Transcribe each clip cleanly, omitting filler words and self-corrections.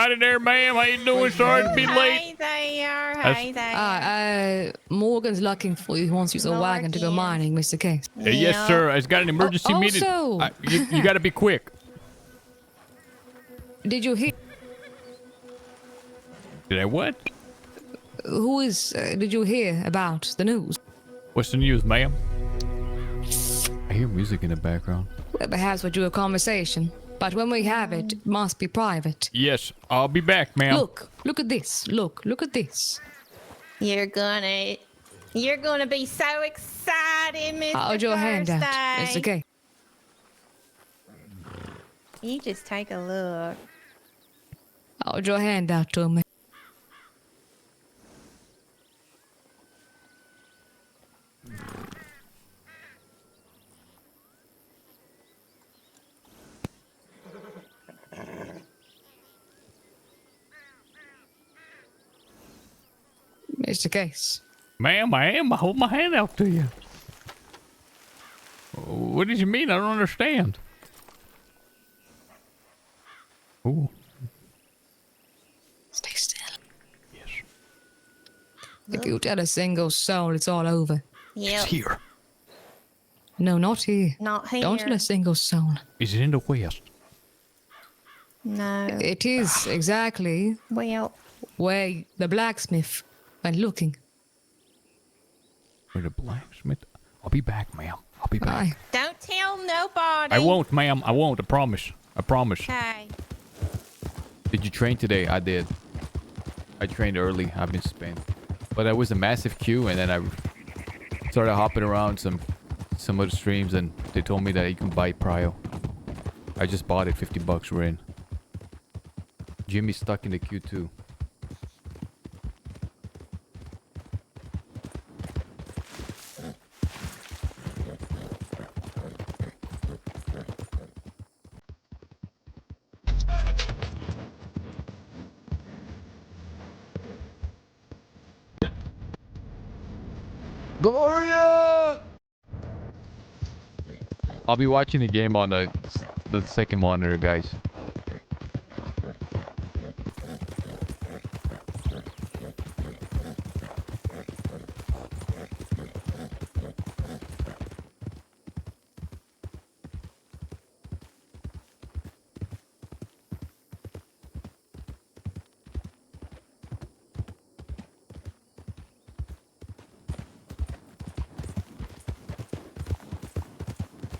Howdy there, ma'am. How you doing? Sorry to be late. Hi there. Morgan's looking for you. He wants you to use a wagon to go mining, Mr. Case. Yes, sir. I've got an emergency meeting. Also, You got to be quick. did you hear? Did I what? Did you hear about the news? What's the news, ma'am? I hear music in the background. Well, perhaps we'll do a conversation, but when we have it, it must be private. Yes, I'll be back, ma'am. Look at this. Look at this. You're gonna be so excited, Mr. Hold your hand out, Thursday. Mr. Case. You just take a look. Hold your hand out to me. Mr. Case. Ma'am, I am. I hold my hand out to you. What did you mean? I don't understand. Ooh. Stay still. Yes. If you tell a single soul, it's all over. Yep. It's here. No, not here. Not here. Don't tell a single soul. Is it in the west? No. It is exactly Well, where the blacksmith went looking. Where the blacksmith? I'll be back, ma'am. I'll be back. Aye. don't tell nobody. I won't, ma'am. I won't. I promise. I promise. Okay. Did you train today? I did. I trained early. I've been spent. But there was a massive queue, and then I started hopping around some other streams, and they told me that you can buy prio. I just bought it. $50 we're in. Jimmy's stuck in the queue too. Gloria! I'll be watching the game on the second monitor, guys.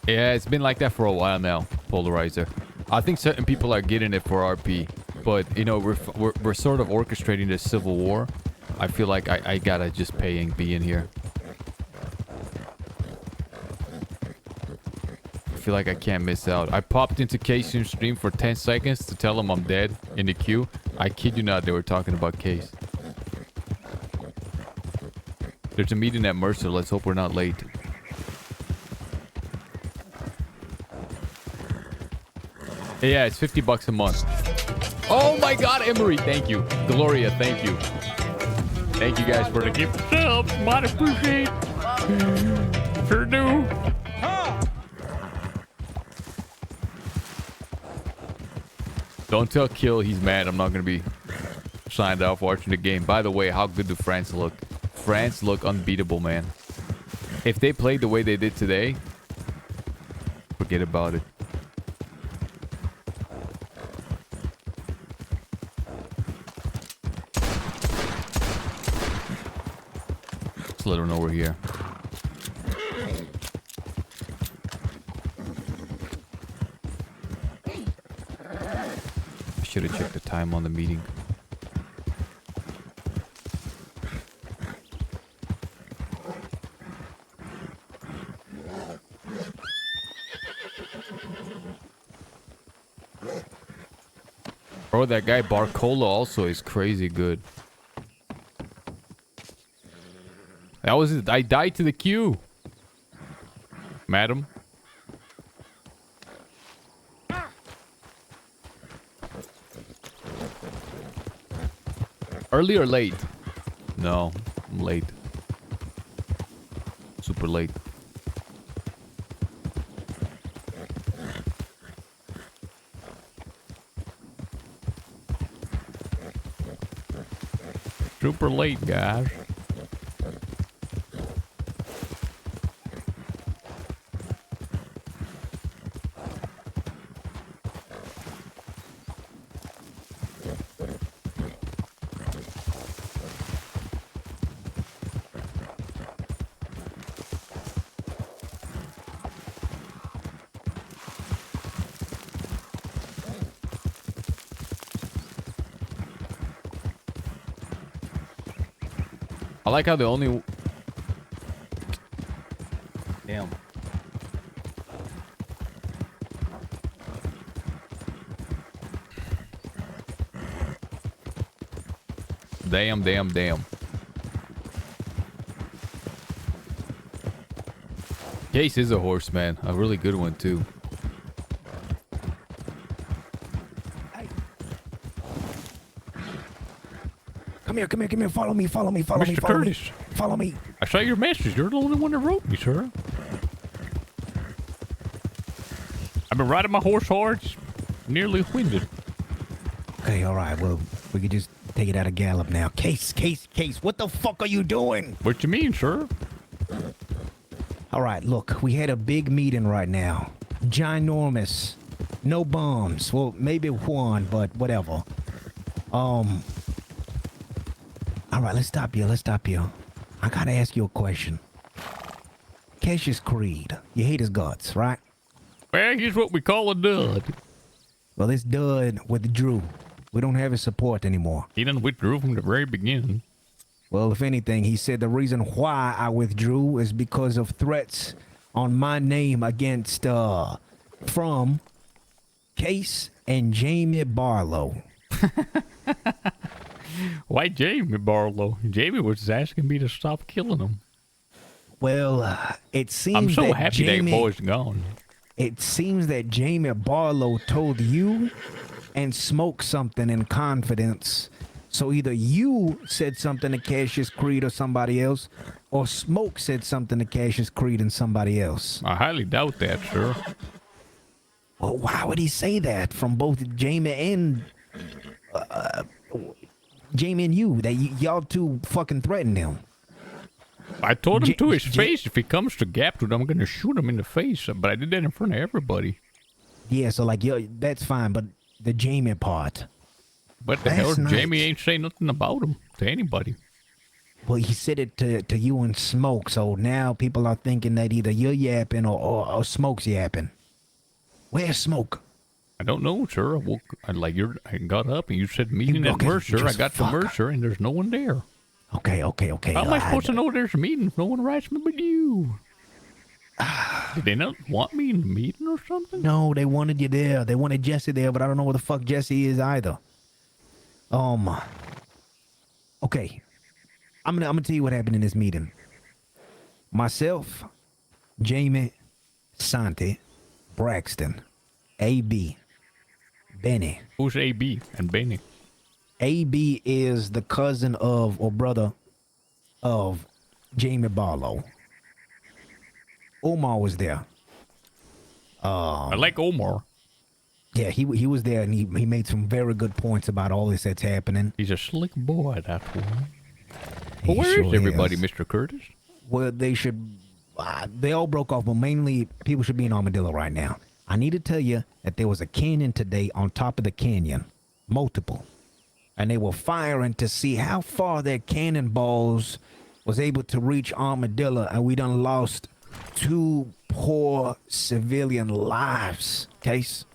Yeah, it's been like that for a while now, Polarizer. I think certain people are getting it for RP, but you know, we're sort of orchestrating this civil war. I feel like I gotta just pay and be in here. I feel like I can't miss out. I popped into Case's stream for 10 seconds to tell him I'm dead in the queue. I kid you not, they were talking about Case. There's a meeting at Mercer. Let's hope we're not late. Yeah, it's $50 a month. Oh my God, Emery, thank you. Gloria, thank you. Thank you guys for the gift subs. Might appreciate. Sure do. Don't tell Kill he's mad. I'm not gonna be signed off watching the game. By the way, how good do France look? France look unbeatable, man. If they played the way they did today, forget about it. Let's let her know we're here. I should have checked the time on the meeting. Bro, that guy Barcola also is crazy good. That was it. I died to the queue. Madam. Early or late? No, I'm late. Super late. Super late, guys. I like how the only... Damn. Damn. Case is a horse, man. A really good one, too. Come here. Follow me. Mr. Curtis. Follow me. I saw your message. You're the only one that wrote me, sir. I've been riding my horse hard. It's nearly winded. Okay, all right. Well, we could just take it out of gallop now. Case. What the fuck are you doing? What you mean, sir? All right, look. We had a big meeting right now. Ginormous. No bombs. Well, maybe one, but whatever. All right, let's stop you. I gotta ask you a question. Cassius Creed. You hate his guts, right? Well, here's what we call a dud. Well, this dud withdrew. We don't have his support anymore. He done withdrew from the very beginning. Well, if anything, he said the reason why I withdrew is because of threats on my name against, from Case and Jamie Barlow. Why Jamie Barlow? Jamie was asking me to stop killing him. Well, it seems I'm so that happy that boy's gone. It seems that Jamie Barlow told you and Smoke something in confidence. So either you said something to Cassius Creed or somebody else, or Smoke said something to Cassius Creed and somebody else. I highly doubt that, sir. Well, why would he say that from both Jamie and you? That y'all two fucking threatened him. I told him to his face, if he comes to Gapwood, I'm gonna shoot him in the face. But I did that in front of everybody. Yeah, so like, that's fine, but the Jamie part. But the hell, Jamie ain't say nothing about him to anybody. Well, he said it to you and Smoke, so now people are thinking that either you're yapping or Smoke's yapping. Where's Smoke? I don't know, sir. I got up and you said meeting at Mercer. I got to Mercer and there's no one there. Okay. How am I supposed to know there's a meeting if no one writes me but you? Did they not want me in the meeting or something? No, they wanted you there. They wanted Jesse there, but I don't know where the fuck Jesse is either. Okay. I'm gonna tell you what happened in this meeting. Myself, Jamie, Santi, Braxton, AB, Benny. Who's AB and Benny? AB is the cousin of or brother of Jamie Barlow. Omar was there. I like Omar. Yeah, he was there, and he made some very good points about all this that's happening. He's a slick boy, that one. Well, where is everybody, Mr. Curtis? Well, they should... they all broke off, but mainly people should be in Armadillo right now. I need to tell you that there was a canyon today on top of the canyon. Multiple. And they were firing to see how far their cannonballs was able to reach Armadillo, and we done lost 2 poor civilian lives. Case?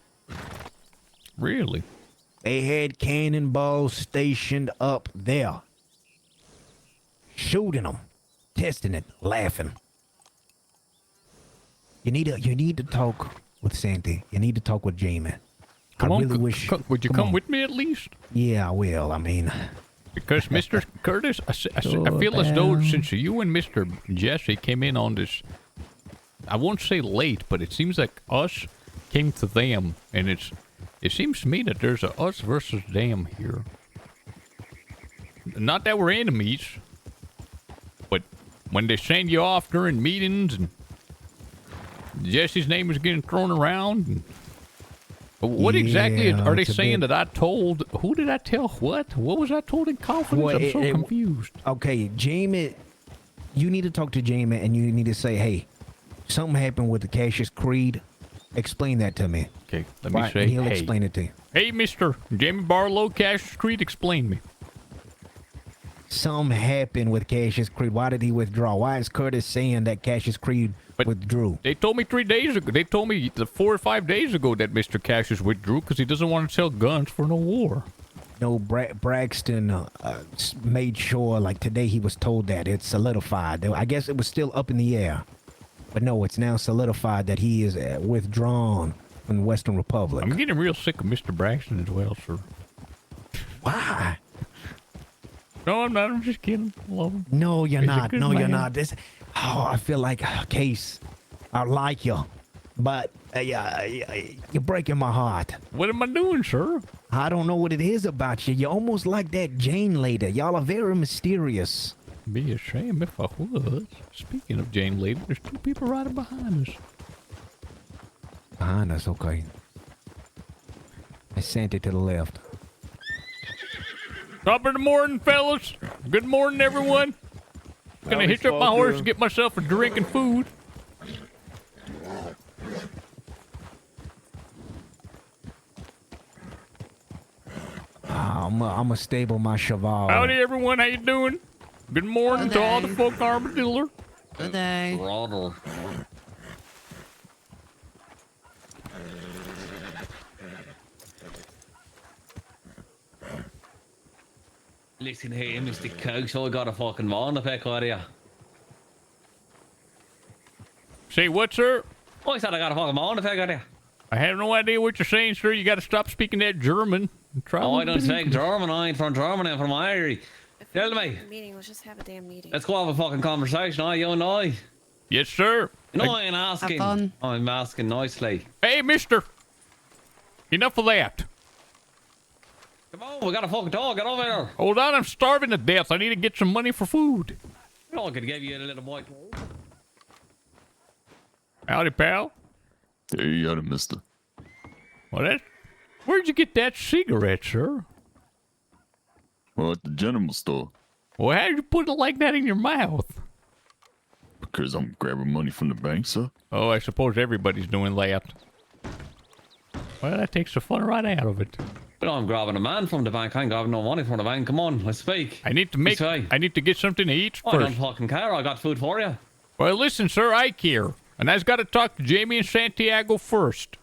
Really? They had cannonballs stationed up there. Shooting them. Testing it. Laughing. You need to talk with Santi. You need to talk with Jamie. Would you come with me at least? Yeah, I will. I mean... Because Mr. Curtis, I feel as though since you and Mr. Jesse came in on this, I won't say late, but it seems like us came to them, and it seems to me that there's a us versus them here. Not that we're enemies, but when they send you off during meetings and Jesse's name is getting thrown around, and What exactly Yeah, are they it's a saying bit- that I told? Who did I tell what? What was I told in confidence? Well, I'm so confused. Okay, Jamie, you need to talk to Jamie and you need to say, hey, something happened with the Cassius Creed. Explain that to me. Okay, let me say, and he'll hey. explain it to you. Hey, Mr. Jamie Barlow, Cassius Creed, explain me. Something happened with Cassius Creed. Why did he withdraw? Why is Curtis saying that Cassius Creed But- withdrew? They told me 3 days ago. They told me 4 or 5 days ago that Mr. Cassius withdrew because he doesn't want to sell guns for no war. No, Braxton made sure, like today, he was told that it's solidified. I guess it was still up in the air. But no, it's now solidified that he is withdrawn from the Western Republic. I'm getting real sick of Mr. Braxton as well, sir. Why? No, I'm not. I'm just kidding. I love him. No, you're He's a not. good No, you're man. not. I feel like, Case, I like you, but you're breaking my heart. What am I doing, sir? I don't know what it is about you. You're almost like that Jane lady. Y'all are very mysterious. Be a shame if I was. Speaking of Jane Lady, there's 2 people right behind us. Behind us, okay. I sent it to the left. Top of the morning, fellas. Good morning, everyone. Gonna Howdy, hitch up my Smoker. horse and get myself a drink and food. I'm gonna stable my cheval. Howdy, everyone. How you doing? Good morning to all the folk armadillo. Good day. Throttle. Listen here, Mr. Coach, I got a fucking wand effect out of you. Say what, sir? I said I got a fucking wand effect out of you. I have no idea what you're saying, sir. You got to stop speaking that German. Try Oh, a I little don't bit speak English. German, I ain't from Germany, I'm from Ireland. Tell me, Meeting. Let's just have a damn meeting. let's go have a fucking conversation, you and I. Yes, sir. You know I ain't asking. fun. I'm asking nicely. Hey, mister. Enough of that. Come on, we gotta fucking talk, get over here. Hold on, I'm starving to death. I need to get some money for food. You know I could give you a little boy. Howdy, pal. There you got it, mister. Well, where'd you get that cigarette, sir? Well, at the general store. Well, how'd you put it like that in your mouth? Because I'm grabbing money from the bank, sir. Oh, I suppose everybody's doing that. Well, that takes the fun right out of it. But I'm grabbing a man from the bank. I ain't grabbing no money from the bank. Come on, let's speak. I need to get something to eat I don't first. fucking care. I got food for you. Well, listen, sir, I care. And I've got to talk to Jamie and Santiago first.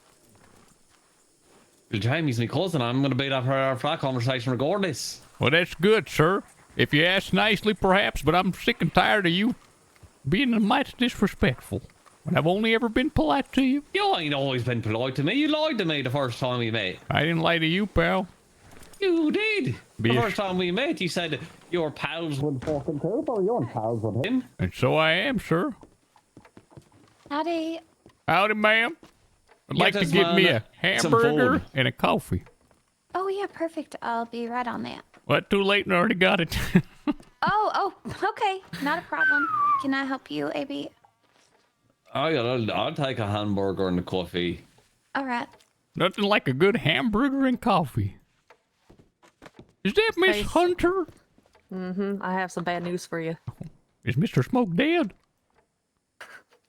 Well, Jamie's my cousin. I'm going to be there for that conversation regardless. Well, that's good, sir. If you ask nicely, perhaps, but I'm sick and tired of you being a mite disrespectful. When I've only ever been polite to you. You ain't always been polite to me. You lied to me the first time we met. I didn't lie to you, pal. You did. Be The a first time we met, you said your pals with fucking Peppo. You're pals with him. And so I am, sir. Howdy. Howdy, ma'am. I'd Get like to this get me man a some hamburger food. and a coffee. Oh yeah, perfect. I'll be right on that. What, too late and I already got it. Oh, okay. Not a problem. Can I help you, AB? I'll take a hamburger and a coffee. All right. Nothing like a good hamburger and coffee. Is that Miss Face. Hunter? I have some bad news for you. Is Mr. Smoke dead?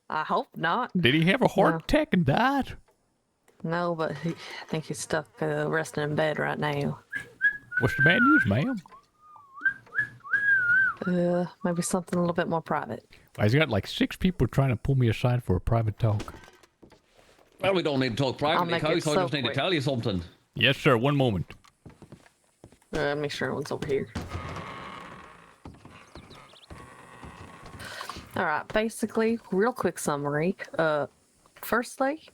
I hope not. Did he have a heart No. attack and died? No, but I think he's stuck resting in bed right now. What's the bad news, ma'am? Maybe something a little bit more private. He's got like 6 people trying to pull me aside for a private talk. Well, we don't need to talk privately, make it Coach. I so just need to quick. tell you something. Yes, sir. One moment. Make sure everyone's over here. All right, basically, real quick summary. Firstly,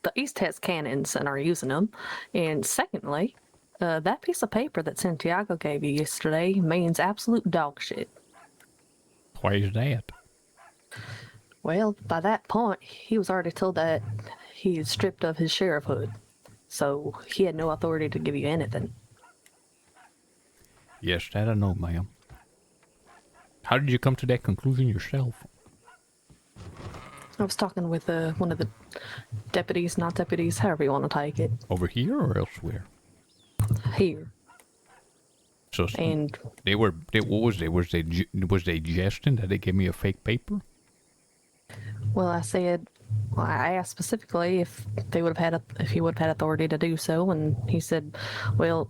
the East has cannons and are using them. And secondly, that piece of paper that Santiago gave you yesterday means absolute dog shit. Why is that? Well, by that point, he was already told that he is stripped of his sheriffhood. So he had no authority to give you anything. Yes, that I know, ma'am. How did you come to that conclusion yourself? I was talking with one of the deputies, not deputies, however you want to take it, Over here or elsewhere? here. So And what was they? Was they jesting that they gave me a fake paper? well, I asked specifically if they would have if he would have had authority to do so, and he said, well,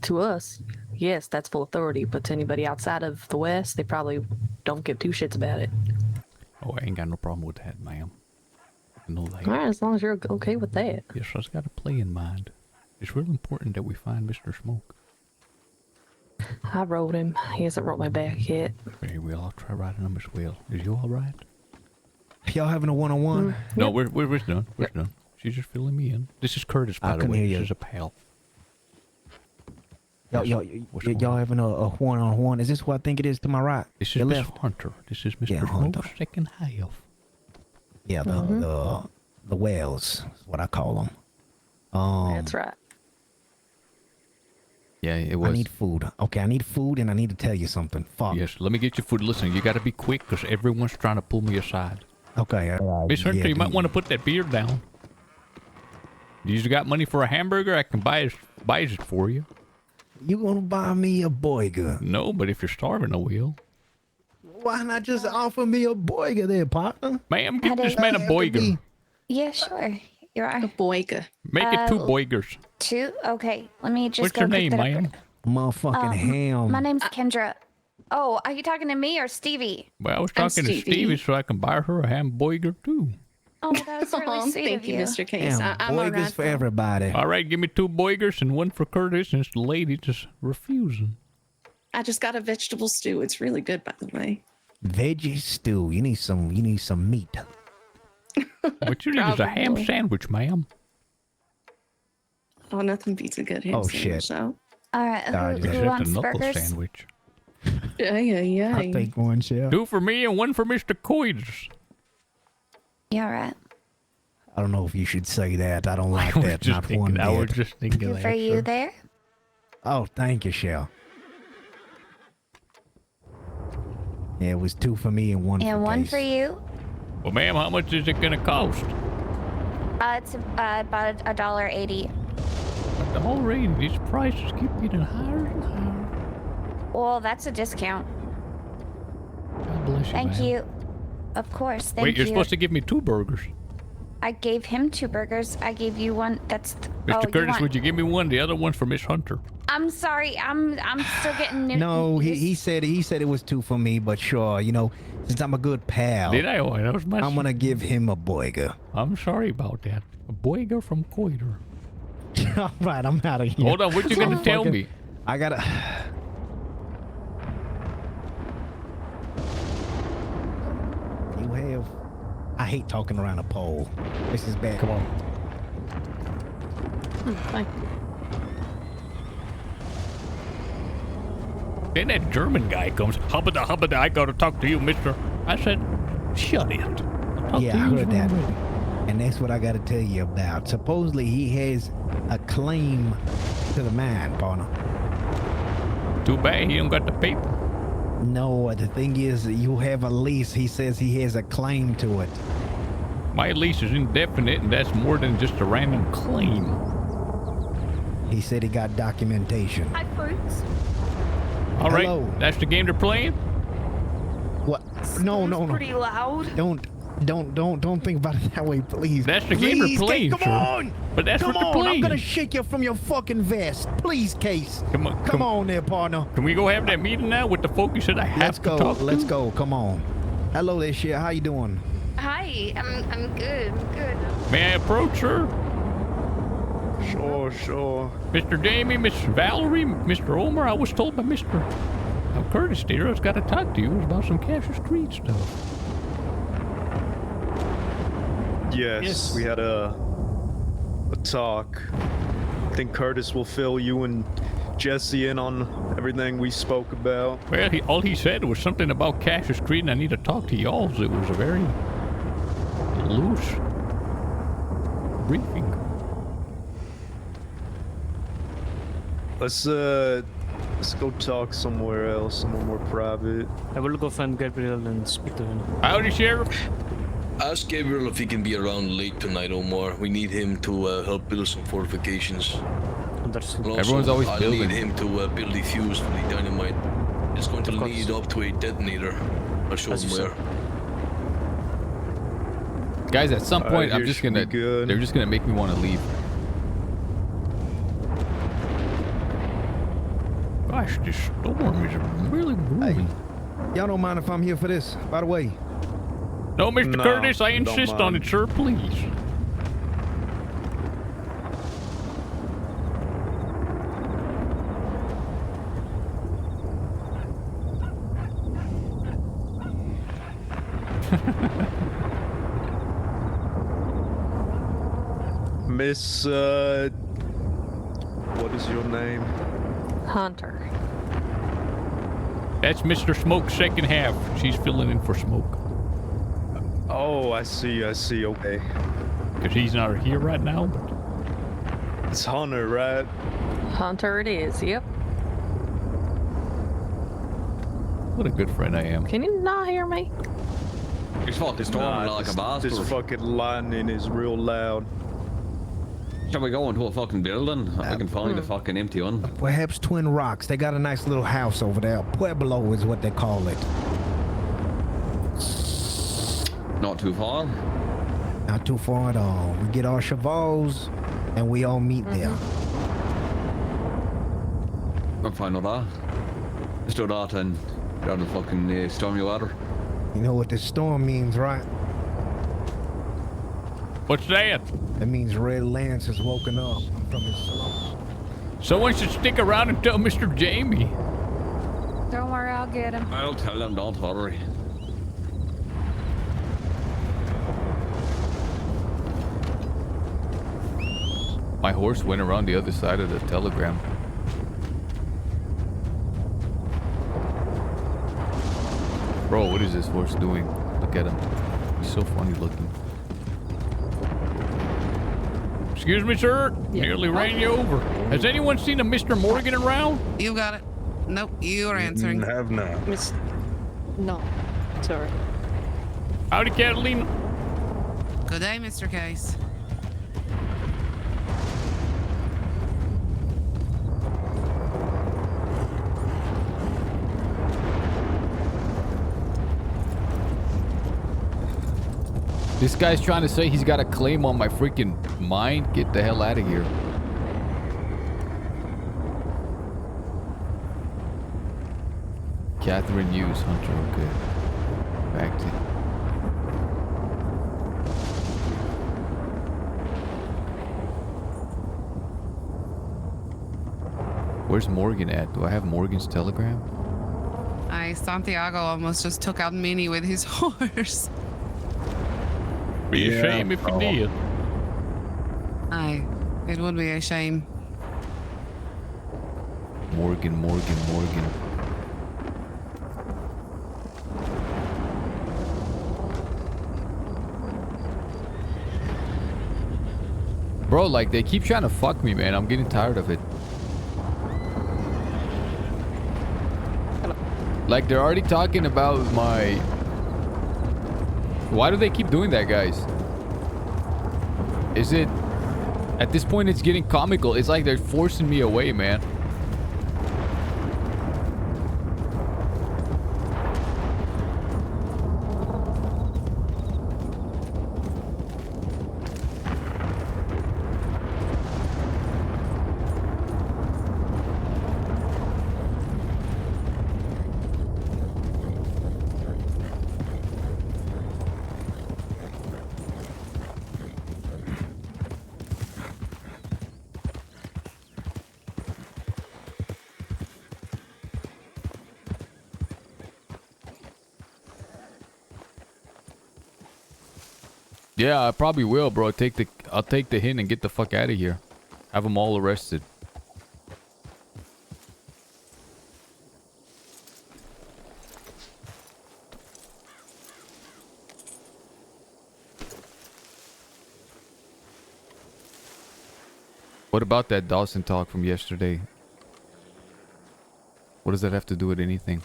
to us, yes, that's full authority, but to anybody outside of the West, they probably don't give two shits about it. Oh, I ain't got no problem with that, ma'am. I know that. All right, as long as you're okay with that. Yes, I just got a play in mind. It's real important that we find Mr. Smoke. I wrote him. He hasn't wrote my back yet. Very well, I'll try writing him as well. Is you all right? Y'all having a one-on-one? No, we're done. We're done. She's just filling me in. This is Curtis, by I the couldn't way. hear This you. is a pal. Y'all having a one-on-one? Is this what I think it is to my right? This Your is Miss left? Hunter. This is Mr. Yeah, Hunter. Smoke's second half. Yeah, the whales is what I call them. That's right. Yeah, it I was. need food. Okay, I need food, and I need to tell you something. Fuck. Yes, let me get you food. Listen, you got to be quick because everyone's trying to pull me aside. Okay. Miss Hunter, yeah, you might want to put that beard down. You got money for a hamburger? I can buy it for you. You gonna buy me a burger? No, but if you're starving, I will. Why not just offer me a burger there, partner? Ma'am, get How this does man a have to burger. be? Yeah, sure. You are. Boyga. Make it 2 Uh, burgers. 2? Okay, let me just What's go your pick name, that up. ma'am? Motherfucking ham. My name's Kendra. Oh, are you talking to me or Stevie? Well, I was I'm talking to Stevie. Stevie so I can buy her a hamburger too. Oh, that was really sweet Thank of you, you. Mr. Case. Damn, I'm all burgers right. for everybody. All right, give me 2 burgers and 1 for Curtis, and it's the lady just refusing. I just got a vegetable stew. It's really good, by the way. Veggie stew. You need some meat. What you need is a ham Probably. sandwich, ma'am. Oh, nothing beats a good ham Oh, sandwich, shit. so. All right, Sorry, who just Just a wants knuckle burgers? sandwich. Yeah. I'll take one, chef. 2 for me and 1 for Mr. Coitus. Yeah, all right. I don't know if you should say that. I don't like I was that. just Not thinking. one I was bit. just thinking 2 that. for you sir. there. Oh, thank you, Shell. Yeah, it was 2 for me and 1 for And 1 Case. for you. Well, ma'am, how much is it gonna cost? It's about $1.80. Already, these prices keep getting higher and higher. Well, that's a discount. God bless you, Thank ma'am. you. Of course, thank Wait, you're you. supposed to give me 2 burgers. I gave him 2 burgers. I gave you 1. That's Mr. Curtis, would you give me 1? The other one's for Miss Hunter. I'm sorry. I'm still getting new. No, he said it was 2 for me, but sure, since I'm a good pal, Did I? Oh, that was my. I'm gonna give him a burger. I'm sorry about that. A burger from Coiter. All right, I'm out of here. Hold on, what you gonna tell Motherfucker, me? I gotta. You have. I hate talking around a pole. This is bad. Come on. Thank you. Then that German guy comes. Hubbada, I gotta talk to you, mister. I said, shut it. I'll talk Yeah, to I you heard that. already. And that's what I gotta tell you about. Supposedly he has a claim to the mine, partner. Too bad he don't got the paper. No, the thing is, you have a lease. He says he has a claim to it. My lease is indefinite, and that's more than just a random claim. He said he got documentation. Hi, Fruits. All right, Hello. that's the game they're playing. What? No. Pretty loud. Don't think about it that way, please. That's the game they're Please, playing, Come sir. on! But that's Come what they're on! playing. I'm gonna shake you from your fucking vest. Please, Case. Come on, Come on there, partner. Can we go have that meeting now with the folk you said I have Let's to go. talk to? Let's go. Come on. Hello there, shit. How you doing? Hi. I'm good. I'm good. May I approach, sir? Sure. Mr. Jamie, Miss Valerie, Mr. Omer, I was told by Mr. Curtis there I was got to talk to you. It was about some Cassia Street stuff. Yes, we had a talk. I think Curtis will fill you and Jesse in on everything we spoke about. Well, all he said was something about Cassia Street, and I need to talk to y'all. It was a very loose briefing. Let's go talk somewhere else, somewhere more private. I will go find Gabriel and speak to him. Howdy, Sheriff. Ask Gabriel if he can be around late tonight, Omar. We need him to help build some fortifications. Understood. And also, Everyone's always I building. need him to build a fuse for the dynamite. It's going to lead up to a detonator. I'll show As him you where. said. Guys, at some point, I'm here just should be gonna. good. They're just gonna make me want to leave. Gosh, this storm is really brewing. Y'all don't mind if I'm here for this, by the way. No, Mr. No, Curtis, I don't insist on mind. it, sir, please. Miss, what is your name? Hunter. That's Mr. Smoke's second half. She's filling in for Smoke. Oh, I see, okay. Because he's not here right now. But It's Hunter, right? Hunter it is, yep. what a good friend I am. Can you not hear me? He's fucking storming Nah, like this, a bastard. this fucking lightning is real loud. Shall we go into a fucking building? I can find a fucking empty one. Perhaps Twin Rocks. They got a nice little house over there. Pueblo is what they call it. Not too far. Not too far at all. We get our chevaux and we all meet there. I'm fine with that. Let's do that and down the fucking stormy water. You know what this storm means, right? What's that? That means Red Lance has woken up from his slumber. Someone should stick around and tell Mr. Jamie. Don't worry, I'll get him. I'll tell them, don't worry. My horse went around the other side of the telegram. Bro, what is this horse doing? Look at him. He's so funny looking. Excuse me, sir. Nearly ran you over. Has anyone seen a Mr. Morgan around? You got it. Nope, you are answering. Have not. Miss. No. Sorry. Howdy, Catalina. Good day, Mr. Case. This guy's trying to say he's got a claim on my freaking mine. Get the hell out of here. Catherine Hughes, Hunter, okay. Back to... Where's Morgan at? Do I have Morgan's telegram? Santiago almost just took out Minnie with his horse. Be a shame if you did. Aye, it would be a shame. Morgan. Bro, like, they keep trying to fuck me, man. I'm getting tired of it. Like, they're already talking about my... Why do they keep doing that, guys? Is it... At this point, it's getting comical. It's like they're forcing me away, man. Yeah, I probably will, bro. I'll take the hint and get the fuck out of here. Have them all arrested. What about that Dawson talk from yesterday? What does that have to do with anything?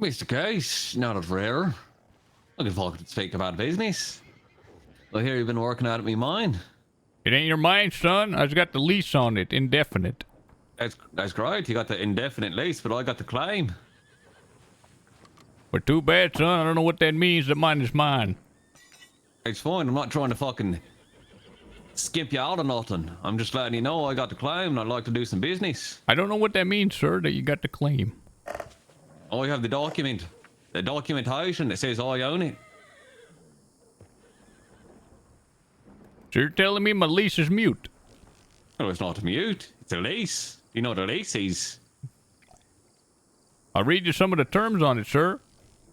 Mr. Case, not a forever. Looking forward to speak about business. I hear you've been working out at me mine. It ain't your mine, son. I've got the lease on it, indefinite. That's great. You got the indefinite lease, but I got the claim. But too bad, son. I don't know what that means. That mine is mine. It's fine. I'm not trying to fucking skip you out or nothing. I'm just letting you know I got the claim and I'd like to do some business. I don't know what that means, sir, that you got the claim. I have the document. The documentation that says I own it. So you're telling me my lease is mute? No, it's not a mute. It's a lease. You know what a lease is. I'll read you some of the terms on it, sir.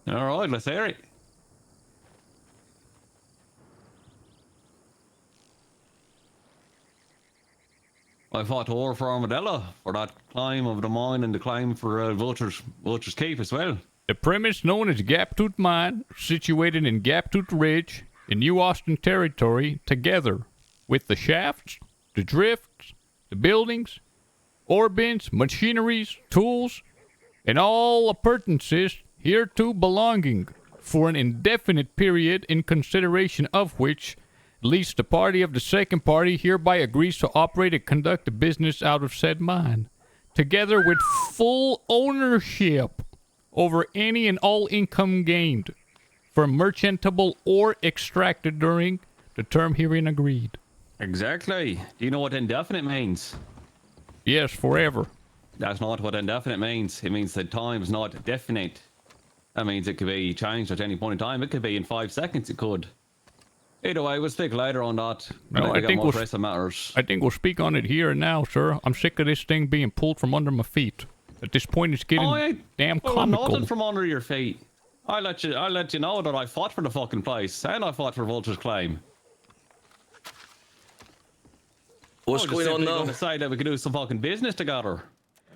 All right, let's hear it. I fought war for Armadillo for that claim of the mine and the claim for Vulture's Keep as well. The premise known as Gaptooth Mine, situated in Gaptooth Ridge in New Austin Territory, together with the shafts, the drifts, the buildings, ore bins, machineries, tools, and all appurtenances hereto belonging, for an indefinite period in consideration of which, at least the party of the second party hereby agrees to operate and conduct a business out of said mine, together with full ownership over any and all income gained from merchantable or extracted during the term herein agreed. Exactly. Do you know what indefinite means? Yes, forever. That's not what indefinite means. It means that time's not definite. That means it could be changed at any point in time. It could be in 5 seconds. It could. Either way, we'll speak later on that. No, I think matters. I think we'll speak on it here and now, sir. I'm sick of this thing being pulled from under my feet. At this point, it's getting damn comical. Nothing from under your feet. I let you know that I fought for the fucking place and I fought for Vulture's claim. What's going on now? Going to say that we could do some fucking business together.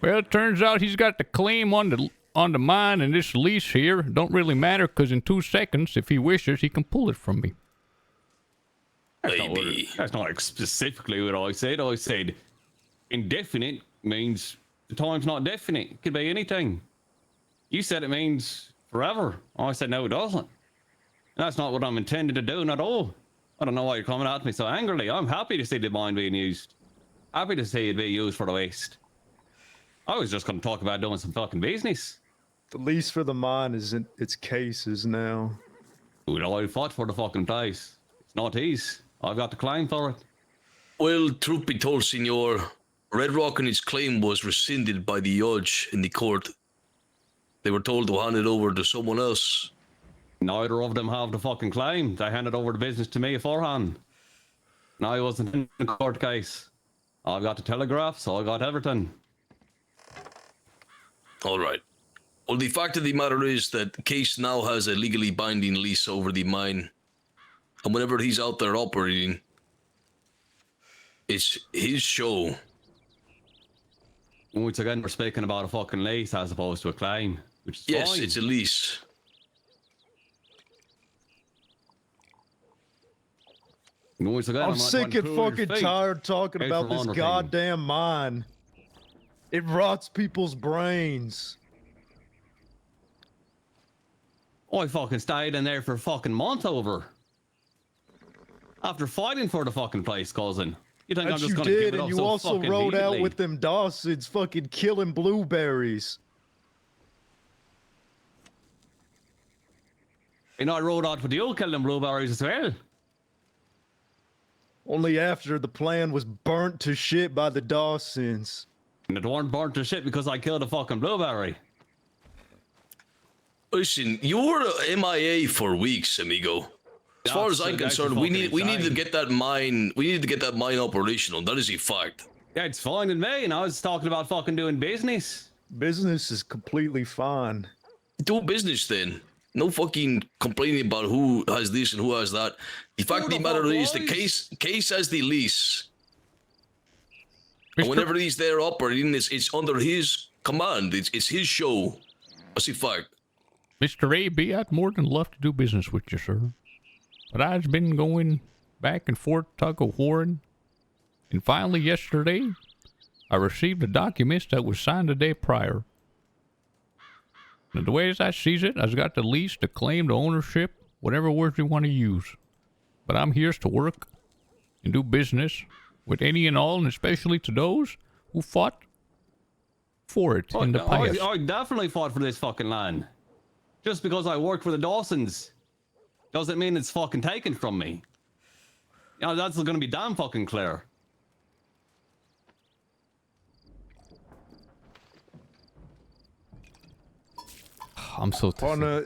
Well, it turns out he's got the claim on the mine, and this lease here don't really matter because in 2 seconds, if he wishes, he can pull it from me. That's not specifically what I said. I said indefinite means the time's not definite. It could be anything. You said it means forever. I said no, it doesn't. And that's not what I'm intending to do, not at all. I don't know why you're coming at me so angrily. I'm happy to see the mine being used. Happy to see it being used for the waste. I was just going to talk about doing some fucking business. The lease for the mine is in its cases now. Well, I fought for the fucking place. It's not his. I've got the claim for it. Well, truth be told, senor, Red Rock and its claim was rescinded by the judge in the court. They were told to hand it over to someone else. Neither of them have the fucking claim. They handed over the business to me beforehand. And I wasn't in the court case. I've got the telegraph, so I got everything. All right. Well, the fact of the matter is that Case now has a legally binding lease over the mine. And whenever he's out there operating, it's his show. Once again, we're speaking about a fucking lease as opposed to a claim, which is yes, fine. It's a lease. Once again, I'm sick and fucking tired talking about this goddamn mine. It rots people's brains. I fucking stayed in there for a fucking month over. After fighting for the fucking place, cousin. You think I'm just gonna give it up and you so also fucking rode out easily? with them Dawsons fucking killing blueberries. And I rode out with you killing blueberries as well. Only after the plan was burnt to shit by the Dawsons. And it weren't burnt to shit because I killed a fucking blueberry. Listen, you were MIA for weeks, amigo. As far as I'm concerned, we need to get that mine. We need to get that mine operational. That is a fact. Yeah, it's fine with me. And I was talking about fucking doing business. Business is completely fine. Do business then. No fucking complaining about who has this and who has that. The fact of the matter is, the case has the lease. And whenever he's there operating, it's under his command. It's his show. That's a fact. Mr. A.B., I'd more than love to do business with you, sir. But I've been going back and forth tug of warring. And finally yesterday, I received the documents that was signed the day prior. And the way as I sees it, I've got the lease, the claim, the ownership, whatever words you want to use. But I'm here to work and do business with any and all, and especially to those who fought for it in the past. I definitely fought for this fucking land. Just because I work for the Dawsons doesn't mean it's fucking taken from me. You know, that's gonna be damn fucking clear. I'm so Partner,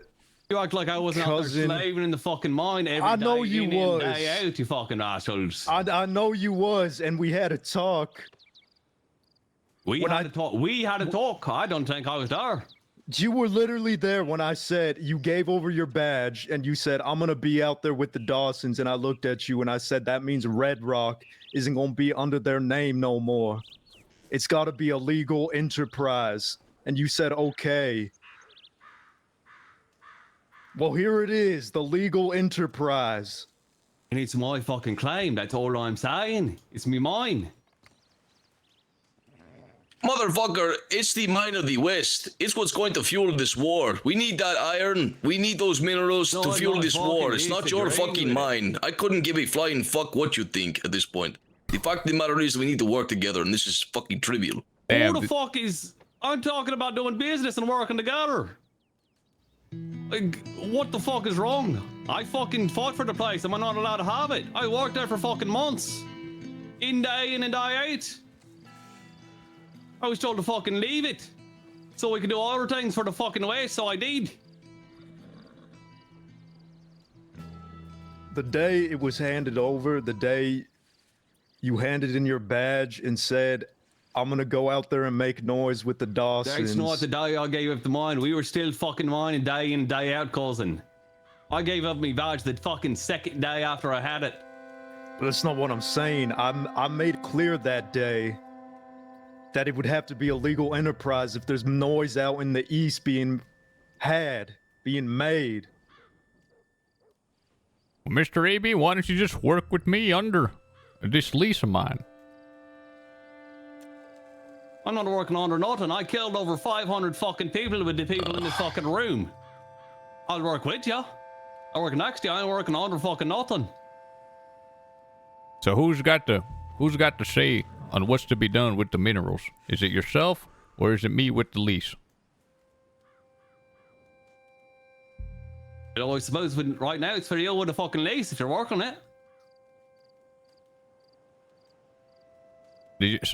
You act like I wasn't out there cousin, slaving in the fucking mine every day. I know you in and was. day out, you fucking assholes. I know you was, and we had a talk. We had a talk. I don't think I was there. You were literally there when I said you gave over your badge and you said, I'm going to be out there with the Dawsons. And I looked at you and I said, that means Red Rock isn't going to be under their name no more. It's got to be a legal enterprise. And you said, okay. Well, here it is, the legal enterprise. And it's my fucking claim. That's all I'm saying. It's me mine. Motherfucker, it's the mine of the West. It's what's going to fuel this war. We need that iron. We need those minerals to fuel this war. It's not your fucking mine. I couldn't give a flying fuck what you think at this point. The fact of the matter is we need to work together, and this is fucking trivial. Who the fuck is... I'm talking about doing business and working together. Like, what the fuck is wrong? I fucking fought for the place. Am I not allowed to have it? I worked there for fucking months. Day in and day out. I was told to fucking leave it. So we could do other things for the fucking West, so I did. The day it was handed over, the day you handed in your badge and said, I'm going to go out there and make noise with the Dawsons. That's not the day I gave up the mine. We were still fucking mining day in, day out, cousin. I gave up my badge the fucking second day after I had it. But that's not what I'm saying. I made clear that day that it would have to be a legal enterprise if there's noise out in the East being made. Well, Mr. AB, why don't you just work with me under this lease of mine? I'm not working under nothing. I killed over 500 fucking people with the people in this fucking room. I'll work with you. I'll work next to you. I ain't working under fucking nothing. So who's got the say on what's to be done with the minerals? Is it yourself or is it me with the lease? You know, I suppose right now it's for you with a fucking lease if you're working it.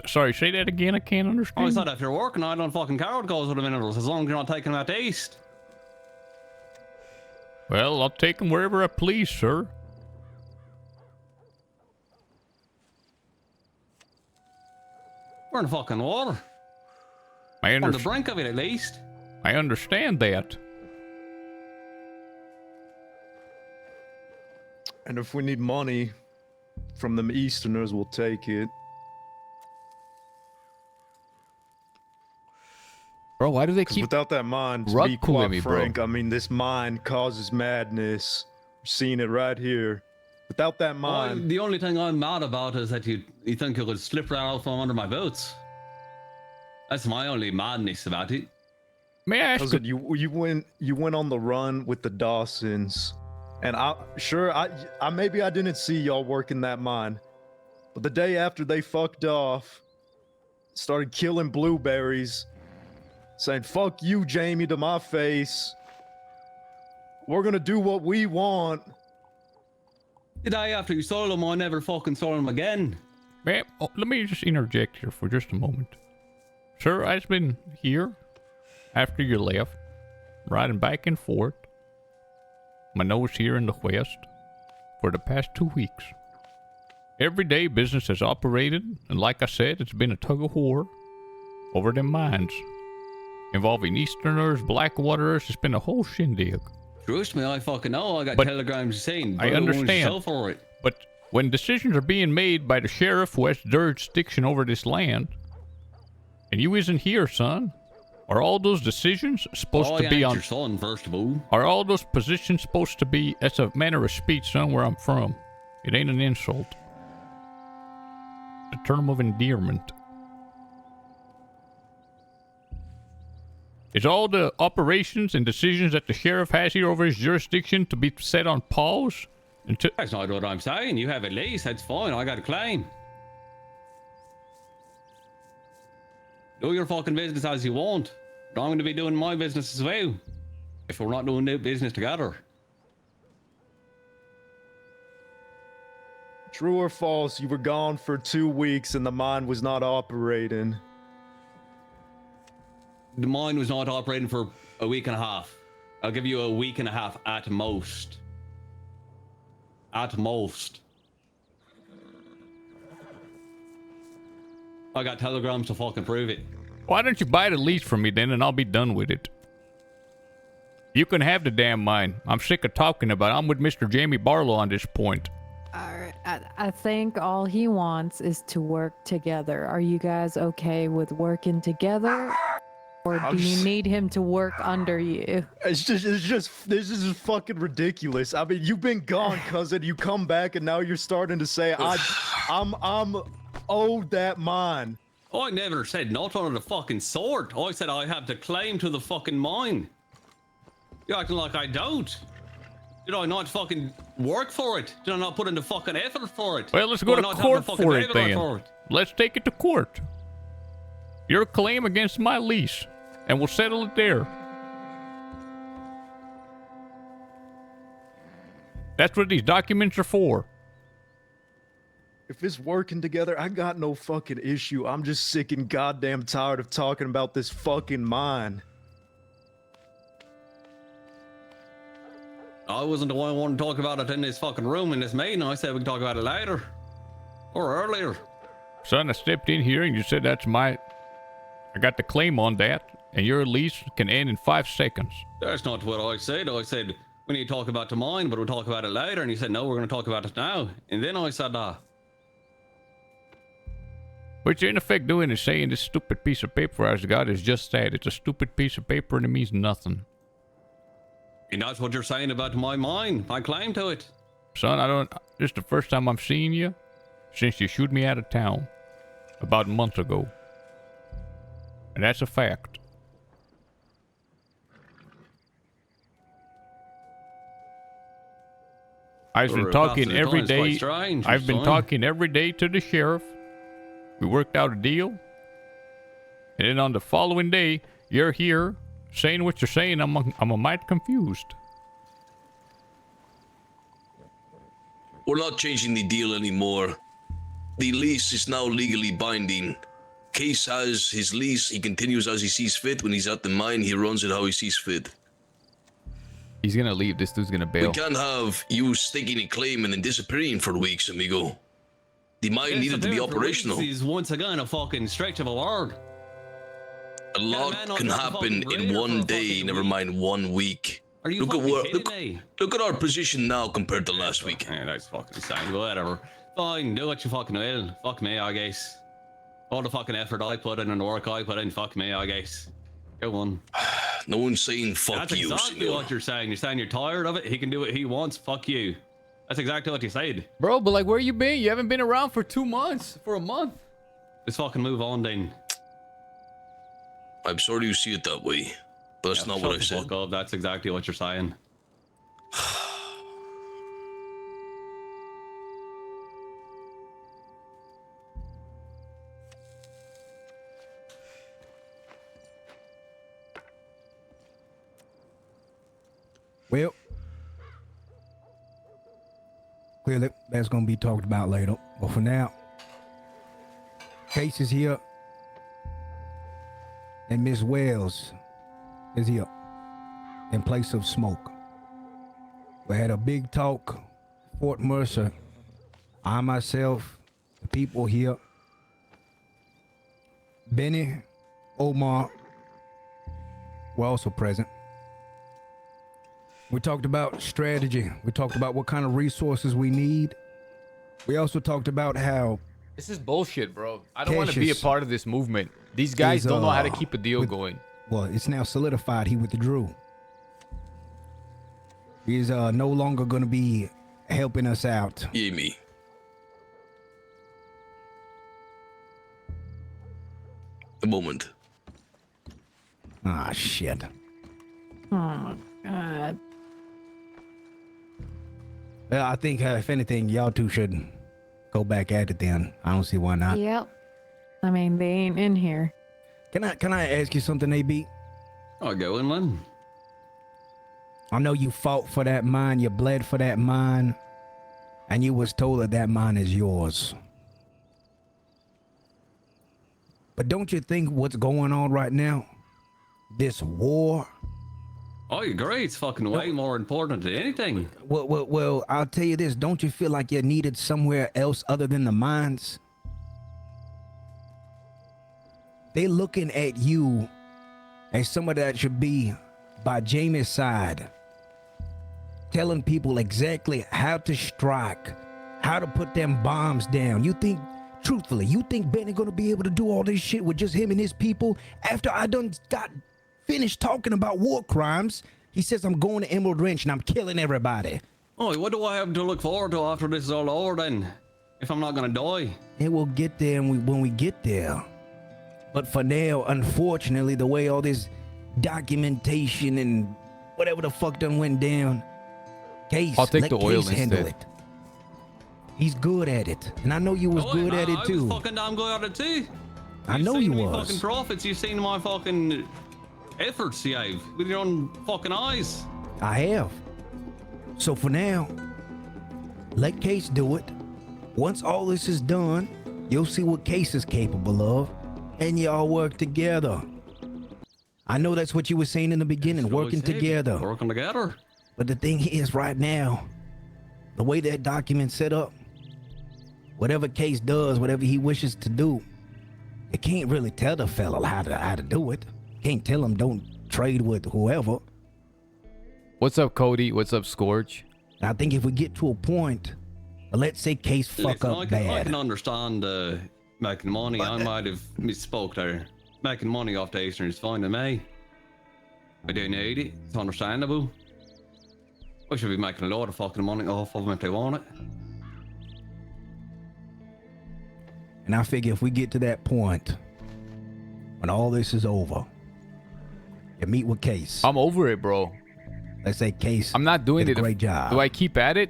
Sorry, say that again. I can't understand. I said if you're working, I don't fucking care what goes with the minerals as long as you're not taking them out the East. Well, I'll take them wherever I please, sir. We're in the fucking water. On the brink of it, at least. I understand that. And if we need money from them Easterners, we'll take it. Bro, why do they keep... Without that mine, to be quite frank, I mean, this mine causes madness. We're seeing it right here. Without that mine... The only thing I'm mad about is that you think you could slip right out from under my boots. That's my only madness about it. May I ask you went on the run with the Dawsons, and I maybe I didn't see y'all working that mine, but the day after they fucked off, started killing blueberries, saying "fuck you, Jamie" to my face. We're gonna do what we want. The day after you sold them, I never fucking sold them again. Man, let me just interject here for just a moment. Sir, I've been here after you left, riding back and forth, my nose here in the West, for the past 2 weeks. Every day business has operated, and like I said, it's been a tug of war over them mines. Involving Easterners, Blackwaters, it's been a whole shindig. Trust me, I fucking know. I got telegrams saying. I understand. For it. But when decisions are being made by the sheriff who has jurisdiction over this land, and you isn't here, son, are all those decisions supposed to be on... your son, first of all. Are all those positions supposed to be... That's a manner of speech, son, where I'm from. It ain't an insult. It's a term of endearment. Is all the operations and decisions that the sheriff has here over his jurisdiction to be set on pause? Until That's not what I'm saying. You have a lease. That's fine. I got a claim. Do your fucking business as you want. But I'm going to be doing my business as well. If we're not doing new business together. True or false, you were gone for 2 weeks and the mine was not operating. The mine was not operating for a week and a half. I'll give you a week and a half at most. At most. I got telegrams to fucking prove it. why don't you buy the lease from me then, and I'll be done with it? You can have the damn mine. I'm sick of talking about it. I'm with Mr. Jamie Barlow on this point. Alright, I think all he wants is to work together. Are you guys okay with working together? Or do you need him to work under you? This is fucking ridiculous. I mean, you've been gone, cousin. You come back and now you're starting to say I'm owed that mine. I never said not on the fucking sort. I said I have the claim to the fucking mine. You're acting like I don't. Did I not fucking work for it? Did I not put in the fucking effort for it? Well, let's go to court for it then. Let's take it to court. Your claim against my lease, and we'll settle it there. That's what these documents are for. If it's working together, I got no fucking issue. I'm just sick and goddamn tired of talking about this fucking mine. I wasn't the one who wanted to talk about it in this fucking room in this meeting. I said we can talk about it later. Or earlier. Son, I stepped in here and you said that's my... I got the claim on that, and your lease can end in 5 seconds. That's not what I said. I said, we need to talk about the mine, but we'll talk about it later. And you said, no, we're going to talk about it now. And then I said, What you're in effect doing is saying this stupid piece of paper I've got is just that. It's a stupid piece of paper and it means nothing. And that's what you're saying about my mine, my claim to it. Son, this is the first time I'm seeing you since you shooed me out of town about a month ago. And that's a fact. I've been talking every day. I've been talking every day to the sheriff. We worked out a deal. And then on the following day, you're here saying what you're saying. I'm a mite confused. We're not changing the deal anymore. The lease is now legally binding. Case has his lease. He continues as he sees fit. When he's at the mine, he runs it how he sees fit. He's gonna leave. This dude's gonna bail. We can't have you staking a claim and then disappearing for weeks, amigo. The mine needed to be operational. Is once again a fucking stretch of a word. A lot can happen in one day, never mind 1 week. Are you look at our position now compared to last week. Yeah, that's fucking insane. Whatever. Fine, do what you fucking will. Fuck me, I guess. All the fucking effort I put in and the work I put in, fuck me, I guess. Go on. No one's saying fuck that's you. That's exactly what you're saying. You're saying you're tired of it. He can do what he wants. Fuck you. That's exactly what you said. Bro, but like, where you been? You haven't been around for 2 months. For a month. Let's fucking move on then. I'm sorry you see it that way, but that's not what I said. Fuck up. That's exactly what you're saying. Well, clearly that's going to be talked about later. But for now, Case is here. And Miss Wells is here in place of Smoke. We had a big talk, Fort Mercer. I myself, the people here, Benny, Omar, were also present. We talked about strategy. We talked about what kind of resources we need. We also talked about how... This is bullshit, bro. I don't want to be a part of this movement. These guys don't know how to keep a deal going. Well, it's now solidified he withdrew. He's no longer going to be helping us out. Yeah, me. A moment. Ah, shit. Oh, God. Well, I think if anything, y'all two should go back at it then. I don't see why not. Yep. I mean, they ain't in here. Can I ask you something, AB? I'll go in, man. I know you fought for that mine, you bled for that mine, and you was told that that mine is yours. But don't you think what's going on right now, this war? I agree. It's fucking way more important than anything. Well, I'll tell you this. Don't you feel like you're needed somewhere else other than the mines? They looking at you as somebody that should be by Jamie's side, telling people exactly how to strike, how to put them bombs down. You think, truthfully, you think Benny gonna be able to do all this shit with just him and his people after I done got finished talking about war crimes? He says I'm going to Emerald Ranch and I'm killing everybody. Oh, what do I have to look forward to after this is all over then? If I'm not gonna die? And we'll get there when we get there. But for now, unfortunately, the way all this documentation and whatever the fuck done went down, Case, I'll take let the oil Case handle instead. it. He's good at it, and I know you was good at it I too. was fucking damn good at it too. I know you me was. fucking profits. You've seen my fucking efforts you have with your own fucking eyes. I have. So for now, let Case do it. Once all this is done, you'll see what Case is capable of, and y'all work together. I know that's what you were saying in the beginning, working together. Working together. But the thing is, right now, the way that document's set up, whatever Case does, whatever he wishes to do, it can't really tell the fella how to do it. Can't tell him don't trade with whoever. What's up, Cody? What's up, Scorch? I think if we get to a point, let's say Case fuck Listen, up I bad. can understand making money. I might have misspoke there. Making money off the Eastern is fine to me. I do need it. It's understandable. I should be making a lot of fucking money off of them if they want it. And I figure if we get to that point, when all this is over, and meet with Case. I'm over it, bro. Let's say Case. I'm not doing did it. a great job. Do I keep at it,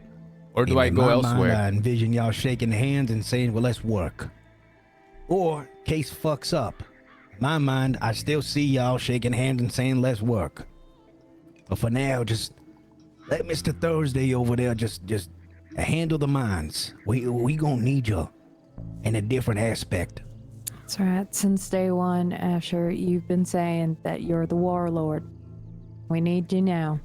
or do I In go my elsewhere? Mind, I envision y'all shaking hands and saying, "Well, let's work." Or Case fucks up. In my mind, I still see y'all shaking hands and saying, "Let's work." But for now, just let Mr. Thursday over there just handle the mines. We gonna need you in a different aspect. That's right. Since day one, Asher, you've been saying that you're the warlord. We need you now.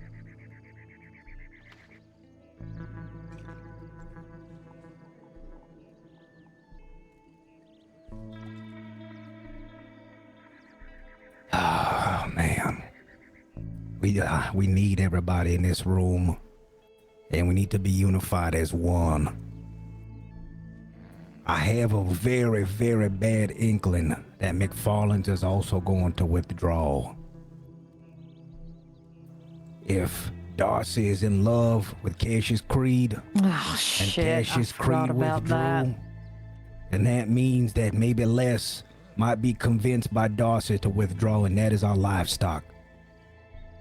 Oh man, we need everybody in this room, and we need to be unified as one. I have a very, very bad inkling that McFarland's is also going to withdraw. If Darcy is in love with Cassius Creed, Oh and shit! I Cassius forgot Creed about withdrew, that. then that means that maybe Les might be convinced by Darcy to withdraw, and that is our livestock.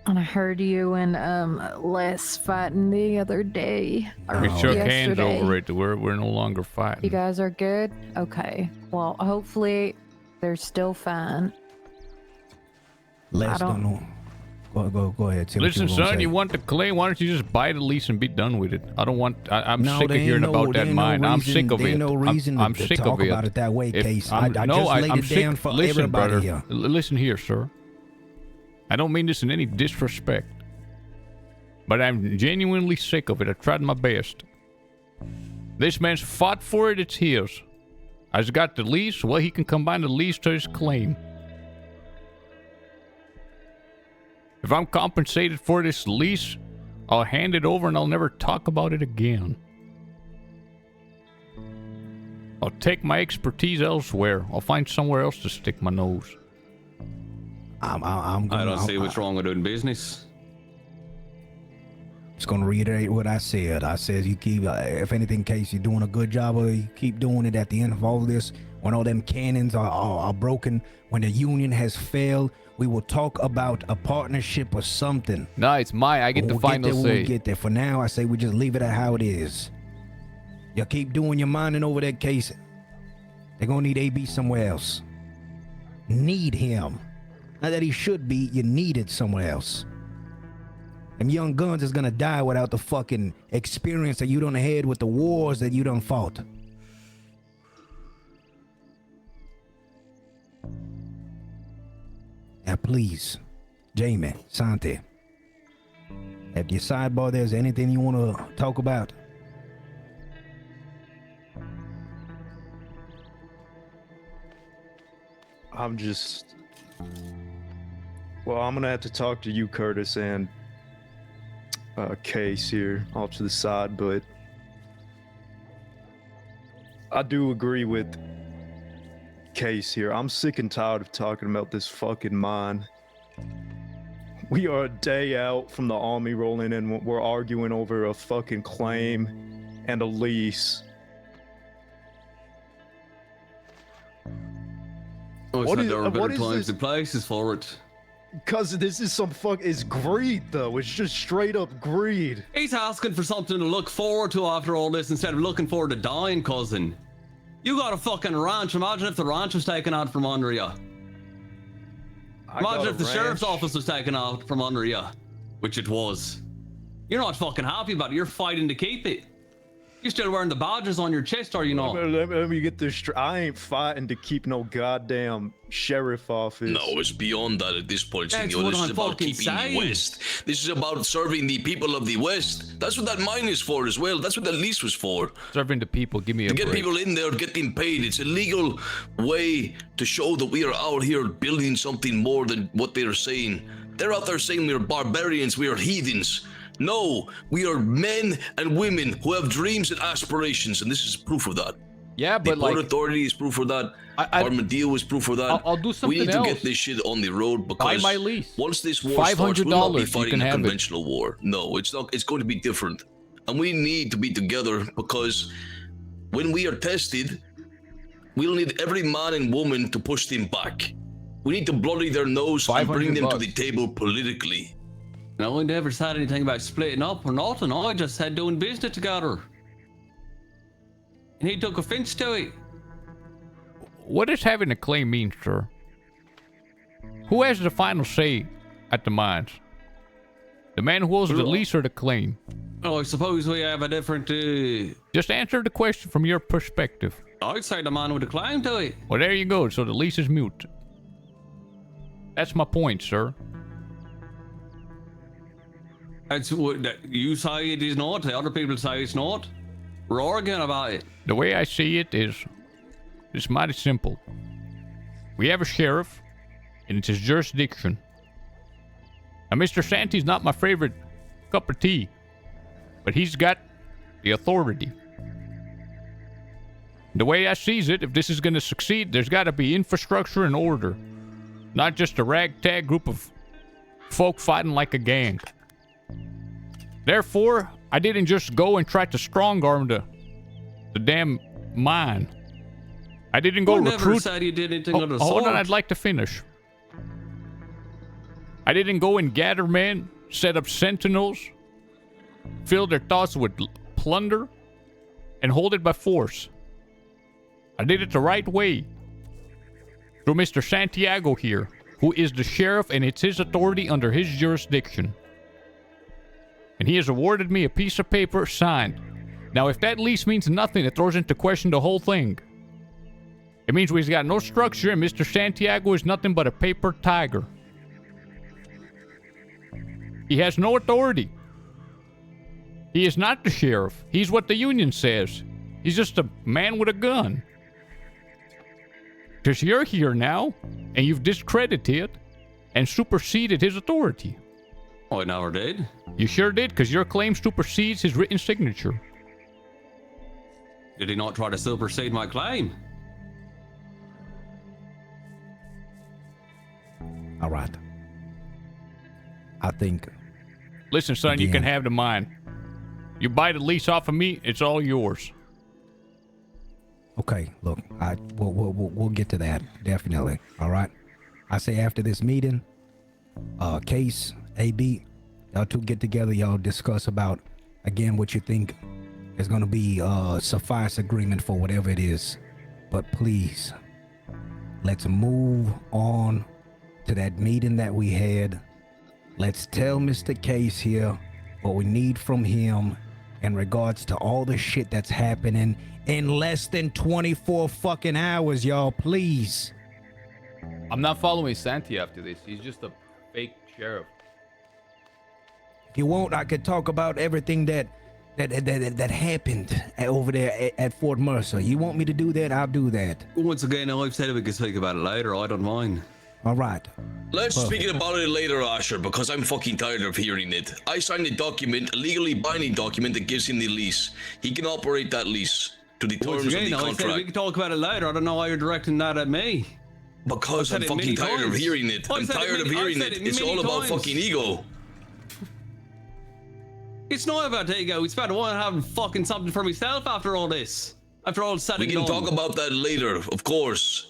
And I heard you and Les fighting the other day. Or We shook hands yesterday. over it. We're no longer You fighting. guys are good? Okay. Well, hopefully they're still fine. Les don't- don't know. Go ahead. Say what Listen, you were gonna son, say. you want the clay? Why don't you just buy the lease and be done with it? I don't want. I'm No, sick there of hearing ain't about there that ain't mine. I'm reason- sick of there it. ain't no reason I'm to sick talk of it. about it that way, If Case. I'm- I no, just laid I'm it sick. down for Listen, everybody brother. here. Listen here, sir. I don't mean this in any disrespect, but I'm genuinely sick of it. I tried my best. This man's fought for it. It's his. I've got the lease. Well, he can combine the lease to his claim. If I'm compensated for this lease, I'll hand it over and I'll never talk about it again. I'll take my expertise elsewhere. I'll find somewhere else to stick my nose. I'm I gonna, don't see what's wrong with doing business. Just gonna reiterate what I said. I said you keep, if anything, in case you're doing a good job, or you keep doing it at the end of all of this, when all them cannons are broken, when the union has failed, we will talk about a partnership or something. No, it's I get the final when say. we get there. For now, I say we just leave it at how it is. You keep doing your mining over that case. They're gonna need AB somewhere else. Need him. Not that he should be, you need it somewhere else. Them young guns is gonna die without the fucking experience that you done had with the wars that you done fought. Now please, Jamie, Santi, at your sidebar, there's anything you want to talk about? I'm just... Well, I'm gonna have to talk to you, Curtis, and Case here off to the side, but I do agree with Case here. I'm sick and tired of talking about this fucking mine. We are a day out from the army rolling in. We're arguing over a fucking claim and a lease. What is, there are better times and places for it. Because this is some it's greed, though. It's just straight up greed. He's asking for something to look forward to after all this instead of looking forward to dying, cousin. You got a fucking ranch. Imagine if the ranch was taken out from under you. Imagine if the sheriff's office was taken out from under you, which it was. You're not fucking happy about it. You're fighting to keep it. You're still wearing the badges on your chest, are you not? Let me get this straight. I ain't fighting to keep no goddamn sheriff office. No, it's beyond that at this point, That's senor. what This is I'm about fucking keeping saying. the West. This is about serving the people of the West. That's what that mine is for as well. That's what the lease was for. Serving the people. Give me a To get break. people in there, get them paid. It's a legal way to show that we are out here building something more than what they're saying. They're out there saying we're barbarians, we are heathens. No, we are men and women who have dreams and aspirations, and this is proof of that. Yeah, but the Port Authority is proof of that. Armadillo is proof of that. I'll do something We need else. to get this shit on the road Buy because my lease. once this war starts, we'll not be $500, you fighting can a have it. conventional war. No, it's not. It's going to be different, and we need to be together because when we are tested, we'll need every man and woman to push them back. We need to bloody their nose and bring them to the table politically. No one ever said anything about splitting up or nothing. I just said doing business together. And he took offense to it. What does having a claim mean, sir? Who has the final say at the mines? The man who holds the lease or the claim? Oh, I suppose we have a different... Just answer the question from your perspective. I'd say the man with the claim to it. Well, there you go. So the lease is mute. That's my point, sir. That's what you say it is not. The other people say it's not. We're arguing about it. The way I see it is, it's mighty simple. We have a sheriff, and it's his jurisdiction. Now, Mr. Santi's not my favorite cup of tea, but he's got the authority. The way I sees it, if this is going to succeed, there's got to be infrastructure and order. Not just a ragtag group of folk fighting like a gang. Therefore, I didn't just go and try to strong-arm the damn mine. I didn't go recruit... never said you did anything of the Hold sort. on, I'd like to finish. I didn't go and gather men, set up sentinels, fill their thoughts with plunder, and hold it by force. I did it the right way. Through Mr. Santiago here, who is the sheriff, and it's his authority under his jurisdiction. And he has awarded me a piece of paper signed. Now, if that lease means nothing, it throws into question the whole thing. It means we've got no structure, and Mr. Santiago is nothing but a paper tiger. He has no authority. He is not the sheriff. He's what the union says. He's just a man with a gun. Because you're here now, and you've discredited and superseded his authority. I never did. You sure did, because your claim supersedes his written signature. Did he not try to supersede my claim? All right. I think Listen, son, you can Again. have the mine. You buy the lease off of me, it's all yours. Okay, look, we'll get to that, definitely. All right. I say after this meeting, Case, AB, y'all two get together, y'all discuss about, again, what you think is gonna be suffice agreement for whatever it is. But please, let's move on to that meeting that we had. Let's tell Mr. Case here what we need from him in regards to all the shit that's happening in less than 24 fucking hours, y'all, please. I'm not following Santi after this. He's just a fake sheriff. If you want, I could talk about everything that happened over there at Fort Mercer. You want me to do that? I'll do that. Once again, I've said we can speak about it later. I don't mind. All right. Let's speak about it later, Asher, because I'm fucking tired of hearing it. I signed a document, a legally binding document that gives him the lease. He can operate that lease to the terms Once of again, the I said contract. we can talk about it later. I don't know why you're directing that at me. Because I'm fucking tired of hearing it. I'm tired of hearing it. It's all about fucking ego. It's not about ego. It's about wanting to have fucking something for myself after all this. After all said We and can done. talk about that later, of course.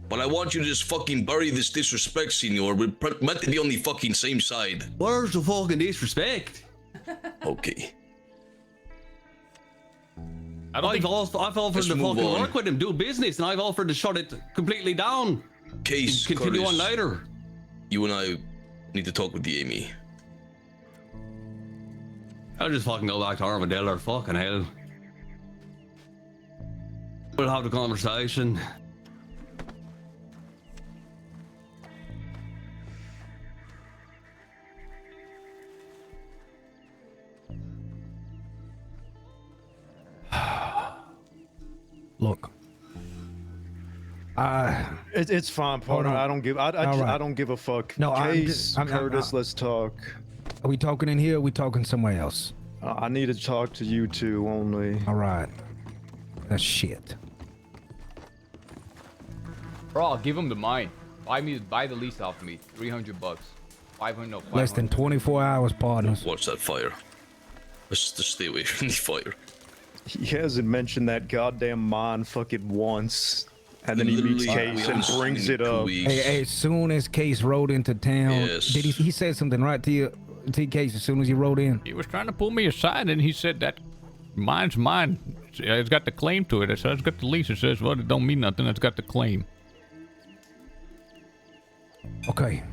But I want you to just fucking bury this disrespect, senor. We're meant to be on the fucking same side. Where's the fucking disrespect? Okay. I've offered Let's to move fucking on. work with him, do business, and I've offered to shut it completely down. Case, Continue Curtis, on later. You and I need to talk with the Amy. I'll just fucking go back to Armadillo. Fucking hell. We'll have the conversation. Look. It's fine, partner. on. I don't give. I right. don't give a fuck. No, Case, I'm Curtis, let's talk. Are we talking in here? Or are we talking somewhere else? I need to talk to you two only. All right. That's shit. Bro, I'll give him the mine. Buy the lease off me. $300. 500. No, 500. Less than 24 hours, partners. Watch that fire. Let's just stay away from the fire. He hasn't mentioned that goddamn mine fucking once, and then he meets Literally, Case we and haven't brings seen it in 2 up. weeks. Hey, as soon as Case rode into town, Yes. did he said something right to you, to Case, as soon as he rode in? He was trying to pull me aside, and he said that mine's mine. It's got the claim to it. I said, it's got the lease. It says, well, it don't mean nothing. It's got the claim. Okay.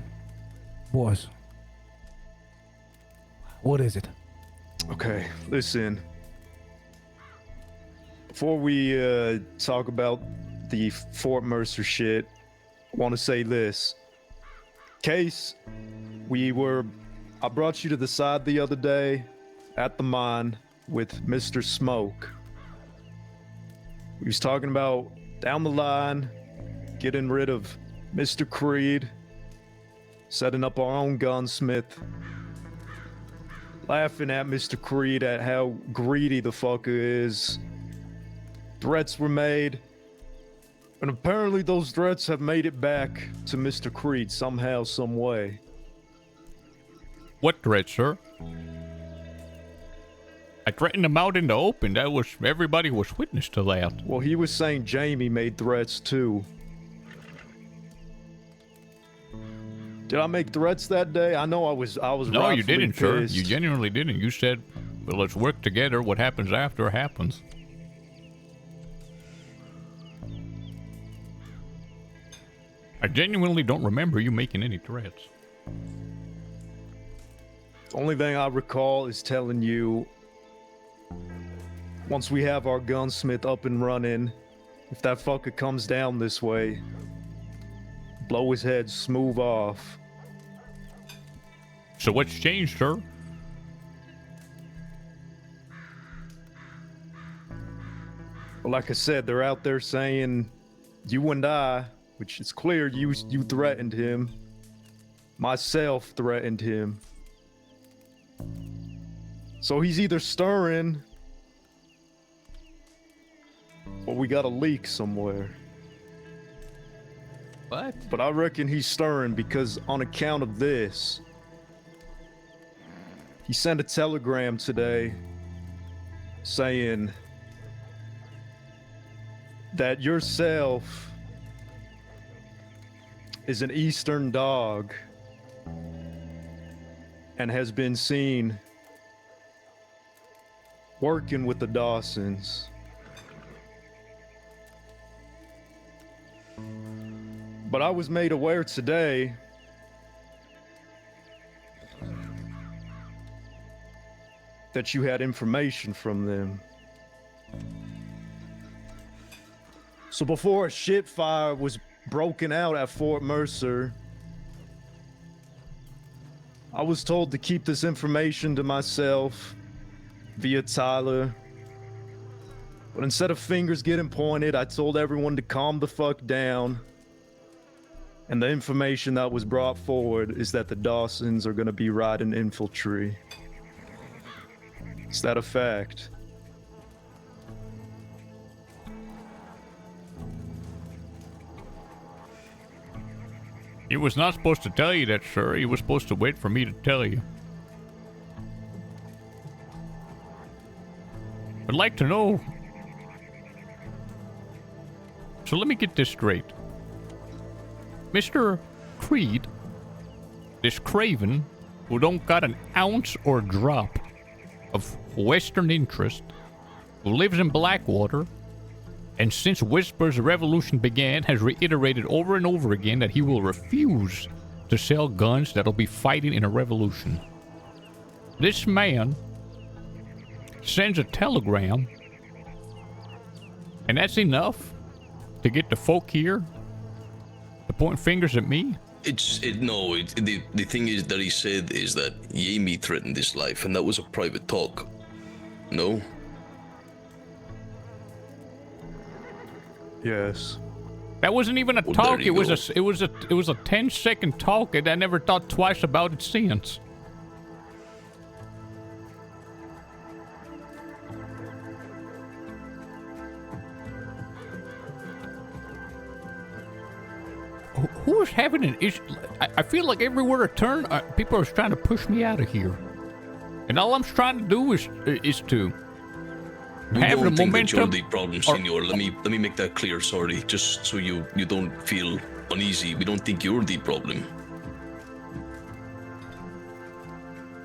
Boys. What is it? Okay, listen. Before we talk about the Fort Mercer shit, I want to say this. Case, I brought you to the side the other day at the mine with Mr. Smoke. We was talking about down the line, getting rid of Mr. Creed, setting up our own gunsmith, laughing at Mr. Creed at how greedy the fucker is. Threats were made, and apparently those threats have made it back to Mr. Creed somehow, some way. What threat, sir? I threatened him out in the open. Everybody was witness to that. Well, he was saying Jamie made threats too. Did I make threats that day? I know I was No, you rightfully didn't, sir. pissed. You genuinely didn't. You said, well, let's work together. What happens after happens. I genuinely don't remember you making any threats. The only thing I recall is telling you, once we have our gunsmith up and running, if that fucker comes down this way, blow his head smooth off. So what's changed, sir? But like I said, they're out there saying you and I, which it's clear you threatened him. Myself threatened him. So he's either stirring or we got a leak somewhere. What? But I reckon he's stirring because on account of this, He sent a telegram today saying that yourself is an Eastern dog and has been seen working with the Dawsons. But I was made aware today that you had information from them. So before a shit fire was broken out at Fort Mercer, I was told to keep this information to myself via Tyler. But instead of fingers getting pointed, I told everyone to calm the fuck down. And the information that was brought forward is that the Dawsons are gonna be riding infantry. Is that a fact? He was not supposed to tell you that, sir. He was supposed to wait for me to tell you. I'd like to know. So let me get this straight. Mr. Creed, this craven who don't got an ounce or drop of Western interest, who lives in Blackwater, and since Whispers of Revolution began has reiterated over and over again that he will refuse to sell guns that'll be fighting in a revolution. This man sends a telegram, and that's enough to get the folk here to point fingers at me? The thing is that he said is that Yami threatened his life, and that was a private talk. No? Yes. That wasn't even a talk. It was a 10-second talk, and I never thought twice about it since. Who's having an issue? I feel like everywhere I turn, people are trying to push me out of here, and all I'm trying to do is to have the momentum. That you're the problem, Senor. Let me make that clear. Sorry, just so you don't feel uneasy. We don't think you're the problem.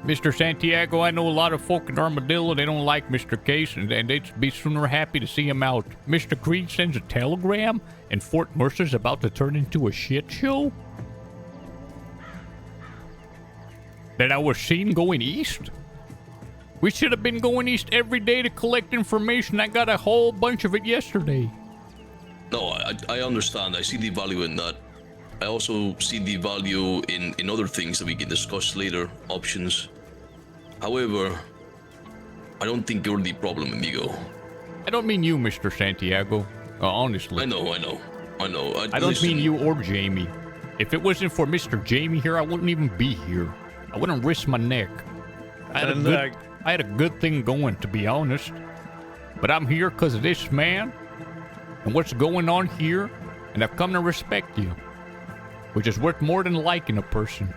Mr. Santiago, I know a lot of folk in Armadillo, they don't like Mr. Case, and they'd be sooner happy to see him out. Mr. Creed sends a telegram, and Fort Mercer's about to turn into a shit show? That I was seen going east? We should have been going east every day to collect information. I got a whole bunch of it yesterday. No, I understand. I see the value in that. I also see the value in other things that we can discuss later, options. However, I don't think you're the problem, amigo. I don't mean you, Mr. Santiago. Honestly. I know. I don't mean you or Jamie. If it wasn't for Mr. Jamie here, I wouldn't even be here. I wouldn't risk my neck. I had a good thing going, to be honest. But I'm here because of this man and what's going on here, and I've come to respect you, which is worth more than liking a person.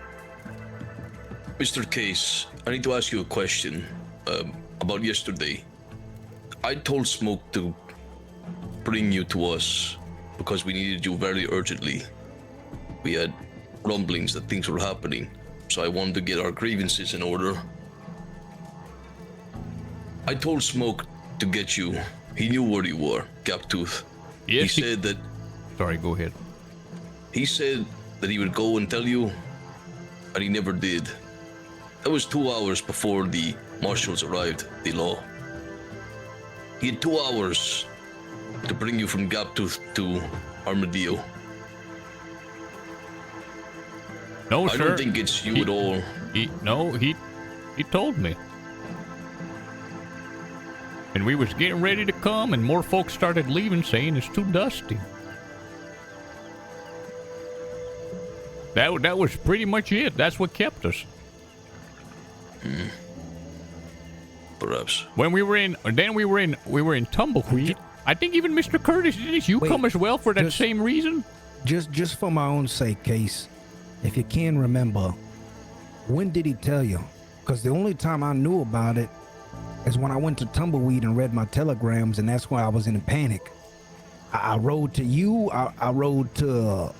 Mr. Case, I need to ask you a question about yesterday. I told Smoke to bring you to us because we needed you very urgently. We had rumblings that things were happening, so I wanted to get our grievances in order. I told Smoke to get you. He knew where you were, Gaptooth. Yes, he said that... Sorry, go ahead. He said that he would go and tell you, and he never did. That was 2 hours before the marshals arrived, the law. He had 2 hours to bring you from Gaptooth to Armadillo. No, sir. I don't think it's you at all. He told me. And we was getting ready to come, and more folks started leaving saying it's too dusty. That was pretty much it. That's what kept us. Perhaps. When we were in Tumbleweed. I think even Mr. Curtis, didn't you come as well for that same reason? Just for my own sake, Case, if you can remember, when did he tell you Because the only time I knew about it is when I went to Tumbleweed and read my telegrams, and that's why I was in a panic. I rode to you. I rode to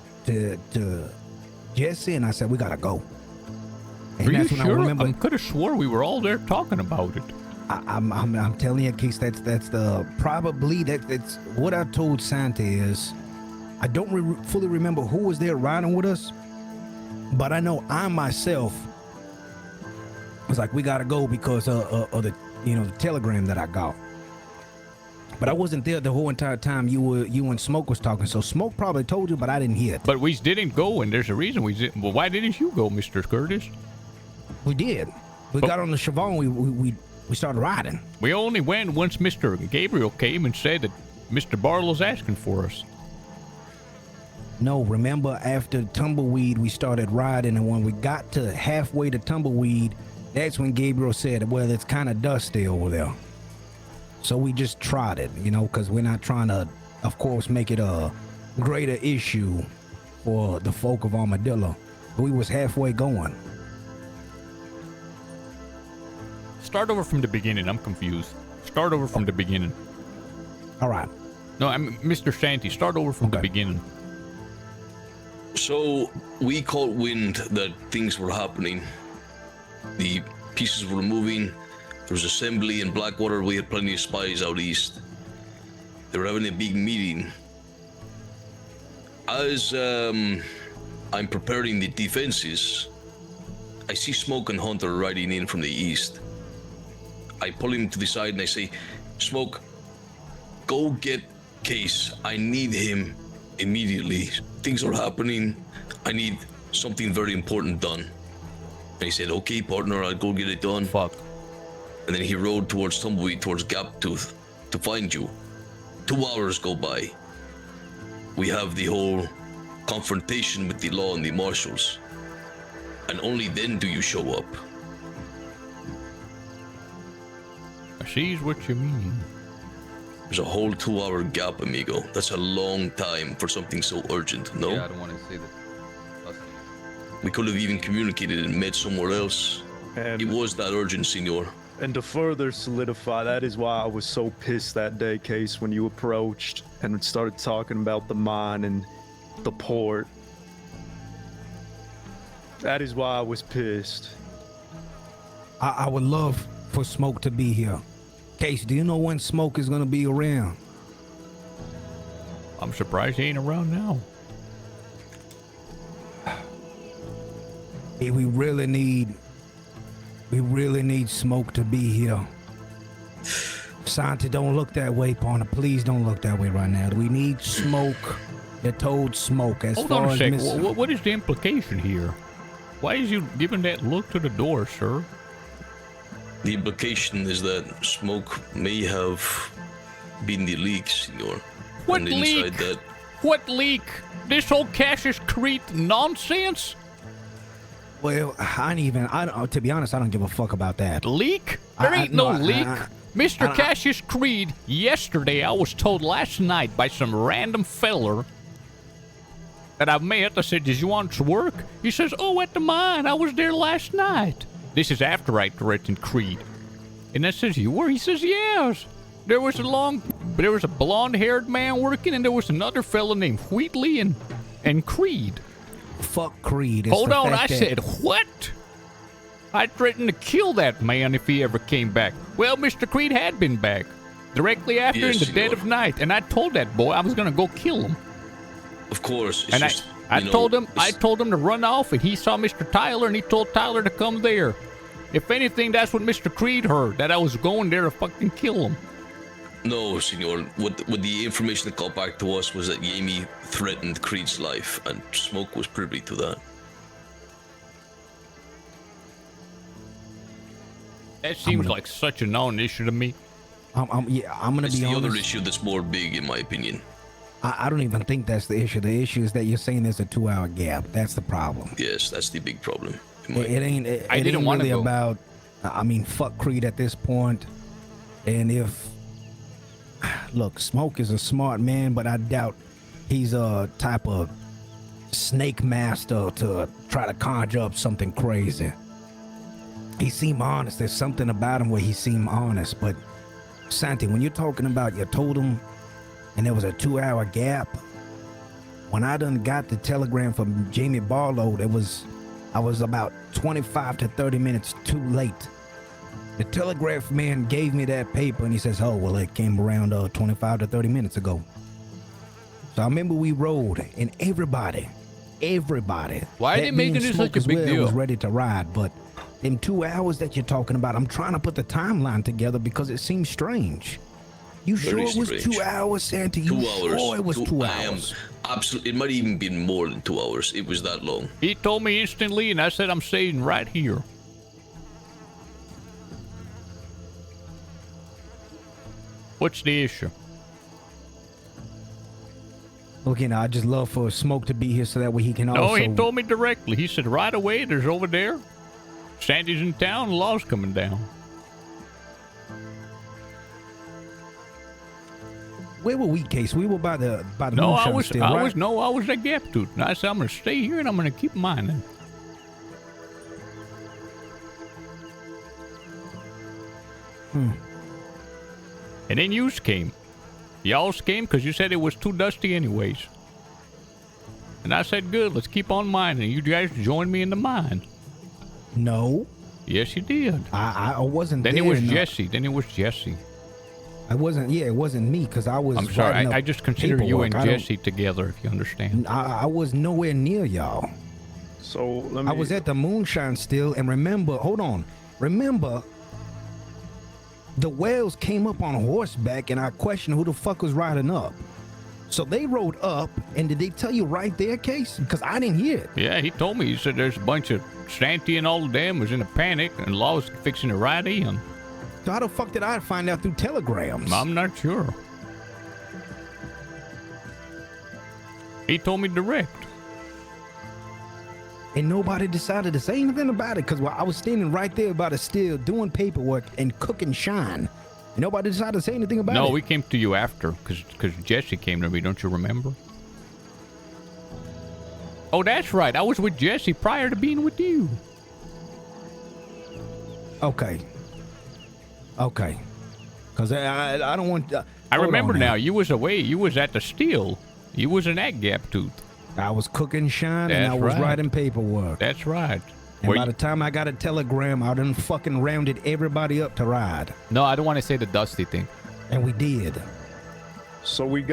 Jesse, and I said we gotta go. And Are you that's when sure? I remember. I could have swore we were all there talking about it. I'm telling you, Case. That's the probably that's what I told Santa is. I don't fully remember who was there riding with us, but I know I myself was like, we gotta go because of the the telegram that I got. But I wasn't there the whole entire time you and Smoke was talking. So Smoke probably told you, but I didn't hear it. But we didn't go, and there's a reason we didn't. Well, why didn't you go, Mr. Curtis? We did. We got on the Chavon. We started riding. We only went once Mr. Gabriel came and said that Mr. Barlow's asking for us. No, remember after Tumbleweed, we started riding, and when we got to halfway to Tumbleweed, that's when Gabriel said, well, it's kind of dusty over there. So we just trotted, because we're not trying to, of course, make it a greater issue for the folk of Armadillo. We was halfway going. Start over from the beginning. I'm confused. Start over from the beginning. All right. No, I'm Mr. Shanty. Start over from the beginning. So we caught wind that things were happening. The pieces were moving. There was assembly in Blackwater. We had plenty of spies out east. They were having a big meeting. As I'm preparing the defenses, I see Smoke and Hunter riding in from the east. I pull him to the side and I say, Smoke, go get Case. I need him immediately. Things are happening. I need something very important done. And he said, okay, partner, I'll go get it done. Fuck. And then he rode towards Tumbleweed, towards Gaptooth, to find you. 2 hours go by. We have the whole confrontation with the law and the marshals. And only then do you show up. I sees what you mean. There's a whole 2 hour gap, amigo. That's a long time for something so urgent, no? Yeah, I don't want to say that. We could have even communicated and met somewhere else. And it was that urgent, senor. And to further solidify, that is why I was so pissed that day, Case, when you approached and started talking about the mine and the port. That is why I was pissed. I would love for Smoke to be here. Case, do you know when Smoke is going to be around? I'm surprised he ain't around now. Hey, we really need Smoke to be here. Santa, don't look that way, partner. Please don't look that way right now. We need Smoke. They told Smoke as Hold far on a as second. What is the implication here? Why is you giving that look to the door, sir? The implication is that Smoke may have been the leak, senor. What and leak? inside that, What leak? This whole Cassius Creed nonsense? Well, to be honest, I don't give a fuck about that. Leak? There ain't no leak. Mr. Cassius Creed, yesterday I was told last night by some random feller that I met. I said, did you want to work? He says, oh, at the mine. I was there last night. This is after I threatened Creed. And I says, you were? He says, yes. There was a blonde-haired man working, and there was another fella named Wheatley and Creed. Fuck Creed. Hold on, I said, what? I threatened to kill that man if he ever came back. Well, Mr. Creed had been back. Directly after in the dead of night. And I told that boy I was going to go kill him. of course. And I told him to run off, and he saw Mr. Tyler, and he told Tyler to come there. If anything, that's what Mr. Creed heard, that I was going there to fucking kill him. No, senor. What the information that got back to us was that Yami threatened Creed's life, and Smoke was privy to that. That seems like such a non-issue to me. I'm gonna be honest. It's the other issue that's more big, in my opinion. I don't even think that's the issue. The issue is that you're saying there's a 2-hour gap. That's the problem. Yes, that's the big problem. It ain't really about. I mean, fuck Creed at this point. And look, Smoke is a smart man, but I doubt he's a type of snake master to try to conjure up something crazy. he seemed honest. There's something about him where he seemed honest. But Santi, when you're talking about you told him and there was a 2-hour gap, when I done got the telegram from Jamie Barlow, I was about 25 to 30 minutes too late. The telegraph man gave me that paper and he says, oh, well, it came around 25 to 30 minutes ago. So I remember we rode and everybody. Why are they making this such a big deal? Was ready to ride, but in 2 hours that you're talking about, I'm trying to put the timeline together because it seems strange. You sure it was 2 hours, Santa? You 2 hours. Sure it was 2 hours? Absolutely. It might even been more than 2 hours. It was that long. He told me instantly, and I said I'm staying right here. What's the issue? Okay, now I just love for Smoke to be here so that way he can also... No, he told me directly. He said right away, there's over there. Sandy's in town, the law's coming down. Where were we, Case? We were by the No, I moonshine was, still, I right? was at Gap Tooth. And I said I'm gonna stay here and I'm gonna keep mining. And then yous came. Y'all came because you said it was too dusty anyways. And I said, good, let's keep on mining. You guys joined me in the mine. No. Yes, you did. I wasn't then there. It was Jesse. Then it was Jesse. I wasn't, yeah, it wasn't me because I was... I'm sorry, writing I up just consider you paperwork. and Jesse together, if you understand. I was nowhere near y'all. So let me... I was at the moonshine still, and remember, hold on. Remember, the whales came up on horseback, and I questioned who the fuck was riding up. So they rode up, and did they tell you right there, Case? Because I didn't hear it. Yeah, he told me. He said there's a bunch of Santy and all of them was in a panic, and Law was fixing to ride in. So how the fuck did I find out through telegrams? I'm not sure. He told me direct. And nobody decided to say anything about it because I was standing right there by the still doing paperwork and cooking shine. And nobody decided to say anything about it. No, we came to you after because Jesse came to me. Don't you remember? Oh, that's right. I was with Jesse prior to being with you. Okay. Because I don't want... I remember now. You was away. You was at the steel. You was in that Gap Tooth. I was cooking shine and I was writing paperwork. That's right. And by the time I got a telegram, I done fucking rounded everybody up to ride. No, I don't want to say the dusty thing. And we did. So we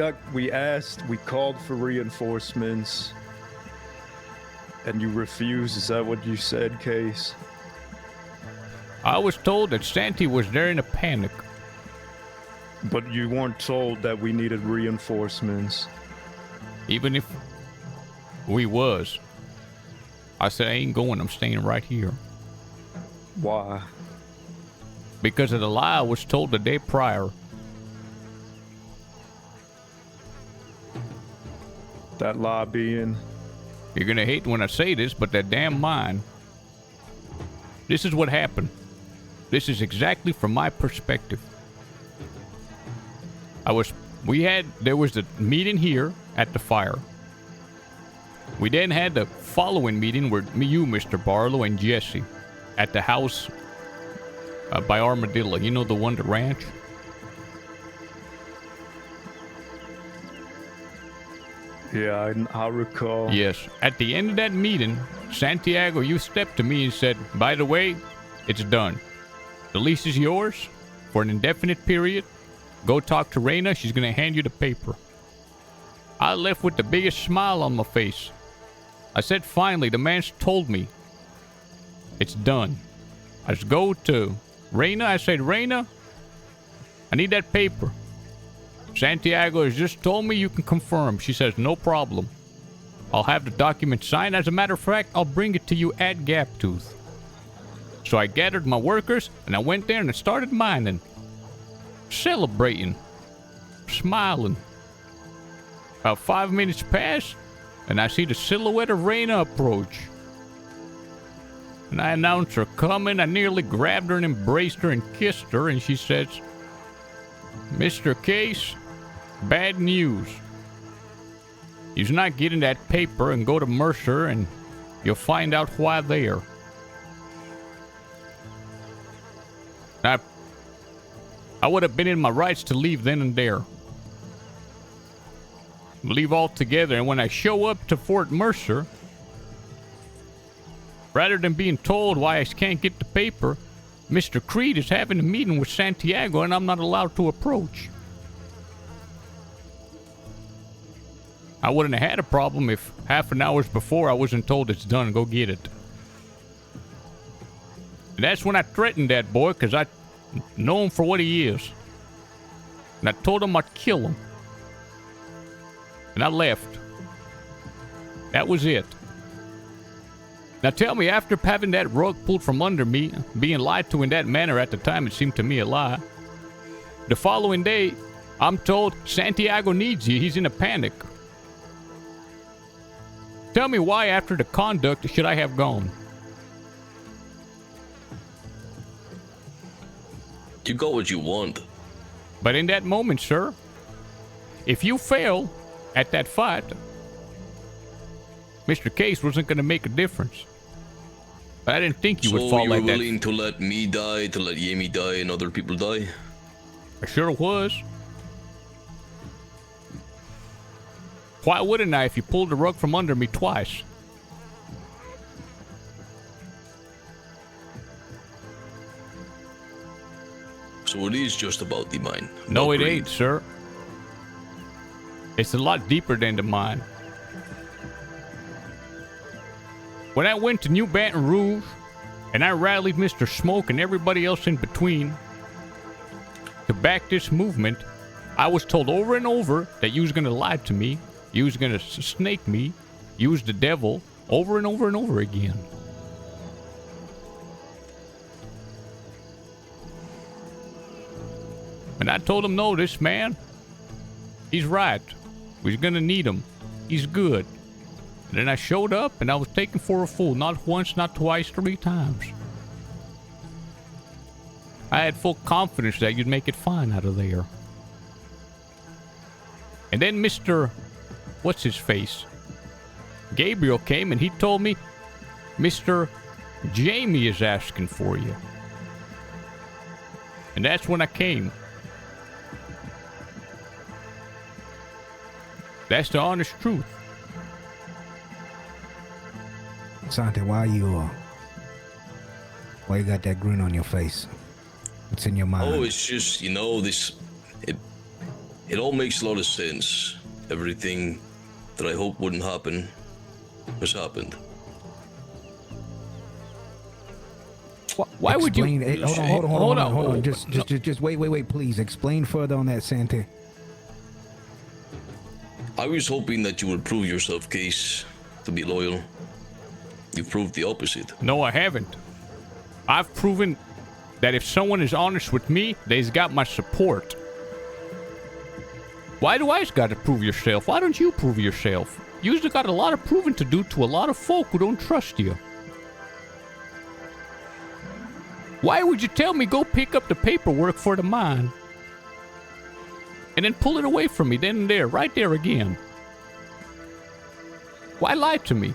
called for reinforcements, and you refused. Is that what you said, Case? I was told that Santy was there in a panic. But you weren't told that we needed reinforcements. Even if we was. I said, I ain't going. I'm staying right here. Why? Because of the lie I was told the day prior. That lie being? You're going to hate when I say this, but that damn mine. This is what happened. This is exactly from my perspective. There was the meeting here at the fire. We then had the following meeting where you, Mr. Barlow, and Jesse at the house by Armadillo. You know the one, the ranch? Yeah, I recall. Yes. At the end of that meeting, Santiago, you stepped to me and said, by the way, it's done. The lease is yours for an indefinite period. Go talk to Reina. She's going to hand you the paper. I left with the biggest smile on my face. I said, finally, the man's told me. It's done. I just go to Reina. I said, Reina, I need that paper. Santiago has just told me you can confirm. She says, no problem. I'll have the document signed. As a matter of fact, I'll bring it to you at Gaptooth. So I gathered my workers, and I went there and I started mining. Celebrating. Smiling. About 5 minutes passed, and I see the silhouette of Reina approach. And I announced her coming. I nearly grabbed her and embraced her and kissed her, and she says, Mr. Case, bad news. He's not getting that paper, and go to Mercer, and you'll find out why there. I would have been in my rights to leave then and there. Leave altogether, and when I show up to Fort Mercer, rather than being told why I can't get the paper, Mr. Creed is having a meeting with Santiago and I'm not allowed to approach. I wouldn't have had a problem if half an hour before I wasn't told it's done, go get it. And that's when I threatened that boy, because I know him for what he is. And I told him I'd kill him. And I left. That was it. Now tell me, after having that rug pulled from under me, being lied to in that manner at the time, it seemed to me a lie. The following day, I'm told Santiago needs you. He's in a panic. Tell me why, after the conduct, should I have gone? You got what you want. But in that moment, sir, if you fail at that fight, Mr. Case wasn't going to make a difference. But I didn't think you would fall like that. So you were willing to let me die, to let Yemi die, and other people die? I sure was. Why wouldn't I if you pulled the rug from under me twice? So it is just about the mine. No, it ain't, sir. It's a lot deeper than the mine. When I went to New Baton Rouge, and I rallied Mr. Smoke and everybody else in between to back this movement, I was told over and over that you was gonna lie to me, you was gonna snake me, you was the devil, over and over and over again. And I told him, no, this man, he's right. We're gonna need him. He's good. And then I showed up and I was taken for a fool. Not once, not twice, 3 times. I had full confidence that you'd make it fine out of there. And then Mr. What's his face? Gabriel came and he told me, Mr. Jamie is asking for you. And that's when I came. That's the honest truth. Santi, why you got that grin on your face? What's in your mind? Oh, it's just, you know, it all makes a lot of sense. Everything that I hoped wouldn't happen has happened. Why would you? Hold on. Just wait, please. Explain further on that, Santi. I was hoping that you would prove yourself, Case, to be loyal. You proved the opposite. No, I haven't. I've proven that if someone is honest with me, they've got my support. Why do I got to prove yourself? Why don't you prove yourself? You've got a lot of proving to do to a lot of folk who don't trust you. Why would you tell me go pick up the paperwork for the mine? And then pull it away from me then and there, right there again. Why lie to me?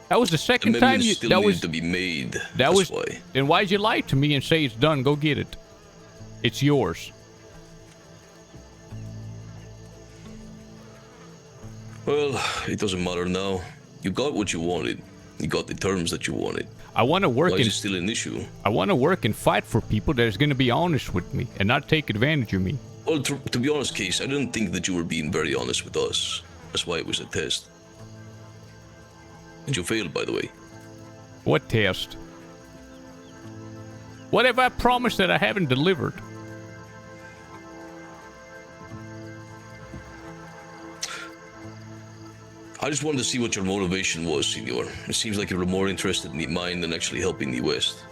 That was the second time you. That was to be made. That's why. Then why'd you lie to me and say it's done? Go get it. It's yours. Well, it doesn't matter now. You got what you wanted. You got the terms that you wanted. I want to work. Why is it still an issue? I want to work and fight for people that is going to be honest with me and not take advantage of me. Well, to be honest, Case, I didn't think that you were being very honest with us. That's why it was a test. And you failed, by the way. What test? What have I promised that I haven't delivered? I just wanted to see what your motivation was, Senor. It seems like you were more interested in the mine than actually helping the West.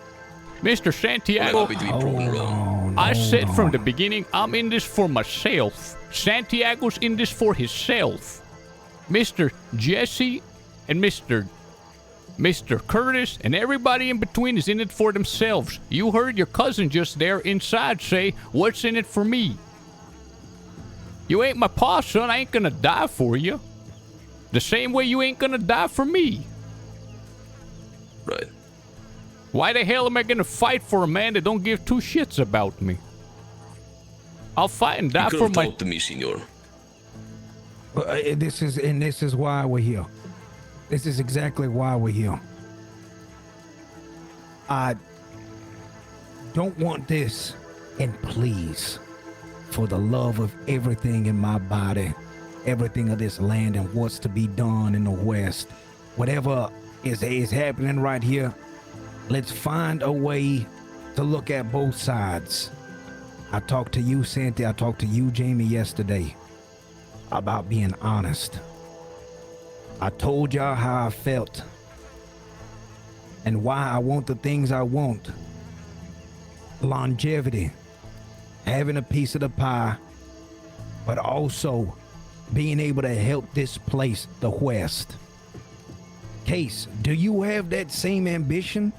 Mr. Santiago, I'm happy to be proven wrong. I said from the beginning, I'm in this for myself. Santiago's in this for himself. Mr. Jesse and Mr. Curtis and everybody in between is in it for themselves. You heard your cousin just there inside say, what's in it for me? You ain't my pa, son. I ain't gonna die for you. The same way you ain't gonna die for me. Right. Why the hell am I gonna fight for a man that don't give two shits about me? I'll fight and die You could for have my... talked to me, senor. This is why we're here. This is exactly why we're here. I don't want this, and please, for the love of everything in my body, everything of this land and what's to be done in the West, whatever is happening right here, let's find a way to look at both sides. I talked to you, Santi, I talked to you, Jamie, yesterday about being honest. I told y'all how I felt and why I want the things I want. Longevity, having a piece of the pie, but also being able to help this place, the West. Case, do you have that same ambition?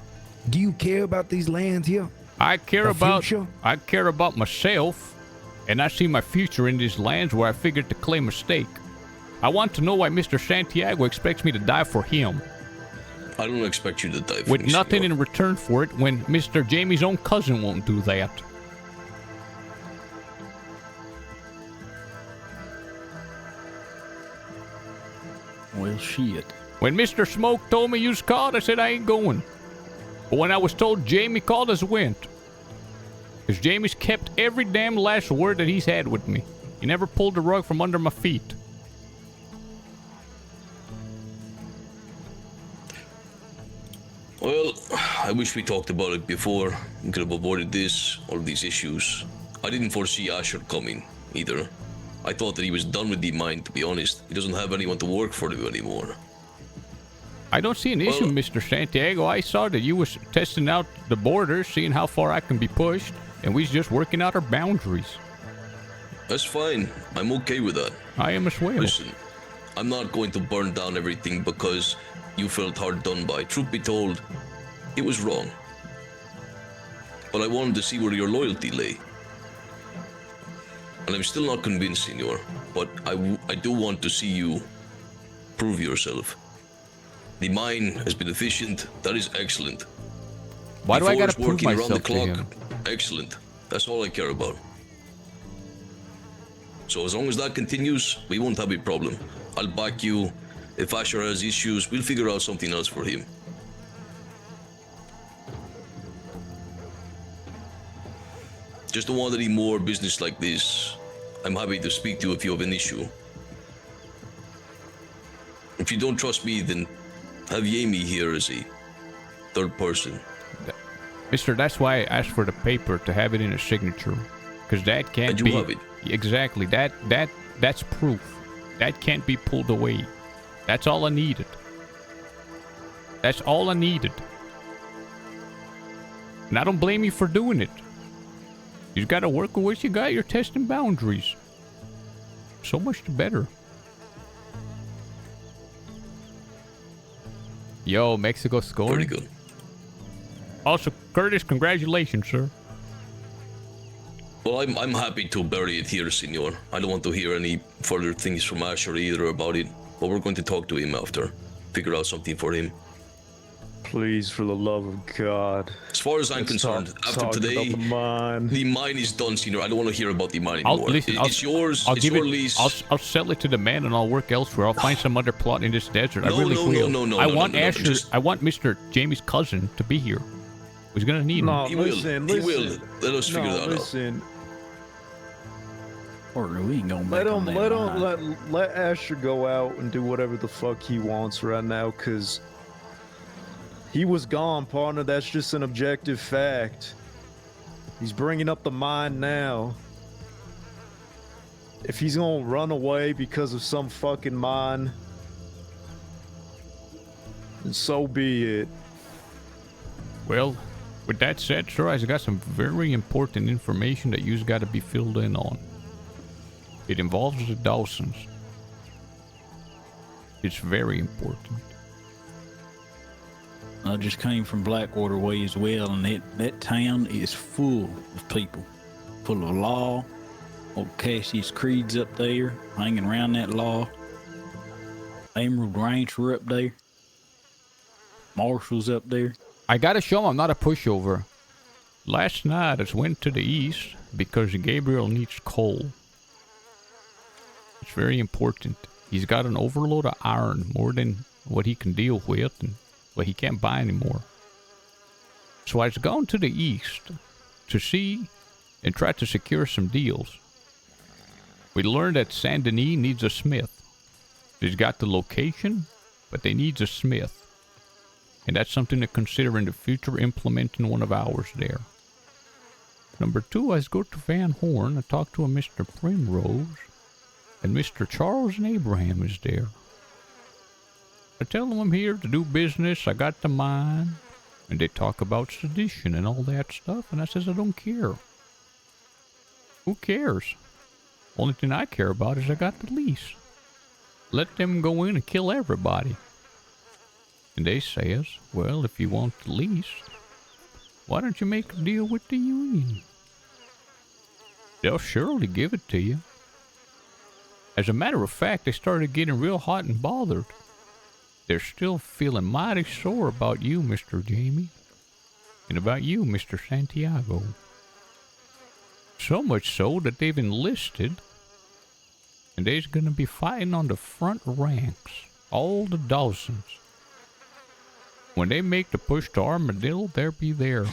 Do you care about these lands here? I care about myself, and I see my future in these lands where I figured to claim a stake. I want to know why Mr. Santiago expects me to die for him. I don't expect you to die for With me, nothing senor. in return for it when Mr. Jamie's own cousin won't do that. Well, shit. When Mr. Smoke told me you was called, I said I ain't going. But when I was told Jamie called us, went. Because Jamie's kept every damn last word that he's had with me. He never pulled the rug from under my feet. Well, I wish we talked about it before. We could have avoided this, all these issues. I didn't foresee Asher coming, either. I thought that he was done with the mine, to be honest. He doesn't have anyone to work for him anymore. I don't see an issue, Mr. Santiago. I saw that you was testing out the borders, seeing how far I can be pushed, and we was just working out our boundaries. That's fine. I'm okay with that. I am as well. Listen, I'm not going to burn down everything because you felt hard done by. Truth be told, it was wrong. But I wanted to see where your loyalty lay. And I'm still not convinced, senor, but I do want to see you prove yourself. The mine has been efficient. That is excellent. Why do I gotta prove working around the myself to clock. him? Excellent. That's all I care about. So as long as that continues, we won't have a problem. I'll back you. If Asher has issues, we'll figure out something else for him. Just don't want any more business like this. I'm happy to speak to you if you have an issue. If you don't trust me, then have Yami here as a third person. Mister, that's why I asked for the paper to have it in a signature. Because that can't be... have it. Exactly. That's proof. That can't be pulled away. That's all I needed. That's all I needed. And I don't blame you for doing it. You got to work with what you got. You're testing boundaries. So much the better. Yo, Mexico scored. Pretty good. Also, Curtis, congratulations, sir. Well, I'm happy to bury it here, senor. I don't want to hear any further things from Asher either about it. But we're going to talk to him after. Figure out something for him. Please, for the love of God. As far as I'm concerned, after today, the mine is done, senor. I don't want to hear about the mine anymore. It's yours. It's your lease. I'll sell it to the man and I'll work elsewhere. I'll find some other plot in this desert. I really will. No, I want Asher. I want Mr. Jamie's cousin to be here. He's gonna need him. He will. Let us figure that out. Or we ain't gonna let Asher go out and do whatever the fuck he wants right now, cause he was gone, partner. That's just an objective fact. He's bringing up the mine now. If he's gonna run away because of some fucking mine, then so be it. Well, with that said, sir, I got some very important information that you've got to be filled in on. It involves the Dawsons. It's very important. I just came from Blackwater Way as well, and that town is full of people, full of law. Old Cassius Creed's up there, hanging around that law. Emerald Ranch were up there. Marshall's up there. I gotta show him I'm not a pushover. Last night I went to the east because Gabriel needs coal. It's very important. He's got an overload of iron, more than what he can deal with, and what he can't buy anymore. So I was going to the east to see and try to secure some deals. We learned that Saint Denis needs a smith. He's got the location, but they need a smith. And that's something to consider in the future, implementing one of ours there. Number 2, I go to Van Horn and talk to a Mr. Primrose, and Mr. Charles and Abraham is there. I tell them I'm here to do business, I got the mine, and they talk about sedition and all that stuff, and I says I don't care. Who cares? Only thing I care about is I got the lease. Let them go in and kill everybody. And they says, well, if you want the lease, why don't you make a deal with the union? They'll surely give it to you. As a matter of fact, they started getting real hot and bothered. They're still feeling mighty sore about you, Mr. Jamie. And about you, Mr. Santiago. So much so that they've enlisted. And they's gonna be fighting on the front ranks. All the Dawsons. When they make the push to Armadillo, they'll be there.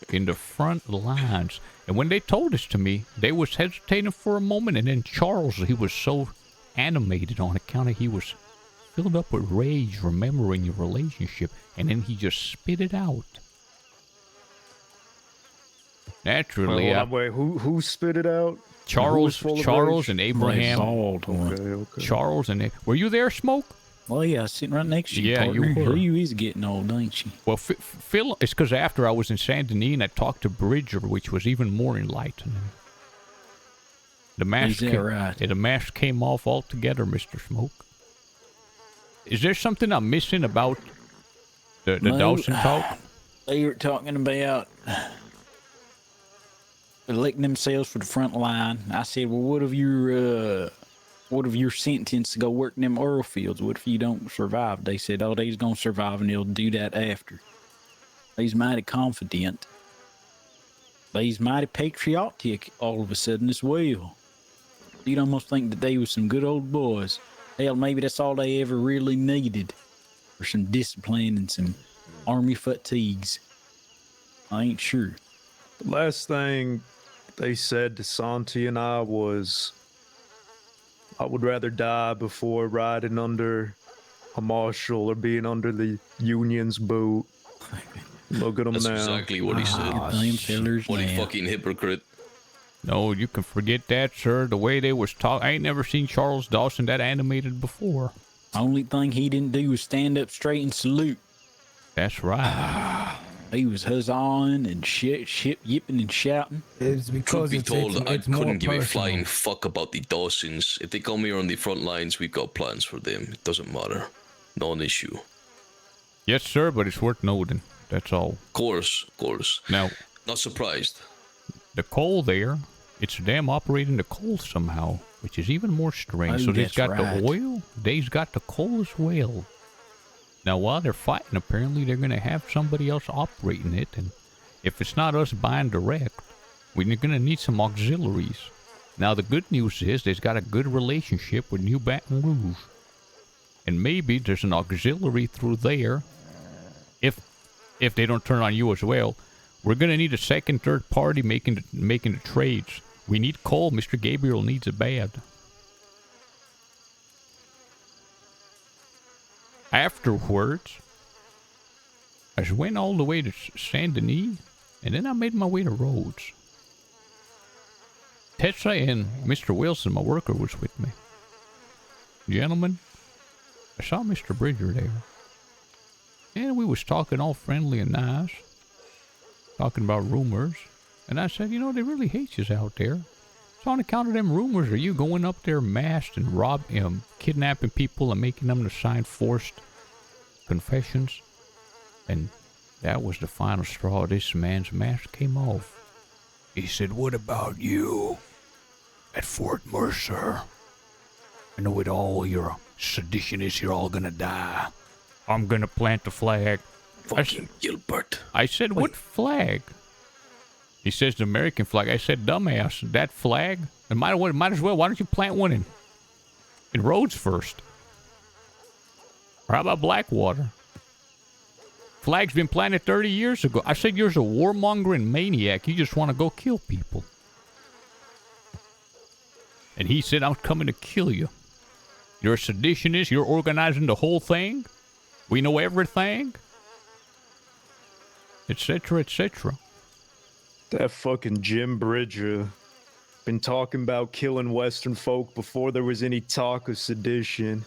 In the front lines. And when they told this to me, they was hesitating for a moment, and then Charles, he was so animated on account of he was filled up with rage remembering your relationship, and then he just spit it out. Naturally, wait, who spit it out? Charles and Abraham. Okay. Charles and were you there, Smoke? Well, yeah, I was sitting right next to you. Yeah, partner. you were. You is getting old, ain't you? Well, Phil, it's because after I was in Saint Denis and I talked to Bridger, which was even more enlightening. The mask, the mask came off altogether, Mr. Smoke. Is there something I'm missing about the Dawson talk? They were talking about electing themselves for the front line. I said, well, what if you're sentenced to go work in them oil fields? What if you don't survive? They said, oh, they's gonna survive and they'll do that after. They's mighty confident. They's mighty patriotic all of a sudden as well. You'd almost think that they was some good old boys. Hell, maybe that's all they ever really needed. For some discipline and some army fatigues. I ain't sure. The last thing they said to Santi and I was, I would rather die before riding under a marshal or being under the union's boot. Look at him That's now. exactly what he said. What a fucking hypocrite. No, you can forget that, sir. The way they was talking, I ain't never seen Charles Dawson that animated before. Only thing he didn't do was stand up straight and salute. That's right. He was huzzawing and shit yipping and shouting. It's because Truth be told, I it's more couldn't give a personal. flying fuck about the Dawsons. If they come here on the front lines, we've got plans for them. It doesn't matter. Non-issue. Yes, sir, but it's worth noting. That's all. Of course. Now, not surprised. The coal there, it's them operating the coal somehow, which is even more strange. Oh, So they've that's got right. the oil, they've got the coal as well. Now, while they're fighting, apparently they're going to have somebody else operating it, and if it's not us buying direct, we're going to need some auxiliaries. Now, the good news is they've got a good relationship with New Baton Rouge, and maybe there's an auxiliary through there. If they don't turn on you as well, we're going to need a second, third party making the trades. We need coal. Mr. Gabriel needs it bad. Afterwards, I went all the way to Saint Denis, and then I made my way to Rhodes. Tessa and Mr. Wilson, my worker, was with me. Gentlemen, I saw Mr. Bridger there. And we was talking all friendly and nice. Talking about rumors. And I said, you know, they really hate you out there. So on account of them rumors, are you going up there masked and kidnapping people and making them to sign forced confessions? And that was the final straw. This man's mask came off. He said, what about you at Fort Mercer? I know it all, you're seditionists, you're all gonna die. I'm gonna plant the flag. Fucking Gilbert. I said, what flag? He says the American flag. I said, dumbass, that flag? And might as well, why don't you plant one in Rhodes first? Or how about Blackwater? Flag's been planted 30 years ago. I said, you're a warmongering maniac. You just want to go kill people. And he said, I'm coming to kill you. You're a seditionist. You're organizing the whole thing. We know everything. Etc., etc. That fucking Jim Bridger been talking about killing Western folk before there was any talk of sedition.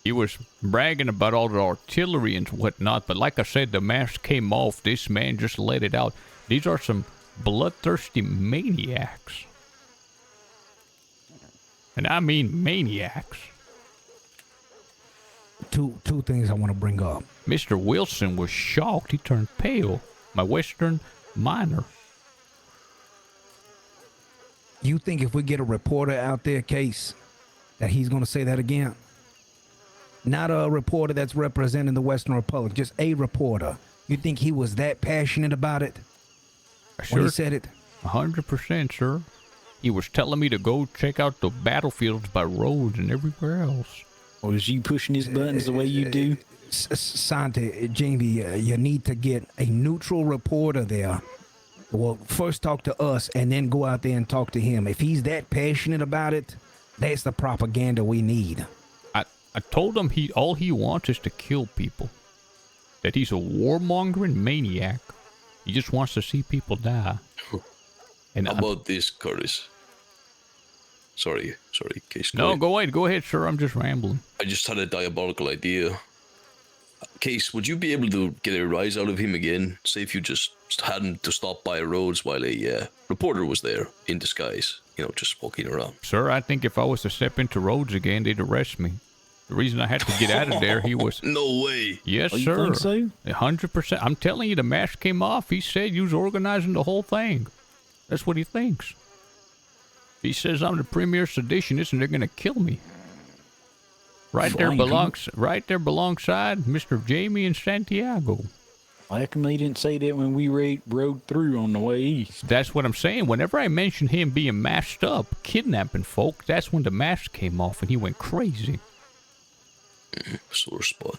He was bragging about all the artillery and whatnot, but like I said, the mask came off. This man just let it out. These are some bloodthirsty maniacs. And I mean maniacs. Two things I want to bring up. Mr. Wilson was shocked. He turned pale. My Western miner. You think if we get a reporter out there, Case, that he's going to say that again? Not a reporter that's representing the Western Republic, just a reporter. You think he was that passionate about it when he said it? 100%, sir. He was telling me to go check out the battlefields by Rhodes and everywhere else. Or is you pushing his buttons the way you do? Sante, Jamie, you need to get a neutral reporter there. Well, first talk to us and then go out there and talk to him. If he's that passionate about it, that's the propaganda we need. I told him all he wants is to kill people. That he's a warmongering maniac. He just wants to see people die. And how about this, Curtis? Sorry, Case. No, go ahead, sir. I'm just rambling. I just had a diabolical idea. Case, would you be able to get a rise out of him again? Say if you just had him to stop by Rhodes while a reporter was there in disguise, just walking around. Sir, I think if I was to step into Rhodes again, they'd arrest me. The reason I had to get out of there, he was... No way. Yes, sir. You think so? 100%. I'm telling you, the mask came off. He said you was organizing the whole thing. That's what he thinks. He says I'm the premier seditionist and they're going to kill me. Right there alongside Mr. Jamie and Santiago. How come they didn't say that when we rode through on the way east? That's what I'm saying. Whenever I mentioned him being masked up, kidnapping folk, that's when the mask came off and he went crazy. Sore spot.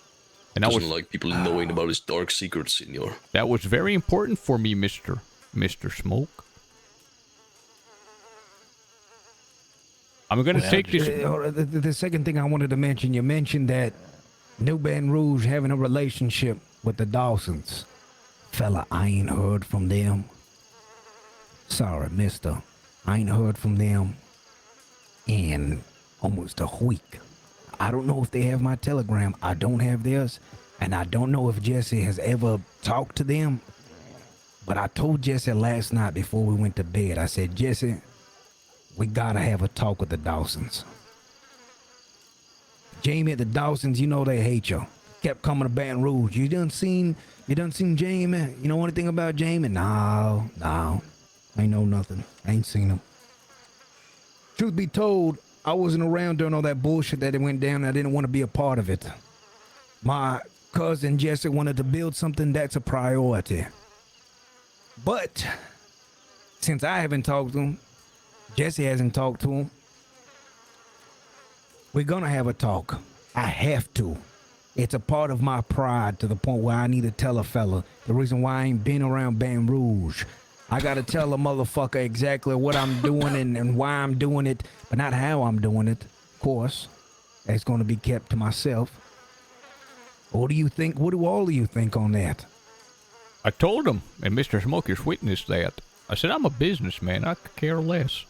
And doesn't like people knowing about his dark secrets, senor. That was very important for me, Mr. Smoke. I'm going to take this... The second thing I wanted to mention, you mentioned that New Baton Rouge having a relationship with the Dawsons. Fella, I ain't heard from them. Sorry, mister. I ain't heard from them in almost a week. I don't know if they have my telegram. I don't have theirs. And I don't know if Jesse has ever talked to them. But I told Jesse last night before we went to bed, I said, Jesse, we gotta have a talk with the Dawsons. Jamie, the Dawsons, they hate you. Kept coming to Baton Rouge. You done seen Jamie? You know anything about Jamie? No. Ain't know nothing. Ain't seen him. Truth be told, I wasn't around during all that bullshit that went down. I didn't want to be a part of it. My cousin Jesse wanted to build something that's a priority. But since I haven't talked to him, Jesse hasn't talked to him, we're gonna have a talk. I have to. It's a part of my pride to the point where I need to tell a fella the reason why I ain't been around Baton Rouge. I gotta tell a motherfucker exactly what I'm doing and why I'm doing it, but not how I'm doing it. Of course, that's gonna be kept to myself. What do you think? What do all of you think on that? I told him, and Mr. Smoker's witnessed that. I said, I'm a businessman. I could care less.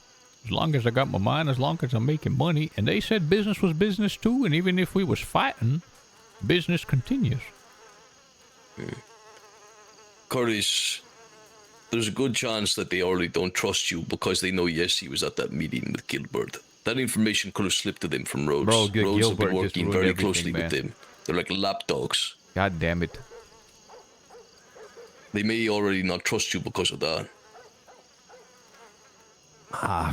As long as I got my mind, as long as I'm making money. And they said business was business too, and even if we was fighting, business continues. Curtis, there's a good chance that they already don't trust you because they know Jesse was at that meeting with Gilbert. That information could have slipped to them from Rhodes. Bro, Rhodes have been Gilbert working very closely with them. They're like lapdogs. God damn it. They may already not trust you because of that.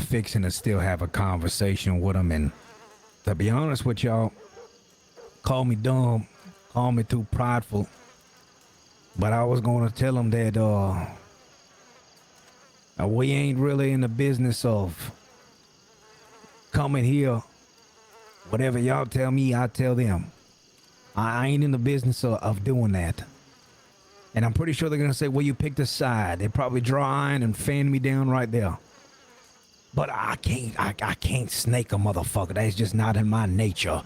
Fixing to still have a conversation with him, and to be honest with y'all, call me dumb. call me too prideful. But I was gonna tell them that we ain't really in the business of coming here. Whatever y'all tell me, I tell them. I ain't in the business of doing that. And I'm pretty sure they're gonna say, well, you picked a side. They probably draw iron and fan me down right there. But I can't snake a motherfucker. That's just not in my nature.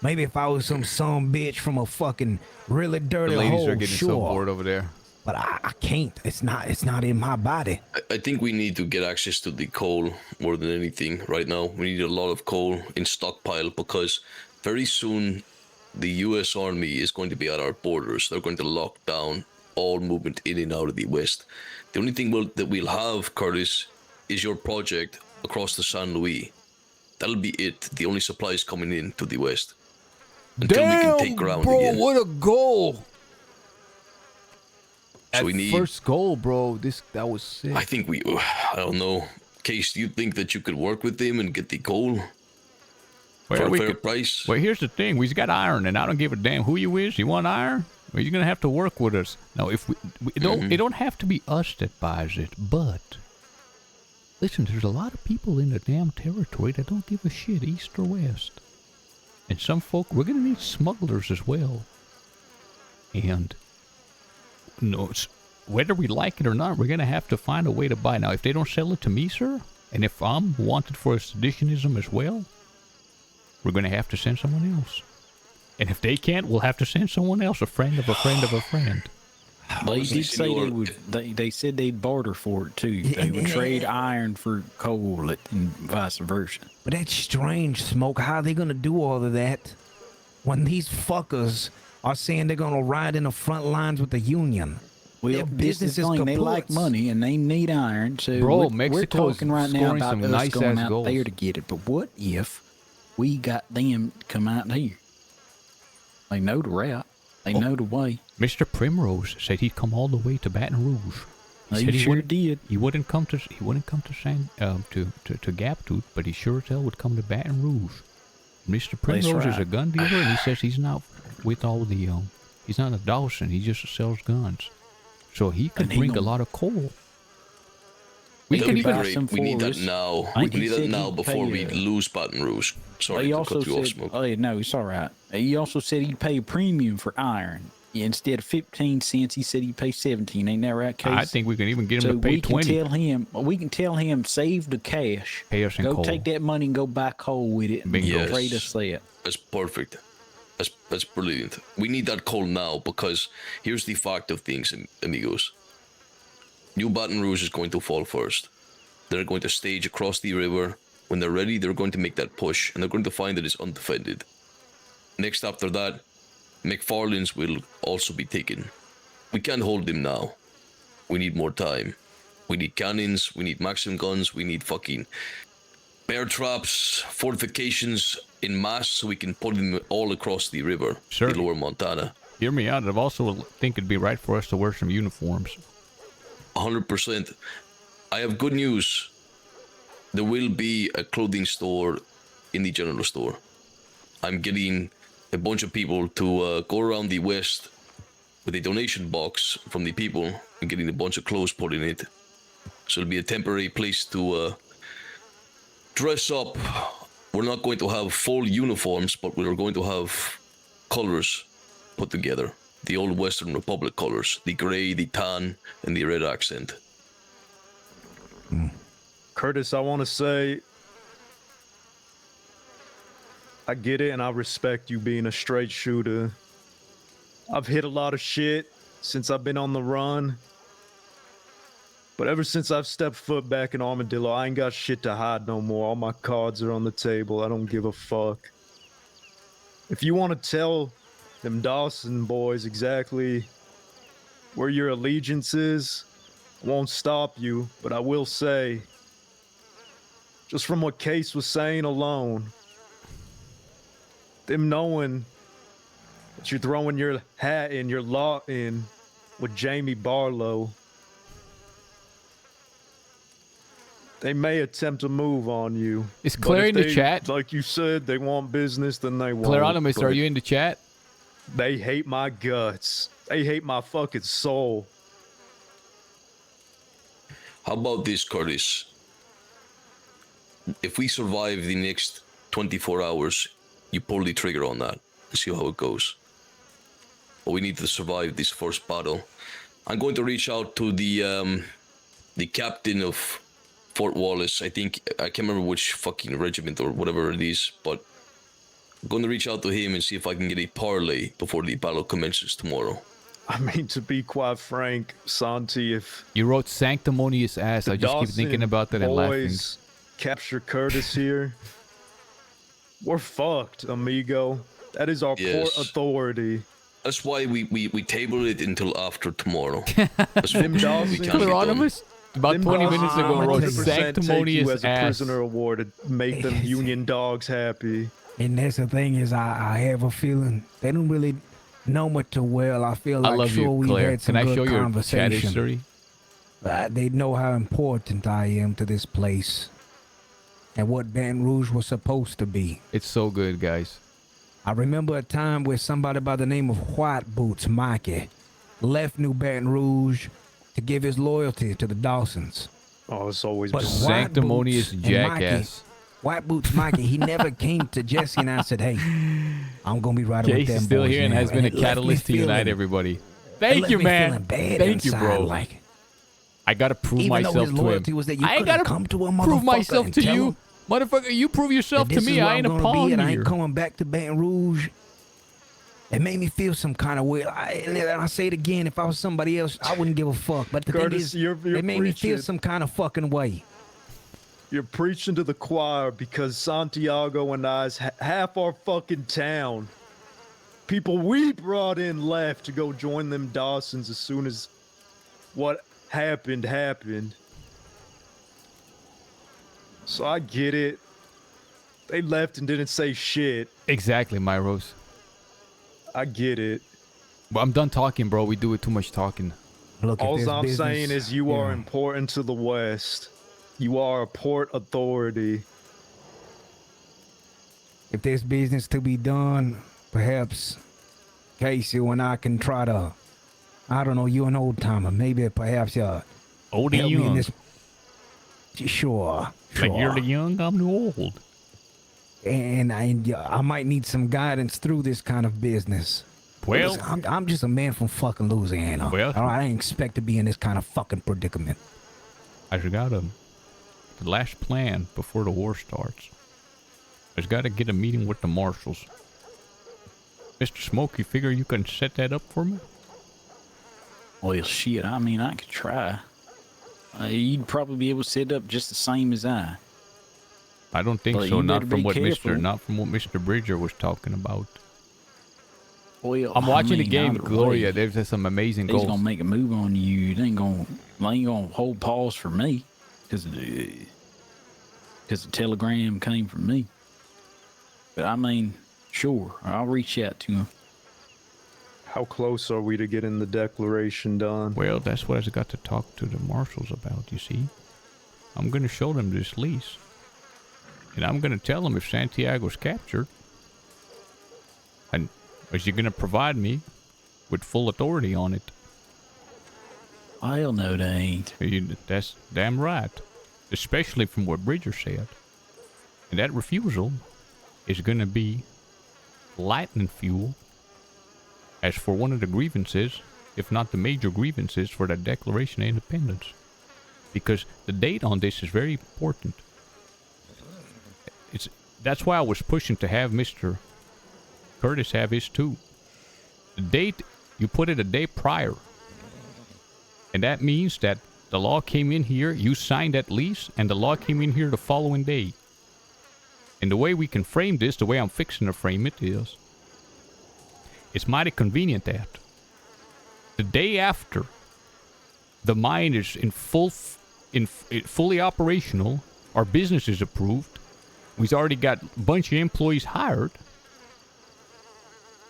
Maybe if I was some bitch from a fucking really dirty The ladies hole, are getting sure. so bored over there. But I can't. It's not in my body. I think we need to get access to the coal more than anything right now. We need a lot of coal in stockpile because very soon the U.S. Army is going to be at our borders. They're going to lock down all movement in and out of the West. The only thing that we'll have, Curtis, is your project across the San Luis. That'll be it. The only supplies coming in to the West. Until we can take ground bro, again. what a goal! So At we need first goal, bro. That was sick. I think I don't know. Case, do you think that you could work with them and get the coal for a fair price? Well, here's the thing. We've got iron, and I don't give a damn who you is. You want iron? Well, you're gonna have to work with us. Now, if we don't, it don't have to be us that buys it, but listen, there's a lot of people in the damn territory that don't give a shit, east or west, and some folk. We're gonna need smugglers as well, and no, whether we like it or not, we're gonna have to find a way to buy. Now, if they don't sell it to me, sir, and if I'm wanted for seditionism as well, we're gonna have to send someone else. And if they can't, we'll have to send someone else, a friend of a friend of a friend. They did say they would. They said they'd barter for it too. They would trade iron for coal and vice versa. But that's strange, Smoke. How are they gonna do all of that when these fuckers are saying they're gonna ride in the front lines with the union? Well, their business is thing, they like kaput. money and they need iron. So Bro, we're Mexico's talking right now scoring about some us nice going ass out goals. there to get it. But what if we got them to come out here? They know the route. They know the way. Mr. Primrose said he'd come all the way to Baton Rouge. He sure did. He wouldn't come to Gaptooth, but he sure as hell would come to Baton Rouge. Mr. Primrose is a gun dealer, and he says he's not with all the he's not a Dawson. He just sells guns, so he could bring a lot of coal. We That'd can be even great. We need that now. We need that now before we lose Baton Rouge. Sorry He to also cut you off, said, Smoke. "Oh yeah, no, it's all right." He also said he'd pay a premium for iron. Instead of 15 cents, he said he'd pay 17. Ain't that right, Case? I think we can even get him to pay 20. We can tell him save the cash. Pay us in go coal. take that money and go buy coal with it. And Yes. trade us that. That's perfect. That's brilliant. We need that coal now because here's the fact of things, amigos. New Baton Rouge is going to fall first. They're going to stage across the river. When they're ready, they're going to make that push, and they're going to find that it's undefended. Next after that, McFarlane's will also be taken. We can't hold them now. We need more time. We need cannons, we need Maxim guns, we need fucking bear traps, fortifications in mass so we can put them all across the river, Sure. the lower Montana. Hear me out. I also think it'd be right for us to wear some uniforms. 100%. I have good news. There will be a clothing store in the general store. I'm getting a bunch of people to go around the West with a donation box from the people and getting a bunch of clothes put in it. So it'll be a temporary place to dress up. We're not going to have full uniforms, but we're going to have colors put together. The old Western Republic colors. The gray, the tan, and the red accent. Curtis, I want to say I get it and I respect you being a straight shooter. I've hit a lot of shit since I've been on the run. But ever since I've stepped foot back in Armadillo, I ain't got shit to hide no more. All my cards are on the table. I don't give a fuck. If you want to tell them Dawson boys exactly where your allegiance is, I won't stop you, but I will say, just from what Case was saying alone, them knowing that you're throwing your hat in, your lot in with Jamie Barlow, they may attempt to move on you. Is But Claire if in the they, chat? Like you said, they want business, then they won't. Claire Animus, are but- you in the chat? They hate my guts. They hate my fucking soul. How about this, Curtis? If we survive the next 24 hours, you pull the trigger on that. See how it goes. But we need to survive this first battle. I'm going to reach out to the captain of Fort Wallace. I can't remember which fucking regiment or whatever it is, but I'm going to reach out to him and see if I can get a parlay before the battle commences tomorrow. I mean, to be quite frank, Santi, if You wrote sanctimonious ass. I just keep thinking about that and laughing. boys capture Curtis here, we're fucked, amigo. That is our port authority. That's why we tabled it until after tomorrow. Them Dawson, Clearonimus? About 20 minutes ago, wrote 100% take sanctimonious you as a ass. prisoner award to make them union dogs happy. And that's the thing is, I have a feeling they don't really know me too well. I feel I like love sure you, we Claire. had some Can I good show your chat conversation. history? They know how important I am to this place and what Baton Rouge was supposed to be. It's so good, guys. I remember a time where somebody by the name of White Boots Mikey left New Baton Rouge to give his loyalty to the Dawsons. Oh, it's always But been White Sanctimonious Boots and jackass. White Boots Mikey, he never came to Jesse and I said, hey, I'm going to be riding with Casey's them still boys here and now. has been a it left me catalyst to unite feeling- everybody. it Thank left you, me man. feeling bad Thank you, inside, bro. Like, I gotta prove even though myself his to loyalty him. was that you I ain't couldn't gotta come to a prove motherfucker myself and to tell you. him Motherfucker, you prove yourself that to this me. is where I ain't I'm a gonna be pawn and I here. ain't coming back to Baton Rouge. It made me feel some kind of way. And I say it again, if I was somebody else, I wouldn't give a fuck. But the thing Curtis, is, you're it made me feel preaching. some kind of fucking way. You're preaching to the choir because Santiago and I's half our fucking town. People we brought in left to go join them Dawsons as soon as what happened. So I get it. They left and didn't say shit. Exactly, Myros. I get it. But I'm done talking, bro. We do it too much talking. Look, All I'm saying is you are important to the West. You are a port authority. If there's business to be done, perhaps Casey and I can try to, I don't know, you're an old timer. Maybe perhaps Old and help me in young. this. Sure. Like you're the young, I'm the old. And I might need some guidance through this kind of business. Well, Listen, I'm just a man from fucking Louisiana. Well- All right, I ain't expect to be in this kind of fucking predicament. I just got the last plan before the war starts. I just got to get a meeting with the marshals. Mr. Smoke, you figure you can set that up for me? Well, shit, I mean, I could try. You'd probably be able to set up just the same as I. I don't think Well, so. you Not better from be what careful. not from what Mr. Bridger was talking about. Well, I'm watching the I mean, game, either Gloria. way, There's some amazing He's goals. gonna make a move on you. They ain't gonna hold pause for me, because the telegram came from me. But I mean, sure, I'll reach out to him. How close are we to getting the declaration done? Well, that's what I got to talk to the marshals about, you see. I'm going to show them this lease. And I'm going to tell them if Santiago's captured, and is you going to provide me with full authority on it? Hell no, they ain't. That's damn right. Especially from what Bridger said. And that refusal is going to be lightning fuel as for one of the grievances, if not the major grievances, for the Declaration of Independence. Because the date on this is very important. That's why I was pushing to have Mr. Curtis have his too. The date, you put it a day prior. And that means that the law came in here, you signed that lease, and the law came in here the following day. And the way we can frame this, the way I'm fixing to frame it is, it's mighty convenient that the day after the mine is fully operational, our business is approved, we've already got a bunch of employees hired.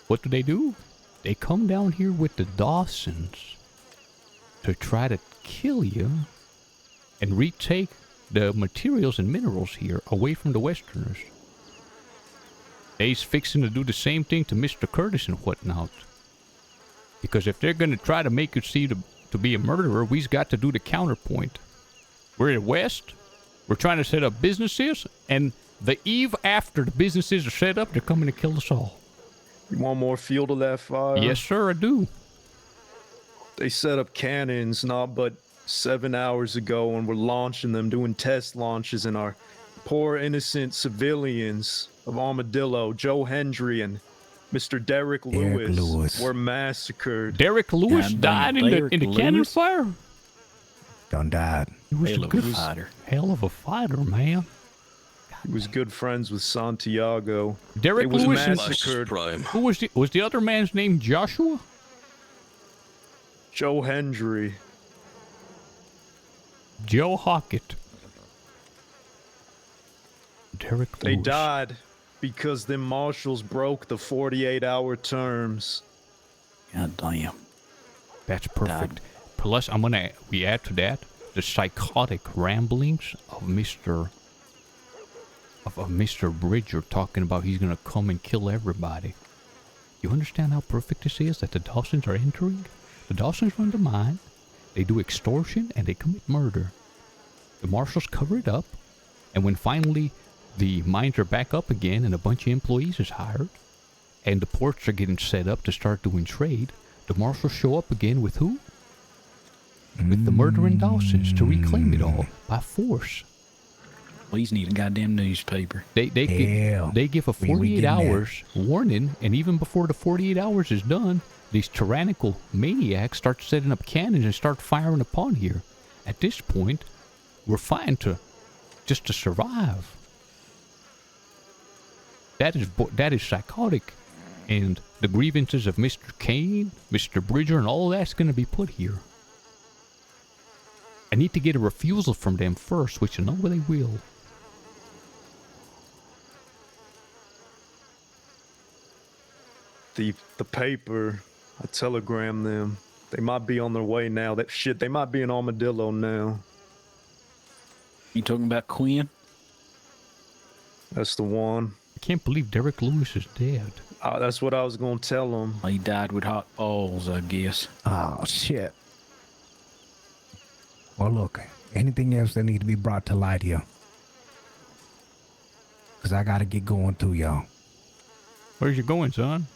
What do? They come down here with the Dawsons to try to kill you and retake the materials and minerals here away from the Westerners. they's fixing to do the same thing to Mr. Curtis and whatnot. Because if they're gonna try to make you see to be a murderer, we's got to do the counterpoint. We're at West. We're trying to set up businesses, and the eve after the businesses are set up, they're coming to kill us all. You want more fuel to that fire? Yes, sir, I do. They set up cannons not but 7 hours ago, and we're launching them, doing test launches, and our poor innocent civilians of Armadillo, Joe Hendry and Mr. Derek Lewis were massacred. Derek Lewis died in the cannon fire? Done died. He was Hell a of good a fighter. Hell of a fighter, man. He was good friends with Santiago. Derek They was Lewis massacred. Who was the other man's name? Joshua? Joe Hendry. Joe Hockett. Derek They Lewis. died because them marshals broke the 48-hour terms. God damn. That's perfect. Plus, we add to that the psychotic ramblings of Mr. Bridger talking about he's gonna come and kill everybody. You understand how perfect this is that the Dawsons are entering? The Dawsons run the mine, they do extortion, and they commit murder. The marshals cover it up, and when finally the mines are back up again and a bunch of employees is hired, and the ports are getting set up to start doing trade, the marshals show up again with who? With the murdering Dawsons to reclaim it all by force. Please need a goddamn newspaper. They give a 48 hours warning, and even before the 48 hours is done, these tyrannical maniacs start setting up cannons and start firing upon here. At this point, we're fine just to survive. That is psychotic, and the grievances of Mr. Kane, Mr. Bridger, and all that's going to be put here. I need to get a refusal from them first, which I know they will. The paper, I telegrammed them. They might be on their way now. They might be in Armadillo now. You talking about Quinn? That's the one. I can't believe Derek Lewis is dead. That's what I was gonna tell him. He died with hot balls, I guess. Oh, shit. Well, look, anything else that need to be brought to light here? Because I got to get going too, y'all. Where's you going, son?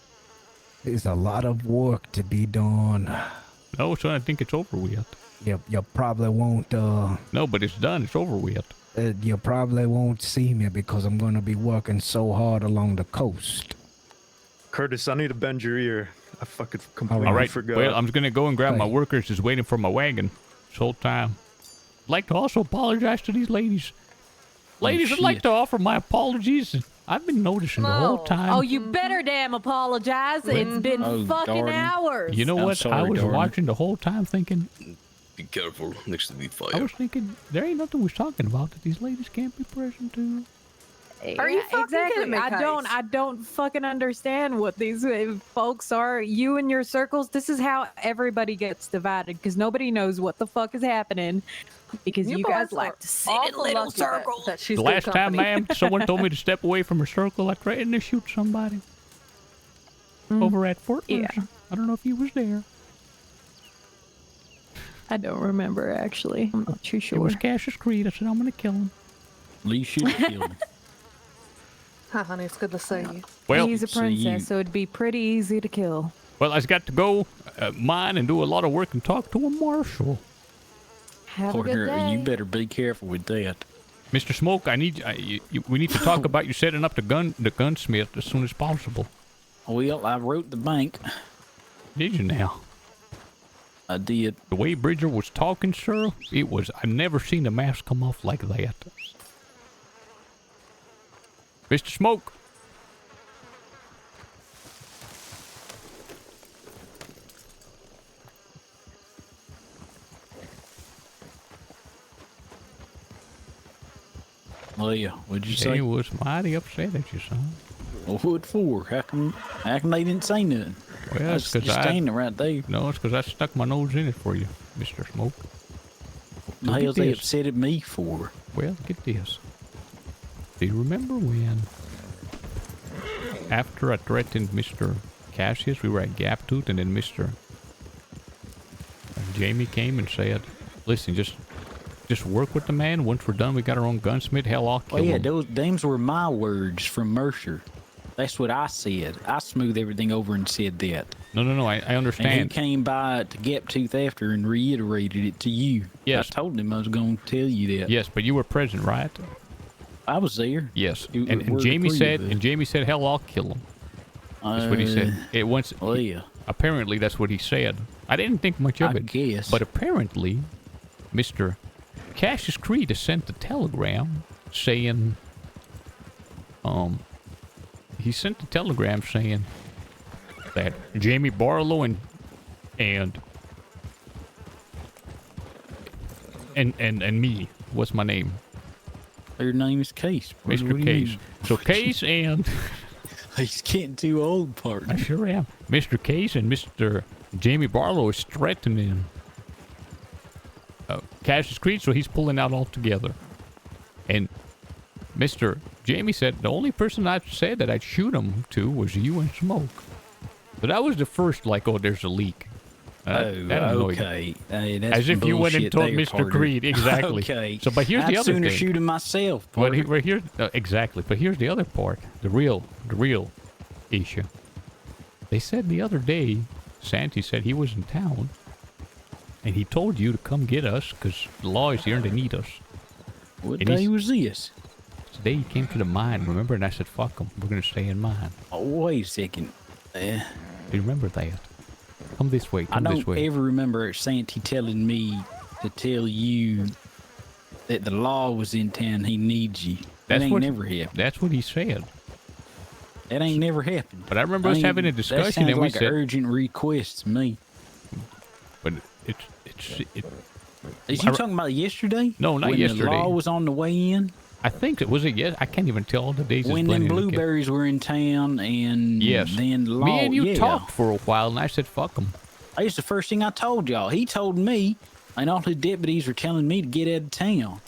There's a lot of work to be done. No, son, I think it's over with. You probably won't, No, but it's done. It's over with. You probably won't see me because I'm going to be working so hard along the coast. Curtis, I need to bend your ear. I fucking completely All right. forgot. Well, I'm going to go and grab my workers who's waiting for my wagon this whole time. I'd like to also apologize to these ladies. Ladies, I'd like to offer my apologies. I've been noticing the whole time. Oh, you better damn apologize. It's been fucking hours. You know what? sorry, I was darling. watching the whole time thinking, Be careful next to the fire. I was thinking, there ain't nothing we're talking about that these ladies can't be present to. Are you fucking exactly? kidding me, I don't fucking understand what these folks are. You and your circles. This is how everybody gets divided because nobody knows what the fuck is happening. Because you guys boys like are to sit in awful little lucky that- circles. that she's The good last time, company. ma'am, someone told me to step away from her circle. I threatened to shoot somebody over at Fort Yeah. Mercer. I don't know if you was there. I don't remember actually. I'm not too sure. It was Cassius Creed. I said, I'm going to kill him. Lee should have killed him. Hi, honey. It's good to see you. Well, He's a so you- princess, so it'd be pretty easy to kill. well, I've got to go mine and do a lot of work and talk to a marshal. Have a good Partner, day. you better be careful with that. Mr. Smoke, I need we need to talk about you setting up the gunsmith as soon as possible. Well, I wrote the bank. Did you now? I did. The way Bridger was talking, sir, I've never seen the mask come off like that. Mr. Smoke. Leah, what'd you say? He was mighty upset at you, son. Well, what for? How come they didn't say nothing? Well, I it's was because just standing right there. No, it's because I stuck my nose in it for you, Mr. Smoke. The hell's they upset at me for? Well, get this. Do you remember when after I threatened Mr. Cassius, we were at Gap Tooth, and then Mr. Jamie came and said, listen, just work with the man. Once we're done, we got our own gunsmith. Hell, I'll kill him. Those were my words from Mercer. That's what I said. I smoothed everything over and said that. No, I understand. And he came by to Gap Tooth after and reiterated it to you. Yes. I told him I was going to tell you that. Yes, but you were present, right? I was there. Yes. And Jamie said, hell, I'll kill him. That's what he said. Well, yeah. Apparently, that's what he said. I didn't think much of it. I guess. But apparently, Mr. Cassius Creed has sent a telegram saying, he sent a telegram saying that Jamie Barlow and me, what's my name? Your name is Case. Mr. Case. So Case and he's getting too old, partner. I sure am. Mr. Case and Mr. Jamie Barlow is threatening Cassius Creed, so he's pulling out altogether. And Mr. Jamie said the only person I said that I'd shoot him to was you and Smoke. So that was the first, like, oh, there's a leak. That annoyed me. Hey, that's as if you went and told there, Mr. partner. Creed. Exactly. Okay. So, but here's the other thing. I'd sooner shoot him myself. But here, exactly. But here's the other part. The real issue. They said the other day, Santi said he was in town, and he told you to come get us because the law is here and they need us. What day was this? Today he came to the mine, remember? And I said, fuck him. We're going to stay in mine. Oh, wait a second. Do you remember that? Come this way. Come this way. I don't ever remember Santi telling me to tell you that the law was in town. He needs you. That ain't never happened. That's what he said. That ain't never happened. But I remember us having a discussion, that sounds and we like said, an urgent request to me. But Is you talking about yesterday? No, not when yesterday. The law was on the way in. I think it was it. Yes, I can't even tell all the days. When them blueberries were in town, and then law. Me and you talked for a while, and I said, "Fuck them." That's the first thing I told y'all. He told me, and all his deputies were telling me to get out of town.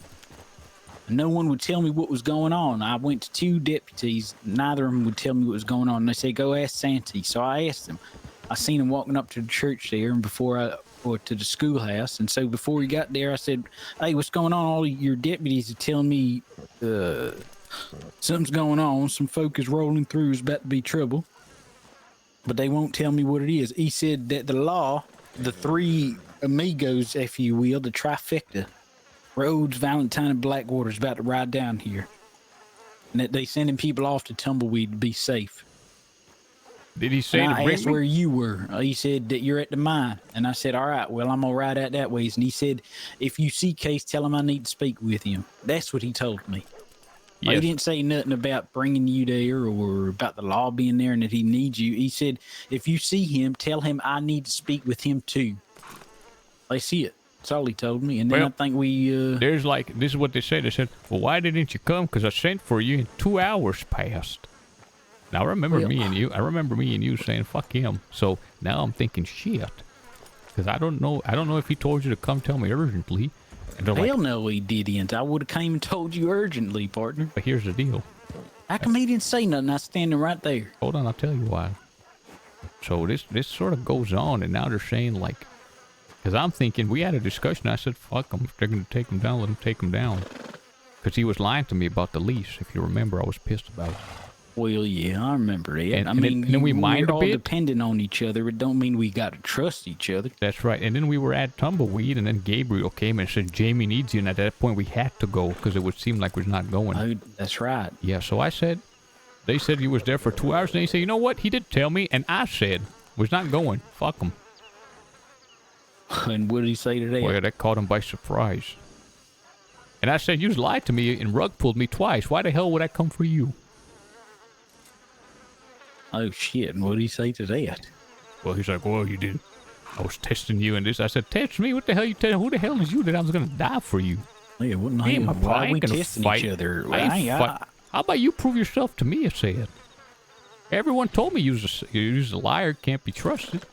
And no one would tell me what was going on. I went to 2 deputies. Neither of them would tell me what was going on. And they said, "Go ask Santi." So I asked him. I seen him walking up to the church there, and or to the schoolhouse. And so before he got there, I said, "Hey, what's going on? All your deputies are telling me something's going on. Some folk is rolling through. It's about to be trouble. But they won't tell me what it is." He said that the law, the 3 amigos, if you will, the trifecta, Rhodes, Valentine, and Blackwater, is about to ride down here. And that they sending people off to Tumbleweed to be safe. Did he say and to I bring asked me? where you were. He said that you're at the mine. And I said, all right, well, I'm going to ride out that ways. And he said, if you see Case, tell him I need to speak with him. That's what he told me. Yes. He didn't say nothing about bringing you there or about the law being there and that he needs you. He said, if you see him, tell him I need to speak with him too. I see it. That's all he told me. And then I think we... There's like, this is what they said. They said, well, why didn't you come? Because I sent for you and 2 hours passed. Now, I remember me and you saying, fuck him. So now I'm thinking, shit. Because I don't know if he told you to come tell me urgently. And hell no, he didn't. I would have came and told you urgently, partner. But here's the deal. How come he didn't say nothing? I was standing right there. Hold on, I'll tell you why. So this sort of goes on, and now they're saying, like, because I'm thinking, we had a discussion. I said, fuck them. If they're going to take him down, let them take him down. Because he was lying to me about the lease. If you remember, I was pissed about it. Well, yeah, I remember that. And, I mean, then we mined we're a all bit. dependent on each other. It don't mean we got to trust each other. That's right. And then we were at Tumbleweed, and then Gabriel came and said, Jamie needs you. And at that point, we had to go because it would seem like we're not going. Oh, that's right. Yeah, so I said, they said he was there for 2 hours. And they said, you know what? He did tell me. And I said, we're not going. Fuck him. And what did he say to that? Well, that caught him by surprise. And I said, you lied to me and rug pulled me twice. Why the hell would I come for you? Oh, shit. And what did he say to that? Well, he's like, well, you didn't. I was testing you and this. I said, test me? What the hell you tell? Who the hell is you that I was going to die for you? Yeah, wouldn't I ain't why are we gonna testing fight. each other? How about you prove yourself to me, I said. Everyone told me you was a liar, can't be trusted.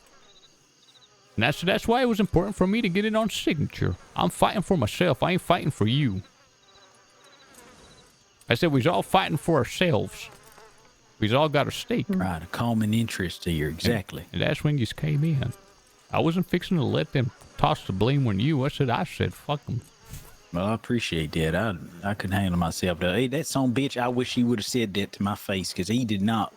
And that's why it was important for me to get it on signature. I'm fighting for myself. I ain't fighting for you. I said we was all fighting for ourselves. We all got a stake. Right, a common interest here, exactly. And that's when you came in. I wasn't fixing to let them toss the blame on you. I said, fuck them. Well, I appreciate that. I couldn't handle myself. Though. Hey, that son of a bitch, I wish he would have said that to my face, because he did not.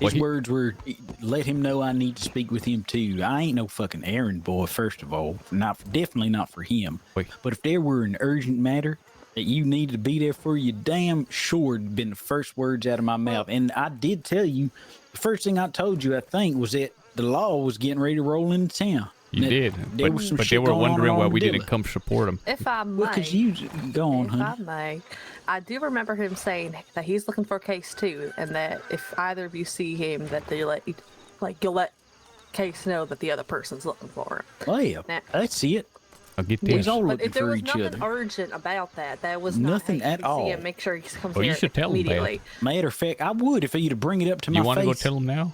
His words were, let him know I need to speak with him too. I ain't no fucking errand boy, first of all. Definitely not for him. But if there were an urgent matter that you needed to be there for, you damn sure had been the first words out of my mouth. And I did tell you, the first thing I told you, I think, was that the law was getting ready to roll into town. You did, there was some but shit they were going wondering on why in we Dilla. didn't come support them. If I may, Well, because you go on, if honey. I may, I do remember him saying that he's looking for a case too, and that if either of you see him, that you'll let Case know that the other person's looking for him. Oh yeah, Now, I see it. I'll get He's this. all but looking if there for was each nothing other. urgent about that, that was Nothing not, hey, at you see all. him, make sure he comes Well, you here should tell him, Beth. immediately. Matter of fact, I would if you'd bring it up to my You face. want to go tell them now?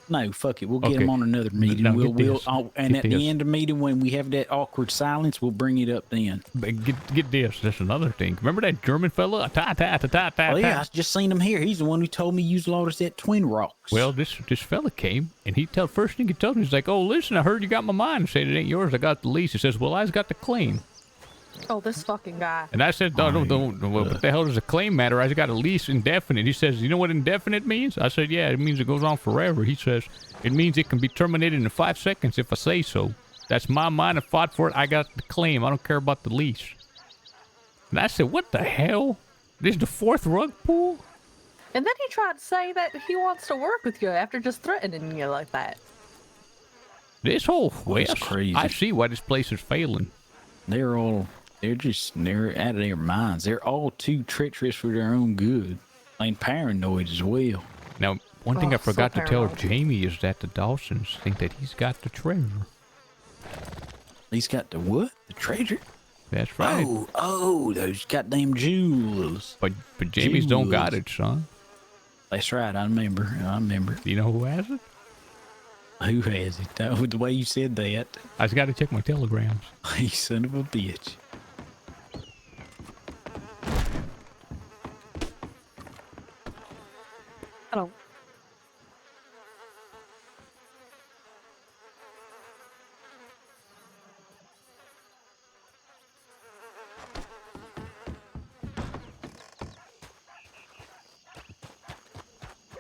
No, fuck it. We'll get Okay. him on another meeting. Now, we'll, get we'll, this. and Get at this. the end of the meeting, when we have that awkward silence, we'll bring it up then. But get this. That's another thing. Remember that German fella? Oh yeah, I just seen him here. He's the one who told me you lost at Twin Rocks. Well, this fella came, and first thing he told me, he's like, oh, listen, I heard you got my mine. I said, it ain't yours. I got the lease. He says, well, I got the claim. Oh, this fucking guy. And I said, don't. Well, what the hell does a claim matter? I got a lease indefinite. He says, you know what indefinite means? I said, yeah, it means it goes on forever. He says, it means it can be terminated in 5 seconds if I say so. That's my mine. I fought for it. I got the claim. I don't care about the lease. And I said, what the hell? This is the 4th rug pull? And then he tried to say that he wants to work with you after just threatening you like that. This whole West, crazy. I see why this place is failing. They're out of their minds. They're all too treacherous for their own good. And paranoid as well. Now, one thing I so forgot to tell paranoid. Jamie is that the Dawsons think that he's got the treasure. He's got the what? The treasure? That's right. Oh, those goddamn jewels. But Jamie's don't got Jewels. it, son. That's right. I remember. Do you know who has it? Who has it? Oh, the way you said that. I just got to check my telegrams. You son of a bitch. Hello.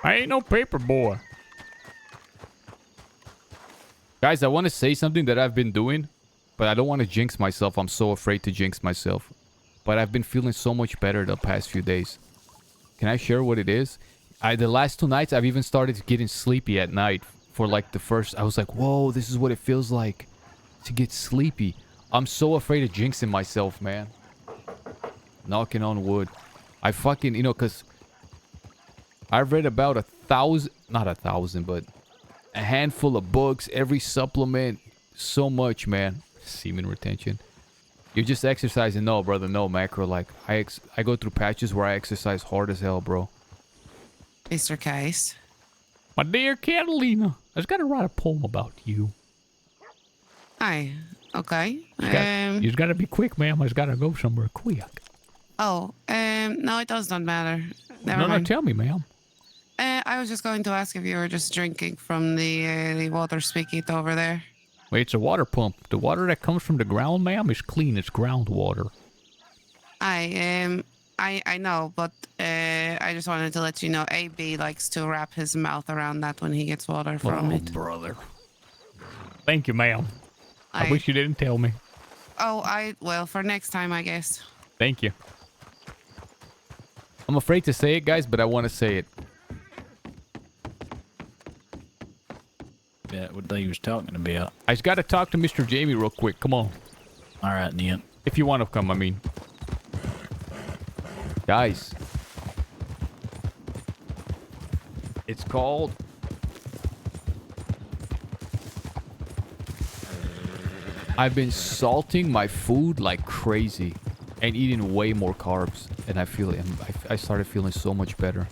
I ain't no paper boy. Guys, I want to say something that I've been doing, but I don't want to jinx myself. I'm so afraid to jinx myself. But I've been feeling so much better the past few days. Can I share what it is? The last 2 nights, I've even started getting sleepy at night. For like the first, I was like, whoa, this is what it feels like to get sleepy. I'm so afraid of jinxing myself, man. Knocking on wood. I fucking, because I've read about 1,000, not 1,000, but a handful of books, every supplement, so much, man. Semen retention. You're just exercising. No, brother, no, macro. Like, I go through patches where I exercise hard as hell, bro. Mr. Case. My dear Catalina, I just got to write a poem about you. Hi. Okay. You just got to be quick, ma'am. I just got to go somewhere quick. No, it does not matter. Never No, mind. tell me, ma'am. I was just going to ask if you were just drinking from the water spigot over there. Wait, it's a water pump. The water that comes from the ground, ma'am, is clean. It's groundwater. I know, but I just wanted to let you know AB likes to wrap his mouth around that when he gets water from it. Brother. Thank you, ma'am. I I- wish you didn't tell me. Well, for next time, I guess. Thank you. I'm afraid to say it, guys, but I want to say it. That what they was talking about. I just got to talk to Mr. Jamie real quick. Come on. All right, then. If you want to come, I mean. Guys. It's called... I've been salting my food like crazy and eating way more carbs, and I started feeling so much better.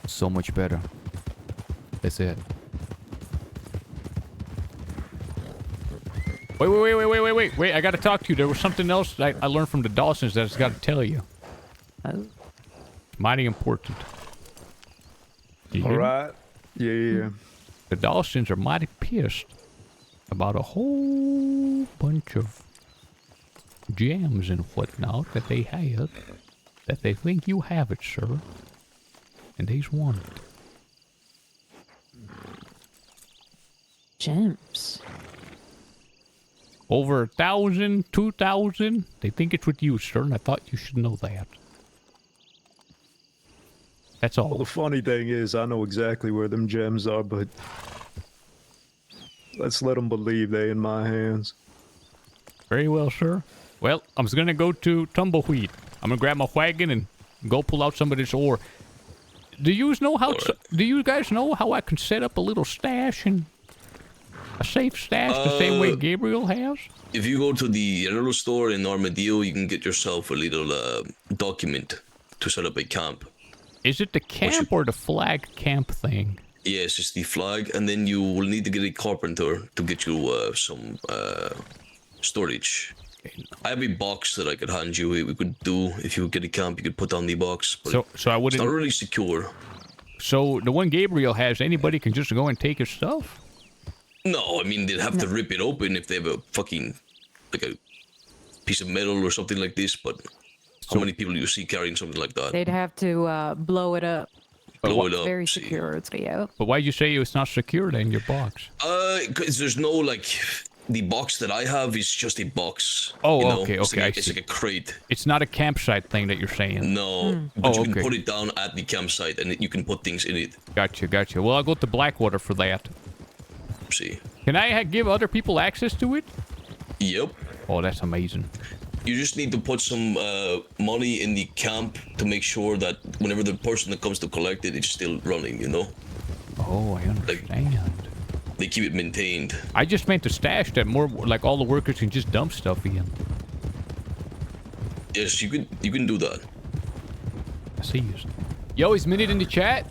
So much better. That's it. Wait, I gotta talk to you. There was something else I learned from the Dawsons that I just gotta tell you. Oh. Mighty important. You All hear me? right. Yeah. The Dawsons are mighty pissed about a whole bunch of gems and whatnot that they have, that they think you have it, sir. And they's want it. Gems. Over 1,000, 2,000. They think it's with you, sir, and I thought you should know that. That's all. Well, the funny thing is, I know exactly where them gems are, but let's let them believe they in my hands. Very well, sir. Well, I'm just gonna go to Tumbleweed. I'm gonna grab my wagon and go pull out some of this ore. Do you know how? Do you guys know how I can set up a little stash and a safe stash the same way Gabriel has? If you go to the general store in Armadillo, you can get yourself a little document to set up a camp. Is it the camp or the flag camp thing? Yes, it's the flag, and then you will need to get a carpenter to get you some storage. I have a box that I could hand you. We could do if you get a camp. You could put down the box. But so I wouldn't. It's not really secure. So the one Gabriel has, anybody can just go and take his stuff? No, I mean they'd have to rip it open if they have a fucking like a piece of metal or something like this. But how many people do you see carrying something like that? They'd have to blow it up. Blow it up. Very secure. It's But why'd you say it's not secure then, your box? Because there's no like. The box that I have is just a box. Oh, you know? okay. It's like a crate. It's not a campsite thing that you're saying. No, but you can put it down at the campsite and you can put things in it. Gotcha. Well, I'll go to Blackwater for that. See. Can I give other people access to it? Yep. Oh, that's amazing. You just need to put some money in the camp to make sure that whenever the person that comes to collect it, it's still running, you know? Oh, I understand. They keep it maintained. I just meant to stash that more, like all the workers can just dump stuff in. Yes, you can do that. I see you. Yo, is Minute in the chat?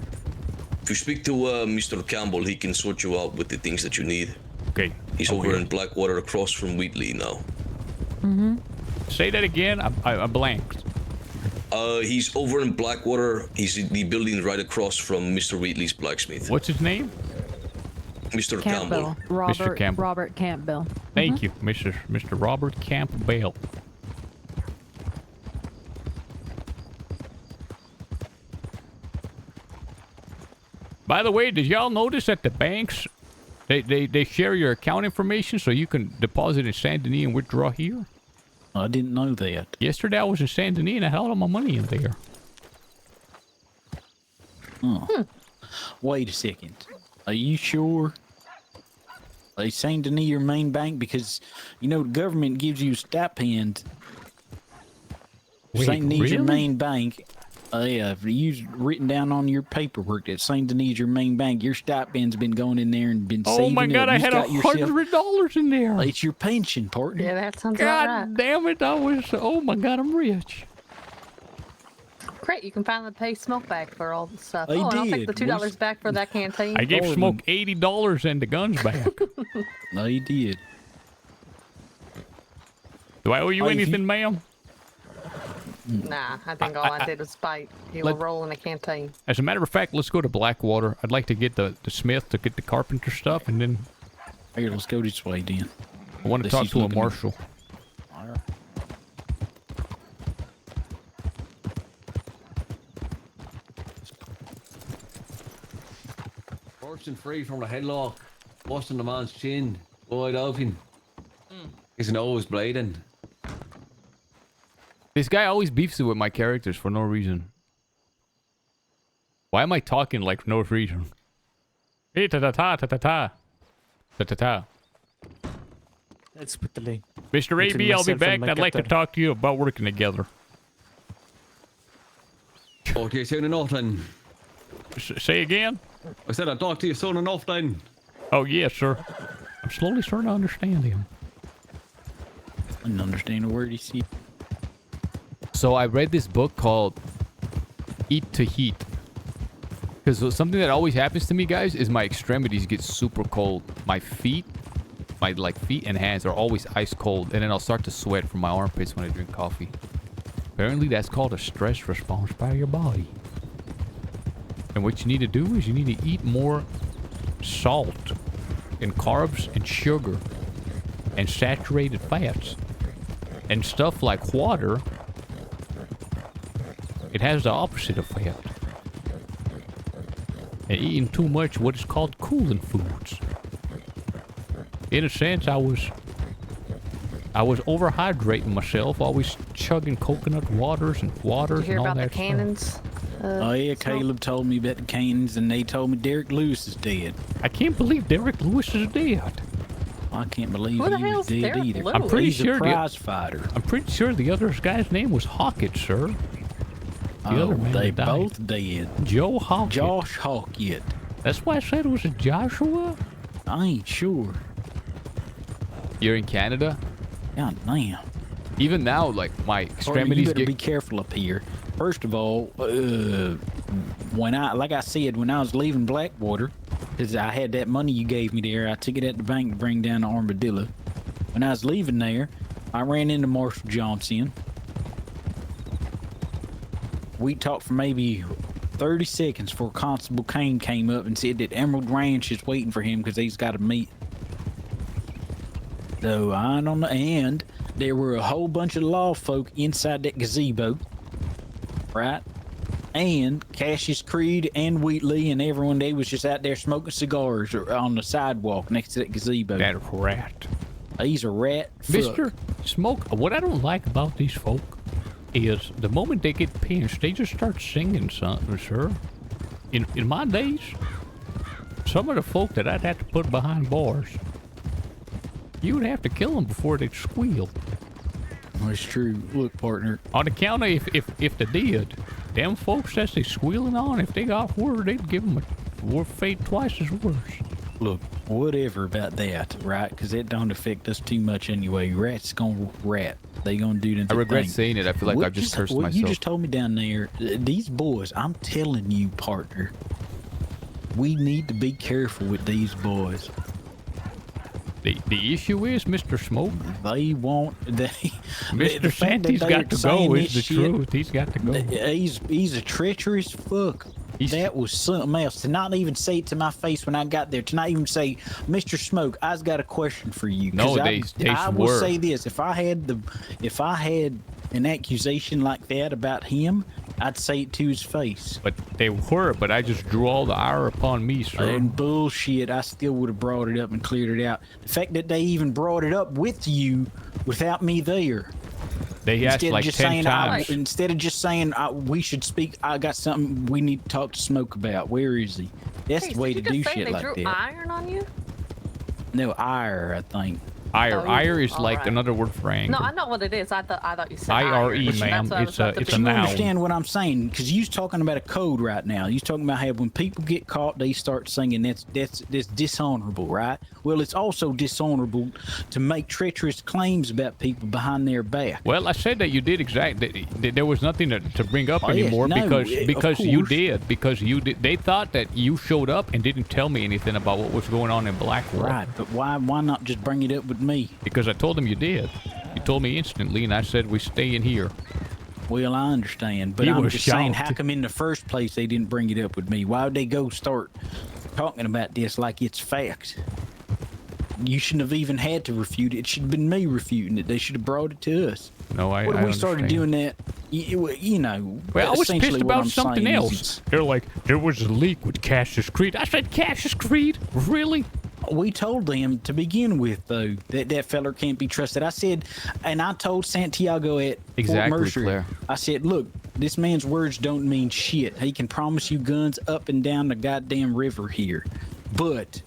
If you speak to Mr. Campbell, he can sort you out with the things that you need. Okay. He's over in Blackwater across from Wheatley now. Mm-hmm. Say that again. I blanked. He's over in Blackwater. He's in the building right across from Mr. Wheatley's blacksmith. What's his name? Mr. Campbell. Robert, Mr. Campbell. Robert Campbell. Thank you, Mr. Robert Campbell. By the way, did y'all notice that the banks, they share your account information so you can deposit in Saint Denis and withdraw here? I didn't know that. Yesterday I was in Saint Denis and I had all my money in there. Oh. Wait a second. Are you sure? Is Saint Denis your main bank? Because, you know, the government gives you a stipend. Wait, Saint Denis your really? main bank. Yeah, if you written down on your paperwork that Saint Denis your main bank, your stipend's been going in there and been saving. Oh my God, up. I You had got yourself- $100 in there. It's your pension, partner. Yeah, that sounds about right. God damn it, oh my God, I'm rich. Great, you can finally pay Smoke back for all the stuff. I and I'll take the did. $2 back for that canteen. I gave Smoke $80 and the guns back. No, you did. Do I owe you Oh, if you- anything, ma'am? Nah, I think all I did was bite. You were rolling a canteen. As a matter of fact, let's go to Blackwater. I'd like to get the smith to get the carpenter stuff, and then Here, let's go this way, then. I want to Let's talk keep to a looking. marshal. All right. Bursting free from the headlock, busting the man's chin, wide open. His nose bleeding. This guy always beefs it with my characters for no reason. Why am I talking like no reason? Hey, ta-ta-ta, ta-ta-ta. Ta-ta-ta. Let's put the link. Mr. AB, I'll be back, and I'd like to talk to you about working together. Talk to you soon enough then. Say again? I said I'd talk to you soon enough then. Oh, yes, sir. I'm slowly starting to understand him. I didn't understand a word he said. So I read this book called Eat to Heat. Because something that always happens to me, guys, is my extremities get super cold. My feet, feet and hands are always ice cold. And then I'll start to sweat from my armpits when I drink coffee. Apparently that's called a stress response by your body. And what you need to do is you need to eat more salt and carbs and sugar and saturated fats and stuff like water. It has the opposite effect. And eating too much what is called cooling foods. In a sense, I was overhydrating myself, always chugging coconut waters and Did waters you hear and all about the that stuff. cannons? Oh yeah, Caleb told me about the cannons, and they told me Derek Lewis is dead. I can't believe Derek Lewis is dead. I can't believe Who the he was hell's dead Derek either. Lewis? I'm pretty He's sure a prize fighter. I'm pretty sure the other guy's name was Hockett, sir. The other man they that died. both dead. Joe Hockett. Josh Hockett. That's why I said it was a Joshua. I ain't sure. You're in Canada? God damn. Even now, like, my Partner, extremities you better get... be careful up here. First of all, like I said, when I was leaving Blackwater, because I had that money you gave me there, I took it at the bank to bring down to Armadillo. When I was leaving there, I ran into Marshall Johnson. We talked for maybe 30 seconds before Constable Kane came up and said that Emerald Ranch is waiting for him because he's got to meet. So I don't know. And there were a whole bunch of law folk inside that gazebo, right? And Cassius Creed and Wheatley and everyone, they was just out there smoking cigars on the sidewalk next to that gazebo. That rat. He's a rat. Mr. Smoke, what I don't like about these folk is the moment they get pinched, they just start singing something, sir. In my days, some of the folk that I'd have to put behind bars, you would have to kill them before they'd squeal. That's true. Look, partner. On account of if they did, them folks that they squealing on, if they got word, they'd give them a fate twice as worse. Look, whatever about that, right? Because it don't affect us too much anyway. Rats gonna rat. They gonna do the I regret thing. saying it. I feel like I've just cursed myself. You just told me down there, these boys, I'm telling you, partner, we need to be careful with these boys. The issue is, Mr. Smoke, they want Mr. Santy's got to go is the truth. He's got to go. He's a treacherous fuck. That was something else. To not even say it to my face when I got there. To not even say, Mr. Smoke, I've got a question for you. No, I will say this: if I had an accusation like that about him, I'd say it to his face. But they were, but I just drew all the ire upon me, sir. And bullshit, I still would have brought it up and cleared it out. The fact that they even brought it up with you without me there. They asked like 10 times. Instead of just saying, we should speak, I got something we need to talk to Smoke about. Where is he? That's the way to do shit like that. Iron on you? No, ire, I think. Ire. Ire is like another word for anger. No, I know what it is. I thought you said IRE, ma'am. It's a You noun. understand what I'm saying? Because you're talking about a code right now. You're talking about how when people get caught, they start singing. That's dishonorable, right? Well, it's also dishonorable to make treacherous claims about people behind their back. Well, I said that you did exactly. There was nothing to bring up Oh, yes, anymore no, because of you course. did. Because you did. They thought that you showed up and didn't tell me anything about what was going on in Blackwater. Right, but why not just bring it up with me? Because I told them you did. You told me instantly, and I said we stay in here. Well, I understand, but He I'm was just saying, shocked. how come in the first place they didn't bring it up with me? Why would they go start talking about this like it's facts? You shouldn't have even had to refute it. It should have been me refuting it. They should have brought it to us. No, I What if we started understand. doing that? You know, Well, I was essentially pissed what about I'm something saying is else. They're like, there was a leak with Cassius Creed. I said, Cassius Creed? Really? We told them to begin with, though, that feller can't be trusted. I said, and I told Santiago at Exactly, Fort Mercer, Claire. I said, look, this man's words don't mean shit. He can promise you guns up and down the goddamn river here. But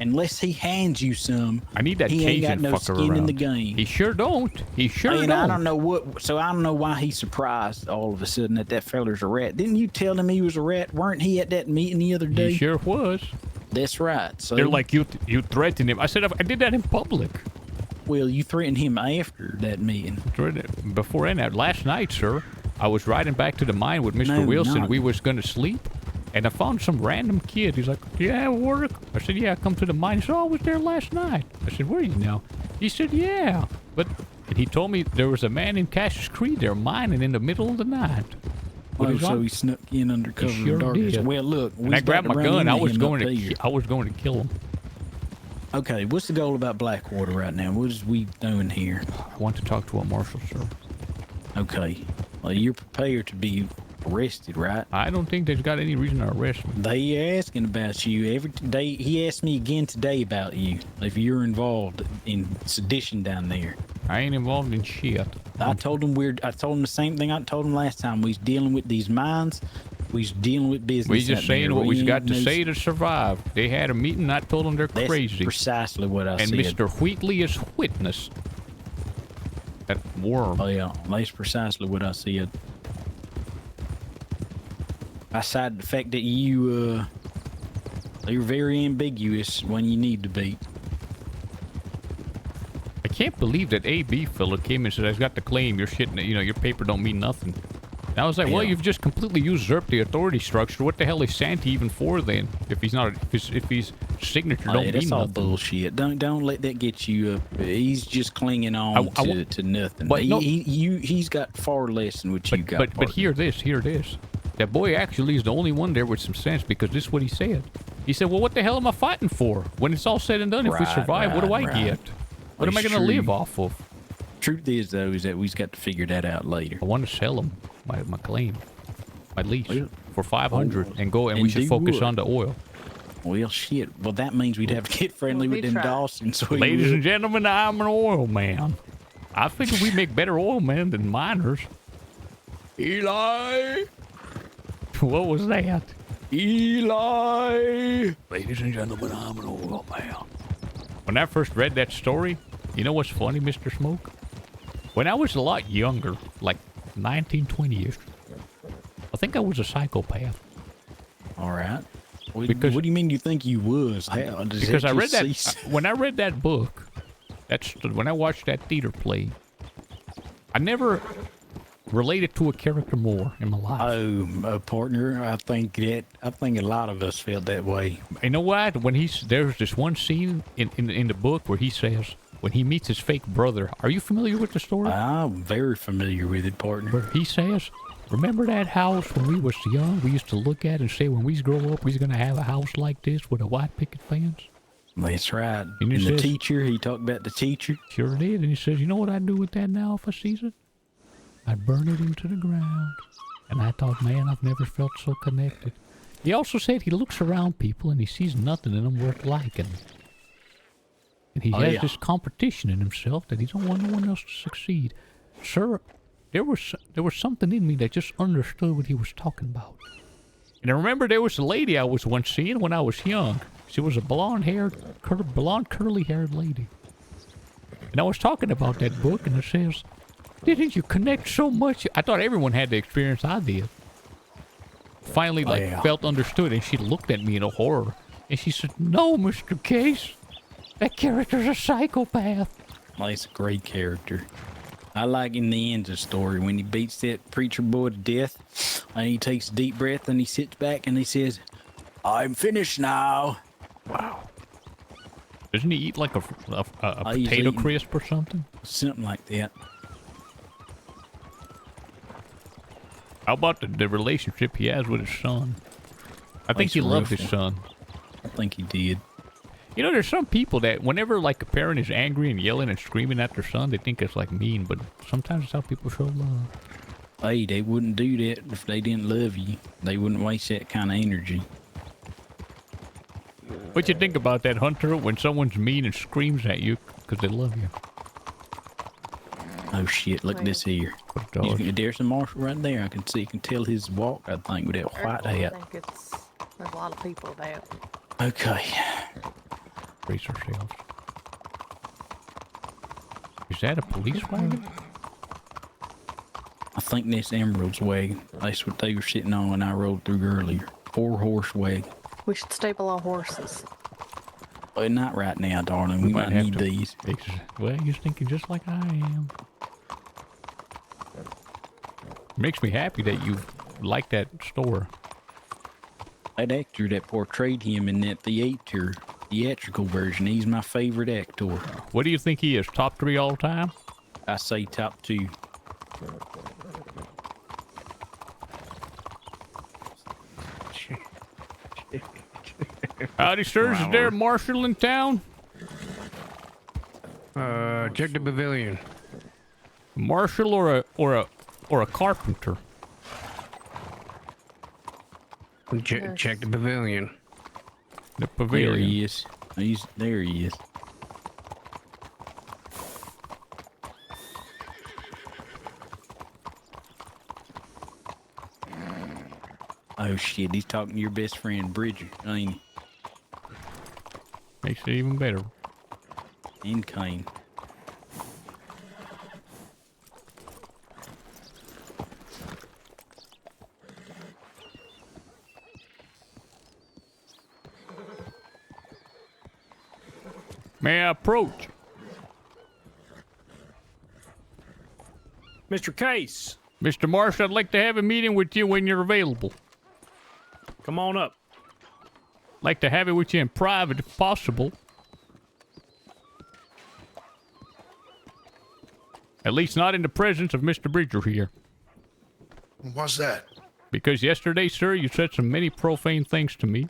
unless he hands you some, I need that he ain't got Cajun no fucker skin around. in the game. He sure don't. He sure And don't. I don't know I don't know why he's surprised all of a sudden that feller's a rat. Didn't you tell him he was a rat? Weren't he at that meeting the other day? He sure was. That's right. So They're like, you threatened him. I said, I did that in public. well, you threatened him after that meeting. Before and that, last night, sir, I was riding back to the mine with Mr. No, Wilson. not. We was going to sleep, and I found some random kid. He's like, yeah, work? I said, yeah, I come to the mine. He said, oh, I was there last night. I said, where are you now? He said, yeah. But he told me there was a man in Cassius Creed there mining in the middle of the night. Put his so on. he snuck in under cover sure of darkness. did. Well, look, And I grabbed my gun. I was going to kill him. Okay, what's the goal about Blackwater right now? What is we doing here? I want to talk to a marshal, sir. Okay. Well, you're prepared to be arrested, right? I don't think they've got any reason to arrest me. They asking about you every day. He asked me again today about you, if you're involved in sedition down there. I ain't involved in shit. I told him the same thing I told him last time. We's dealing with these mines. We's dealing with business. We just saying what we got to ain't say to survive. They had a meeting. I told them they're That's crazy. precisely what I and said. Mr. Wheatley is witness. That worm. Oh yeah, that's precisely what I said. Aside the fact that you're very ambiguous when you need to be. I can't believe that AB fella came and said, "I've got the claim. Your shit, your paper don't mean nothing." And I was like, "Well, you've just completely usurped the authority structure. What the hell is Santa even for then? If he's not, if his signature don't That's mean all nothing." bullshit. Don't let that get you up. He's just clinging on to nothing. But he's got far less than what you got. But hear this. That boy actually is the only one there with some sense, because this is what he said. He said, "Well, what the hell am I fighting for? When it's all said and done, if we survive, what do I get? What am I going to live off of?" Truth is, though, is that we've got to figure that out later. I want to sell him my claim, my lease, for 500, and go, and and we should do focus what? on the oil. Well, shit. Well, that means we'd have to get friendly with them Dawsons. Ladies and gentlemen, I'm an oil man. I figure we make better oil men than miners. Eli! What was that? Eli! Ladies and gentlemen, I'm an oil man. When I first read that story, you know what's funny, Mr. Smoke? When I was a lot younger, like 19, 20-ish, I think I was a psychopath. All right. What Because, do you mean you think you was? How, does because that I read just that, when I read that book, when I watched that theater play, I never related to a character more in my life. Oh, partner, I think a lot of us felt that way. You know what? When there's this one scene in the book where he says, when he meets his fake brother, are you familiar with the story? I'm very familiar with it, partner. Where he says, "Remember that house when we was young? We used to look at and say, when we grow up, we're gonna have a house like this with a white picket fence." That's right. And he the says, teacher, he talked about the teacher. Sure did. And he says, "You know what I'd do with that now if I sees it? I'd burn it into the ground." And I thought, man, I've never felt so connected. He also said he looks around people and he sees nothing in them worth liking. And he has this competition in himself that he don't want no one else to succeed. Sir, there was something in me that just understood what he was talking about. And I remember there was a lady I was once seeing when I was young. She was a blonde curly-haired lady. And I was talking about that book, and it says, "Didn't you connect so much?" I thought everyone had the experience I did. Finally, felt understood, and she looked at me in a horror. And she said, "No, Mr. Case, that character's a psychopath." Well, he's a great character. I like in the end of the story when he beats that preacher boy to death, and he takes a deep breath, and he sits back, and he says, "I'm finished now." Wow. Doesn't he eat like a potato crisp or something? Something like that. How about the relationship he has with his son? I think he loved his son. I think he did. You know, there's some people that whenever like a parent is angry and yelling and screaming at their son, they think it's like mean, but sometimes it's how people show love. Hey, they wouldn't do that if they didn't love you. They wouldn't waste that kind of energy. What you think about that, Hunter, when someone's mean and screams at you because they love you? Oh shit, look at this here. There's a marshal right there. I can tell his walk, I think, with that white hat. I think there's a lot of people about. Okay. Brace ourselves. Is that a police wagon? I think that's Emerald's wagon. That's what they were sitting on when I rode through earlier. 4-horse wagon. We should stable our horses. Well, not right now, darling. We might need these. Well, you're thinking just like I am. Makes me happy that you like that store. That actor that portrayed him in that theatrical version, he's my favorite actor. What do you think he is? Top 3 all time? I say top 2. Howdy, sirs. Is there a marshal in town? Check the pavilion. A marshal or a carpenter? Check the pavilion. The pavilion. There he is. There he is. Oh shit, he's talking to your best friend Bridger, ain't he? Makes it even better. And Kane. May I approach? Mr. Case, Mr. Marshall, I'd like to have a meeting with you when you're available. come on up. Like to have it with you in private if possible. At least not in the presence of Mr. Bridger here. What's that? Because yesterday, sir, you said some many profane things to me.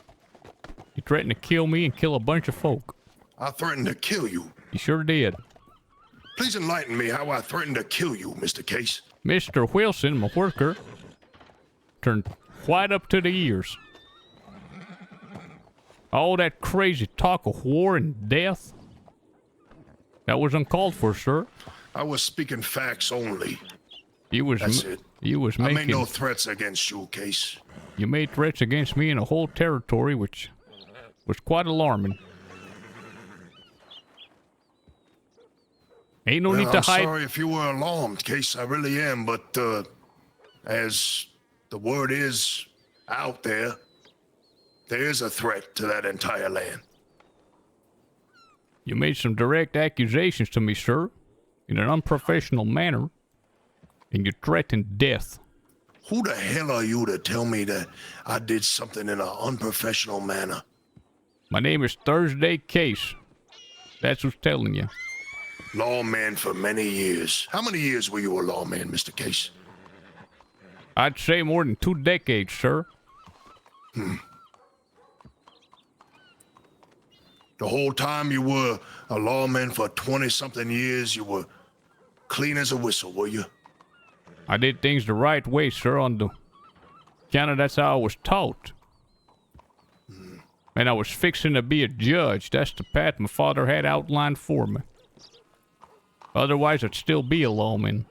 You threatened to kill me and kill a bunch of folk. I threatened to kill you. You sure did. Please enlighten me how I threatened to kill you, Mr. Case. Mr. Wilson, my worker, turned white up to the ears. All that crazy talk of war and death, that was uncalled for, sir. I was speaking facts only. That's it. You was I making... made no threats against you, Case. You made threats against me in a whole territory, which was quite alarming. Ain't no need to hide. I'm sorry if you were alarmed, Case. I really am, but as the word is out there, there is a threat to that entire land. You made some direct accusations to me, sir, in an unprofessional manner, and you threatened death. Who the hell are you to tell me that I did something in an unprofessional manner? My name is Thursday Case. That's who's telling you. Lawman for many years. How many years were you a lawman, Mr. Case? I'd say more than 2 decades, sir. The whole time you were a lawman for 20-something years, you were clean as a whistle, were you? I did things the right way, sir, on the count of that's how I was taught. And I was fixing to be a judge. That's the path my father had outlined for me. Otherwise, I'd still be a lawman.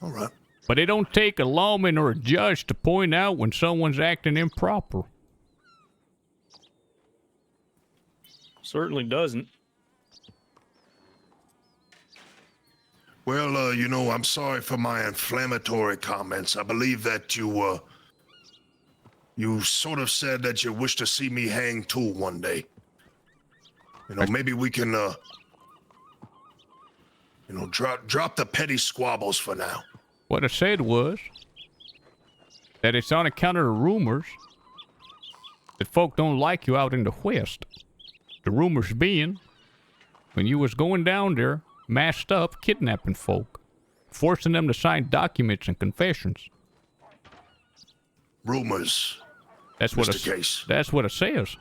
All right. But it don't take a lawman or a judge to point out when someone's acting improper. Certainly doesn't. Well, I'm sorry for my inflammatory comments. I believe that you sort of said that you wish to see me hang too one day. Maybe we can, drop the petty squabbles for now. What I said was that it's on account of the rumors that folk don't like you out in the West. The rumors being, when you was going down there, masked up, kidnapping folk, forcing them to sign documents and confessions. Rumors. That's what Mr. Case. That's what it says.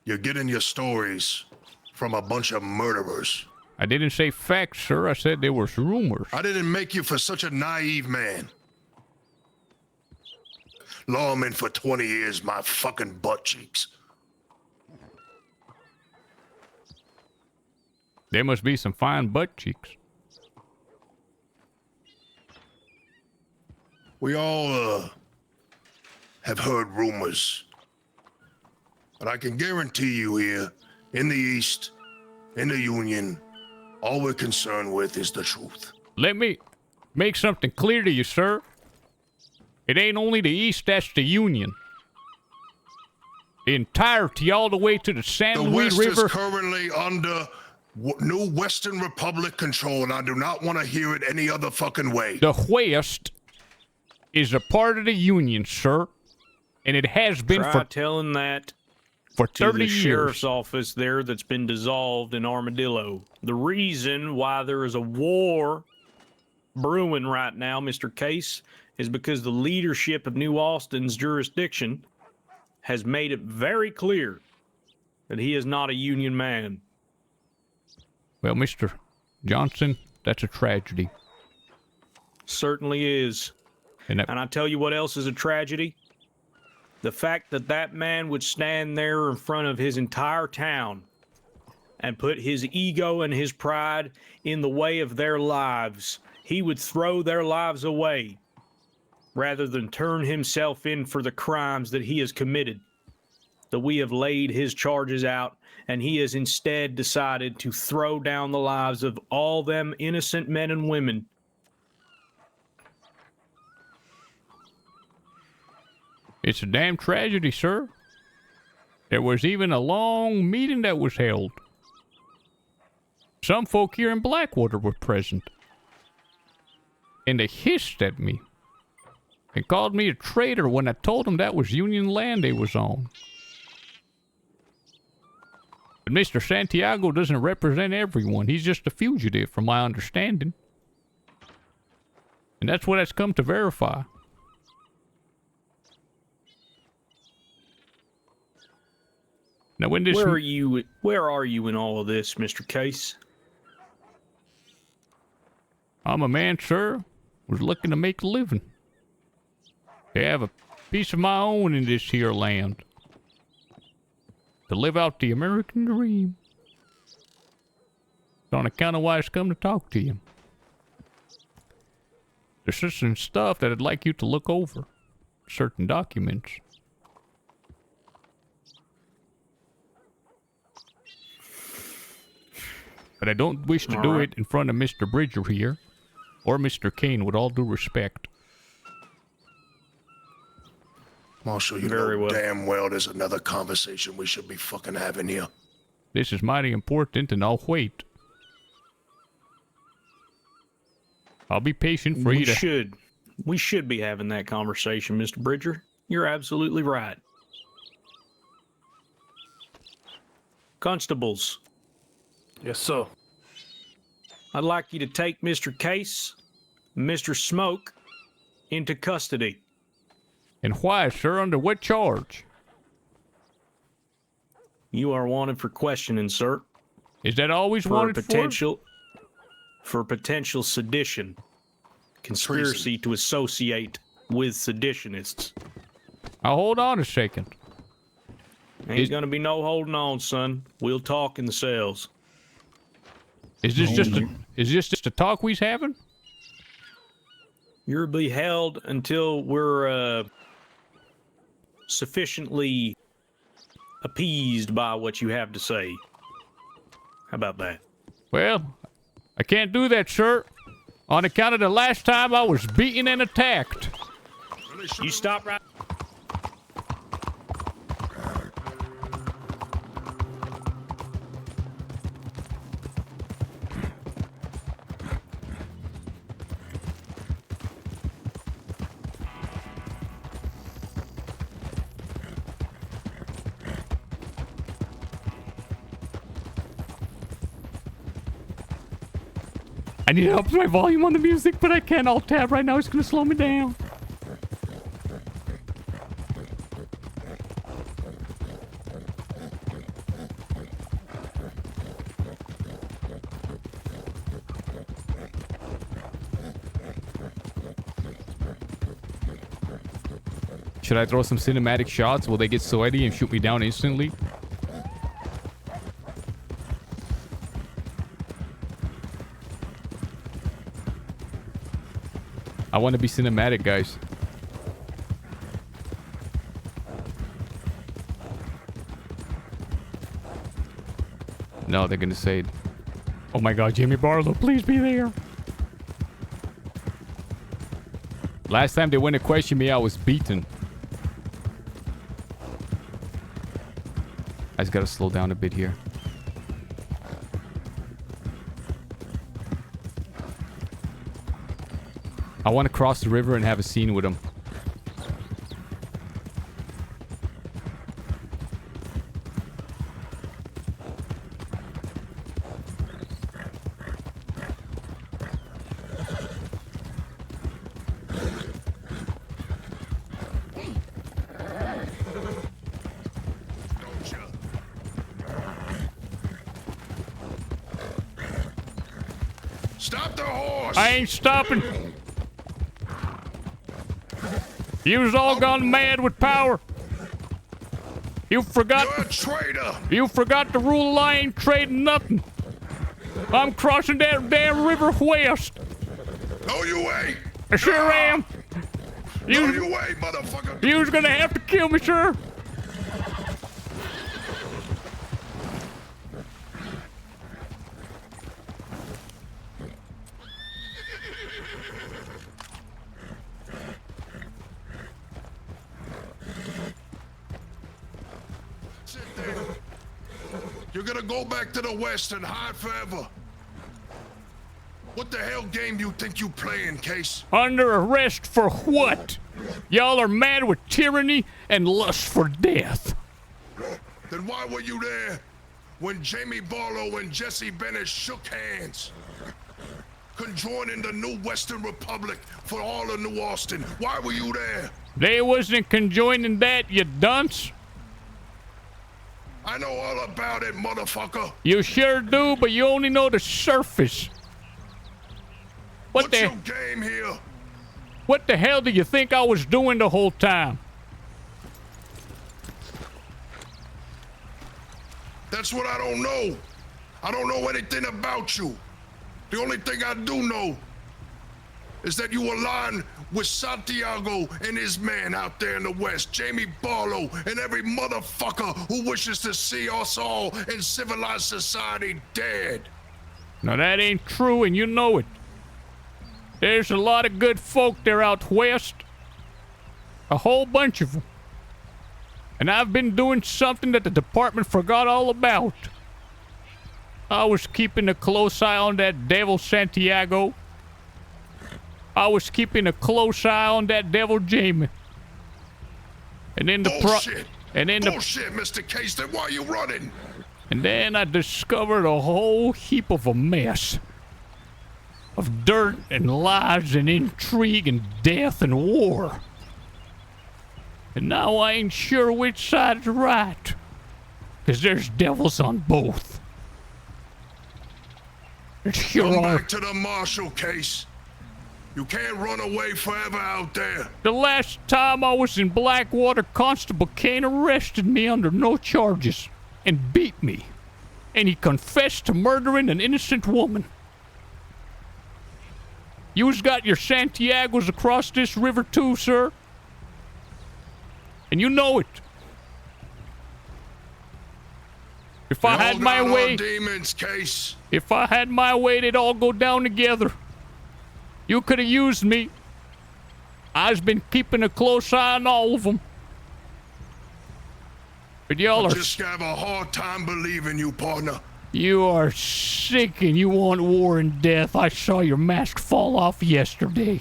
You're getting your stories from a bunch of murderers. I didn't say facts, sir. I said there was rumors. I didn't make you for such a naive man. Lawman for 20 years, my fucking butt cheeks. There must be some fine butt cheeks. We all have heard rumors. But I can guarantee you here, in the East, in the Union, all we're concerned with is the truth. Let me make something clear to you, sir. It ain't only the East, that's the Union. The entirety all the way to the San The Luis West River. is currently under new Western Republic control, and I do not want to hear it any other fucking way. The West is a part of the Union, sir. And it has been Try for telling that for to 30 the years. sheriff's office there that's been dissolved in Armadillo. The reason why there is a war brewing right now, Mr. Case, is because the leadership of New Austin's jurisdiction has made it very clear that he is not a union man. Well, Mr. Johnson, that's a tragedy. Certainly is. And I tell you what else is a tragedy? The fact that that man would stand there in front of his entire town and put his ego and his pride in the way of their lives. He would throw their lives away rather than turn himself in for the crimes that he has committed. That we have laid his charges out, and he has instead decided to throw down the lives of all them innocent men and women. It's a damn tragedy, sir. There was even a long meeting that was held. Some folk here in Blackwater were present. And they hissed at me. And called me a traitor when I told them that was Union land they was on. But Mr. Santiago doesn't represent everyone. He's just a fugitive, from my understanding. And that's what I've come to verify. Now, when this... Where are you in all of this, Mr. Case? I'm a man, sir, who's looking to make a living. To have a piece of my own in this here land. To live out the American dream. It's on account of why I've come to talk to you. There's just some stuff that I'd like you to look over. Certain documents. But I don't wish to do it in front of Mr. Bridger here. Or Mr. Kane, with all due respect. Marshal, you know damn well there's another conversation we should be fucking having here. This is mighty important, and I'll wait. I'll be patient for you to... We should be having that conversation, Mr. Bridger. You're absolutely right. Constables. Yes, sir. I'd like you to take Mr. Case, Mr. Smoke, into custody. And why, sir? Under what charge? You are wanted for questioning, sir. Is that always wanted for potential sedition. Conspiracy to associate with seditionists. Now hold on a second. Ain't gonna be no holding on, son. We'll talk in the cells. Is this just a talk we's having? You'll be held until we're sufficiently appeased by what you have to say. How about that? Well, I can't do that, sir. On account of the last time I was beaten and attacked. You stop right... I need to up my volume on the music, but I can't alt tab right now. It's gonna slow me down. Should I throw some cinematic shots? Will they get sweaty and shoot me down instantly? I want to be cinematic, guys. No, they're gonna say, oh my god, Jimmy Barlow, please be there. Last time they went to question me, I was beaten. I just gotta slow down a bit here. I want to cross the river and have a scene with him. Stop the horse! I ain't stopping. You's all gone mad with power. You forgot. You're a traitor. You forgot the rule. I ain't trading nothing. I'm crossing that damn river west. No, you ain't. I sure am. No, you ain't, motherfucker. You's gonna have to kill me, sir. Sit there. You're gonna go back to the West and hide forever. What the hell game you think you playing, Case? Under arrest for what? Y'all are mad with tyranny and lust for death. Then why were you there when Jamie Barlow and Jesse Bennett shook hands? Conjoining the new Western Republic for all of New Austin. Why were you there? They wasn't conjoining that, you dunce. I know all about it, motherfucker. You sure do, but you only know the surface. What's your game here? What the hell do you think I was doing the whole time? That's what I don't know. I don't know anything about you. The only thing I do know is that you align with Santiago and his man out there in the West, Jamie Barlow, and every motherfucker who wishes to see us all in civilized society dead. Now that ain't true, and you know it. There's a lot of good folk there out west. A whole bunch of them. And I've been doing something that the department forgot all about. I was keeping a close eye on that devil Santiago. I was keeping a close eye on that devil Jamie. And then Bullshit, Mr. Case, then why are you running? And then I discovered a whole heap of a mess. Of dirt and lies and intrigue and death and war. And now I ain't sure which side's right. 'Cause there's devils on both. Come back to the Marshall case. You can't run away forever out there. The last time I was in Blackwater, Constable Kane arrested me under no charges and beat me. And he confessed to murdering an innocent woman. You's got your Santiagos across this river too, sir. And you know it. If I had my way, demons, Case. If I had my way, they'd all go down together. You could have used me. I've been keeping a close eye on all of them. But y'all I are just have a hard time believing you, partner. You are sick and you want war and death. I saw your mask fall off yesterday.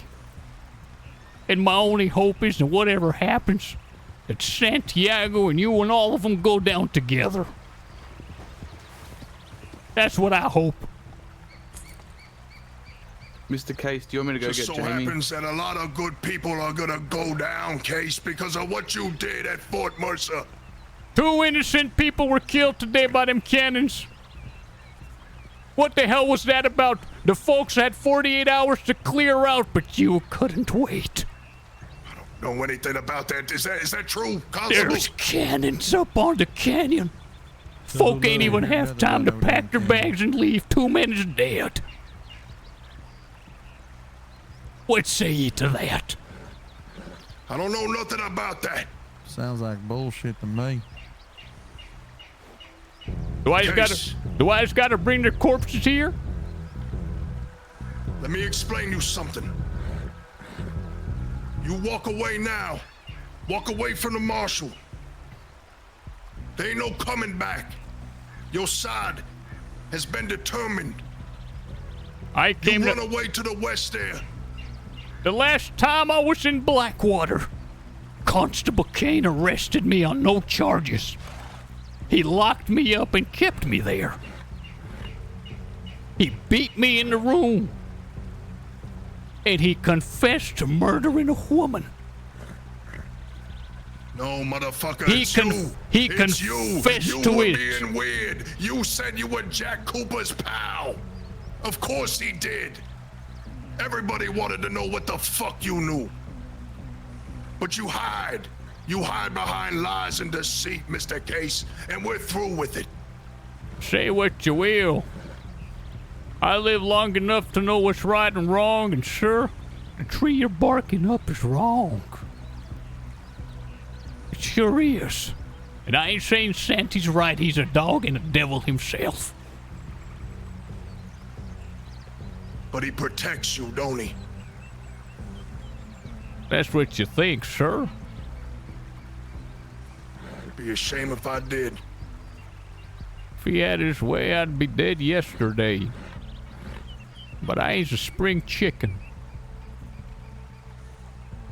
And my only hope is that whatever happens, that Santiago and you and all of them go down together. That's what I hope. Mr. Case, do you want me to go Just get so Jamie? happens that a lot of good people are gonna go down, Case, because of what you did at Fort Mercer. 2 innocent people were killed today by them cannons. What the hell was that about? The folks had 48 hours to clear out, but you couldn't wait. I don't know anything about that. Is that true, Constable? There's cannons up on the canyon. Folk ain't even have time to pack their bags and leave. 2 men is dead. What say ye to that? I don't know nothing about that. Sounds like bullshit to me. Do I just gotta bring their corpses here? Let me explain you something. You walk away now. Walk away from the marshal. There ain't no coming back. Your side has been determined. You run away to the west there. The last time I was in Blackwater, Constable Kane arrested me on no charges. He locked me up and kept me there. He beat me in the room. And he confessed to murdering a woman. No, motherfucker, He it's you. confessed you to were it. being weird. You said you were Jack Cooper's pal. Of course he did. Everybody wanted to know what the fuck you knew. But you hide. You hide behind lies and deceit, Mr. Case, and we're through with it. Say what you will. I live long enough to know what's right and wrong, and sir, the tree you're barking up is wrong. It sure is. And I ain't saying Santy's right. He's a dog and a devil himself. But he protects you, don't he? That's what you think, sir. It'd be a shame if I did. If he had his way, I'd be dead yesterday. But I ain't a spring chicken.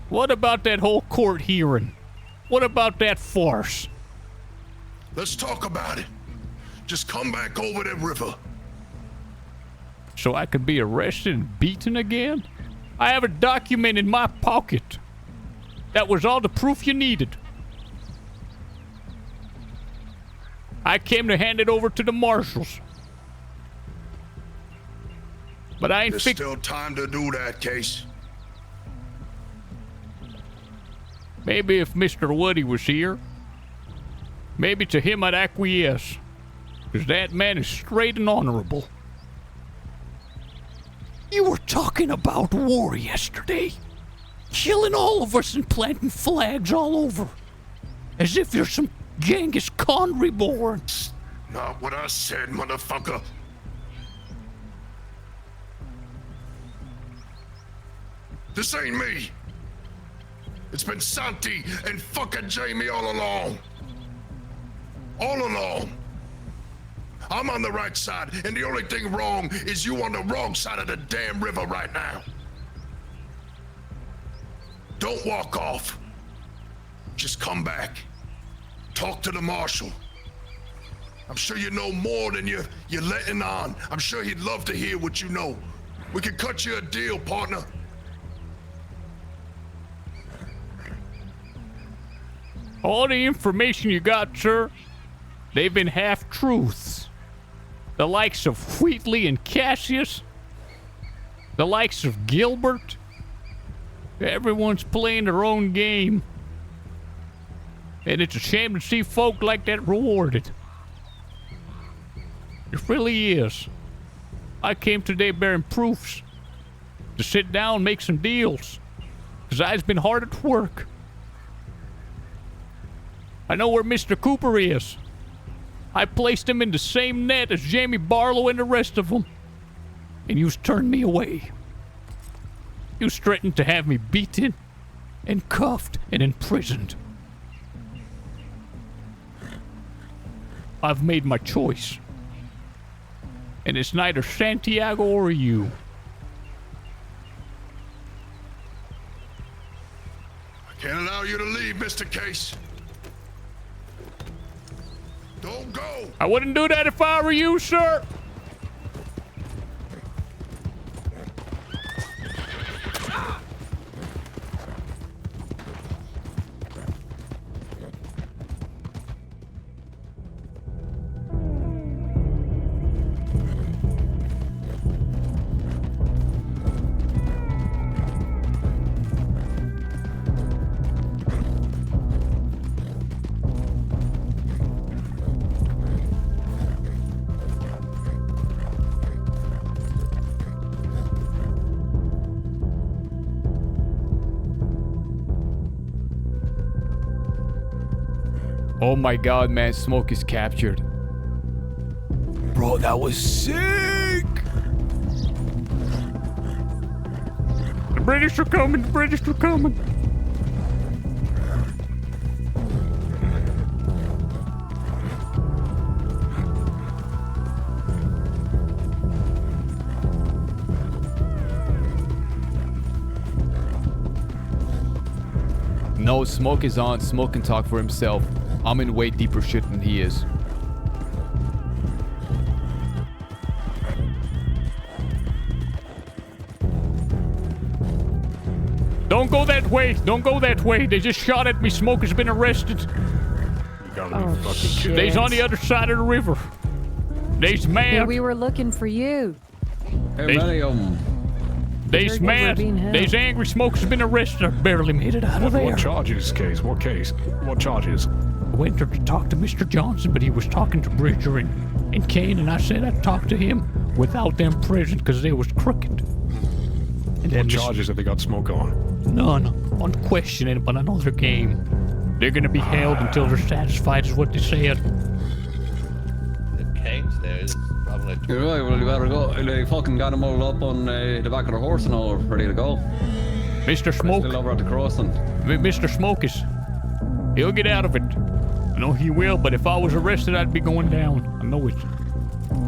What about that whole court hearing? What about that farce? Let's talk about it. Just come back over the river. So I could be arrested and beaten again? I have a document in my pocket. That was all the proof you needed. I came to hand it over to the marshals. But I ain't There's still time to do that, Case. Maybe if Mr. Woody was here, maybe to him I'd acquiesce. Because that man is straight and honorable. You were talking about war yesterday. Killing all of us and planting flags all over. As if you're some Genghis Khan reborn. Not what I said, motherfucker. This ain't me. It's been Santi and fucking Jamie all along. All along. I'm on the right side, and the only thing wrong is you on the wrong side of the damn river right now. Don't walk off. Just come back. Talk to the marshal. I'm sure you know more than you're letting on. I'm sure he'd love to hear what you know. We can cut you a deal, partner. All the information you got, sir, they've been half-truths. The likes of Wheatley and Cassius. The likes of Gilbert. Everyone's playing their own game. And it's a shame to see folk like that rewarded. It really is. I came today bearing proofs. To sit down and make some deals. Because I've been hard at work. I know where Mr. Cooper is. I placed him in the same net as Jamie Barlow and the rest of them. And you's turned me away. You threatened to have me beaten and cuffed and imprisoned. I've made my choice. And it's neither Santiago or you. I can't allow you to leave, Mr. Case. Don't go! I wouldn't do that if I were you, sir! Oh my god, man, Smoke is captured. Bro, that was sick! The British are coming, the British are coming. No, Smoke is on. Smoke can talk for himself. I'm in way deeper shit than he is. Don't go that way. Don't go that way. They just shot at me. Smoke has been arrested. Oh, They's on the other side of the river. They's Yeah, mad. we were looking for you. How many of them? These mad, these angry smokers have been arrested. I barely made it out of there. What charges, case? What case? What charges? I went there to talk to Mr. Johnson, but he was talking to Bridger and Kane, and I said I'd talk to him without them present because they was crooked. And What charges have they got Smoke on? None. Unquestioned, but another game. They're gonna be held until they're satisfied, is what they said. Kane's there is probably. You're right, well, you better go. They fucking got them all up on the back of the horse and all ready to go. Mr. Smoke. Still over at the crossing. Mr. Smoke he'll get out of it. I know he will, but if I was arrested, I'd be going down. I know it.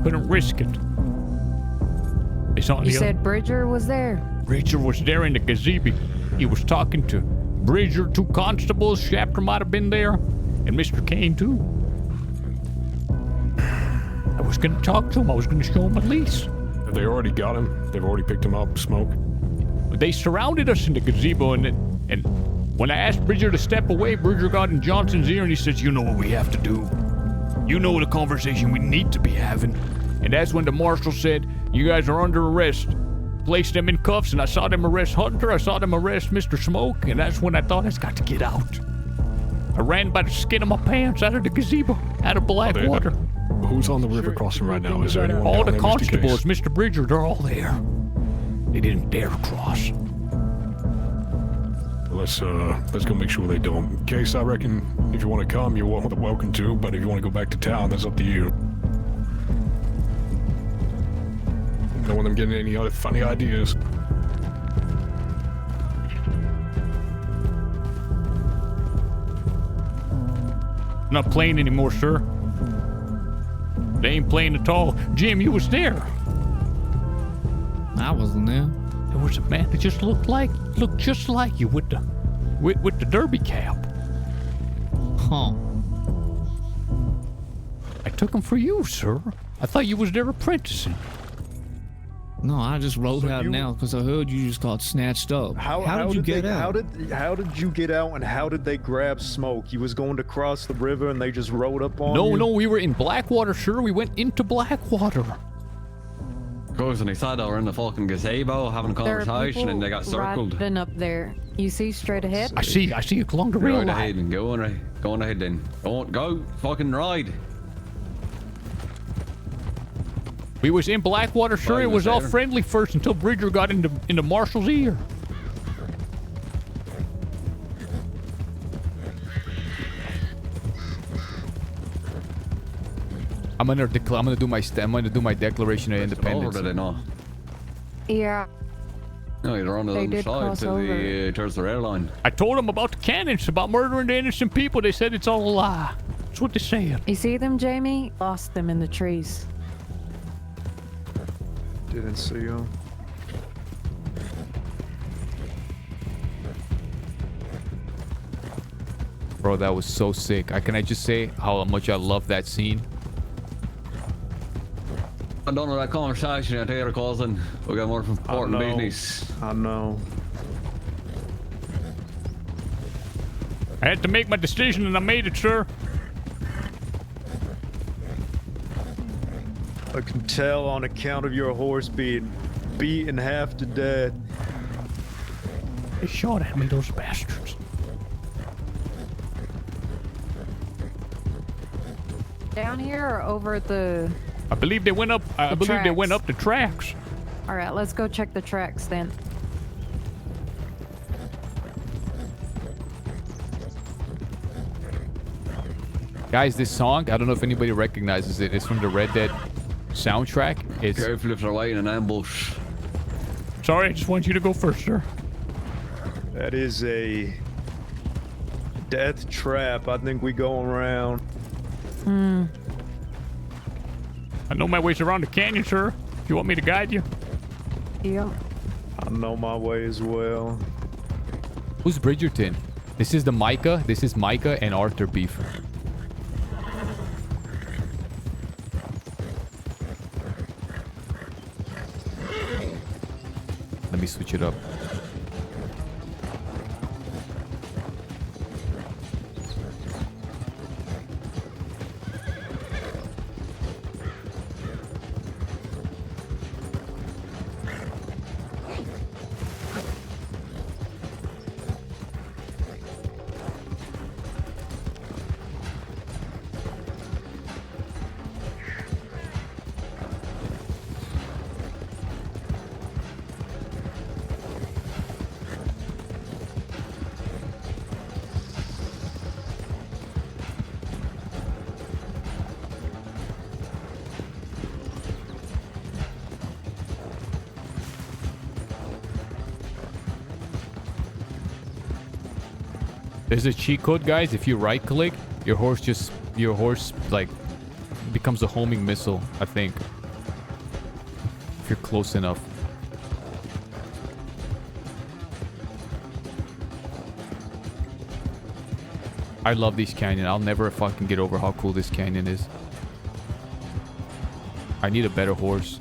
Couldn't risk it. You said Bridger was there? Bridger was there in the gazebo. He was talking to Bridger, 2 constables. Shafter might have been there, and Mr. Kane too. I was gonna talk to him. I was gonna show him a lease. Have they already got him? They've already picked him up, Smoke? But they surrounded us in the gazebo, and when I asked Bridger to step away, Bridger got in Johnson's ear and he says, "You know what we have to do. You know the conversation we need to be having." And that's when the marshal said, "You guys are under arrest." Placed them in cuffs, and I saw them arrest Hunter. I saw them arrest Mr. Smoke, and that's when I thought I've got to get out. I ran by the skin of my pants out of the gazebo, out of Blackwater. Who's on the river crossing right now? Is there anyone All down the there, constables, Mr. Case? Mr. Bridger, they're all there. They didn't dare cross. Let's go make sure they don't. Case, I reckon if you want to come, you're welcome to, but if you want to go back to town, that's up to you. Don't want them getting any other funny ideas. Not playing anymore, sir. They ain't playing at all. Jim, you was there. I wasn't there. There was a man that just looked just like you with the derby cap. Huh. I took him for you, sir. I thought you was there apprenticing. No, I just rode out now because I heard you just got snatched up. How did you get out? How did you get out, and how did they grab Smoke? You was going to cross the river, and they just rode up on you? No, we were in Blackwater, sir. We went into Blackwater. Goes and they sat over in the fucking gazebo having a conversation, and they got circled. Riding up there. You see straight ahead? I see it along the rail Right line. ahead and go on ahead then. Don't go fucking ride. We was in Blackwater, sure. It was all friendly first until Bridger got into Marshall's ear. I'm gonna do my declaration of independence. Over, did they not? Yeah. No, you're on the They other did side cross to the towards the rail line. I told them about the cannons, about murdering the innocent people. They said it's all a lie. That's what they said. You see them, Jamie? Lost them in the trees. Didn't see him. Bro, that was so sick. Can I just say how much I love that scene? I don't know that conversation out there, cousin. We got more important business. I know. I had to make my decision and I made it, sir. I can tell on account of your horse being beaten half to death. They shot at me, those bastards. Down here or over at the... I believe they went up. I believe they went up the tracks. All right, let's go check the tracks then. Guys, this song, I don't know if anybody recognizes it. It's from the Red Dead soundtrack. It's careful if they're waiting in ambush. Sorry, I just want you to go first, sir. That is a death trap. I think we going around. I know my ways around the canyon, sir. If you want me to guide you. Yeah. I know my way as well. Who's Bridgerton? This is Micah. This is Micah and Arthur beef. Let me switch it up. There's a cheat code, guys. If you right click, your horse like becomes a homing missile, I think. If you're close enough. I love these canyon. I'll never fucking get over how cool this canyon is. I need a better horse.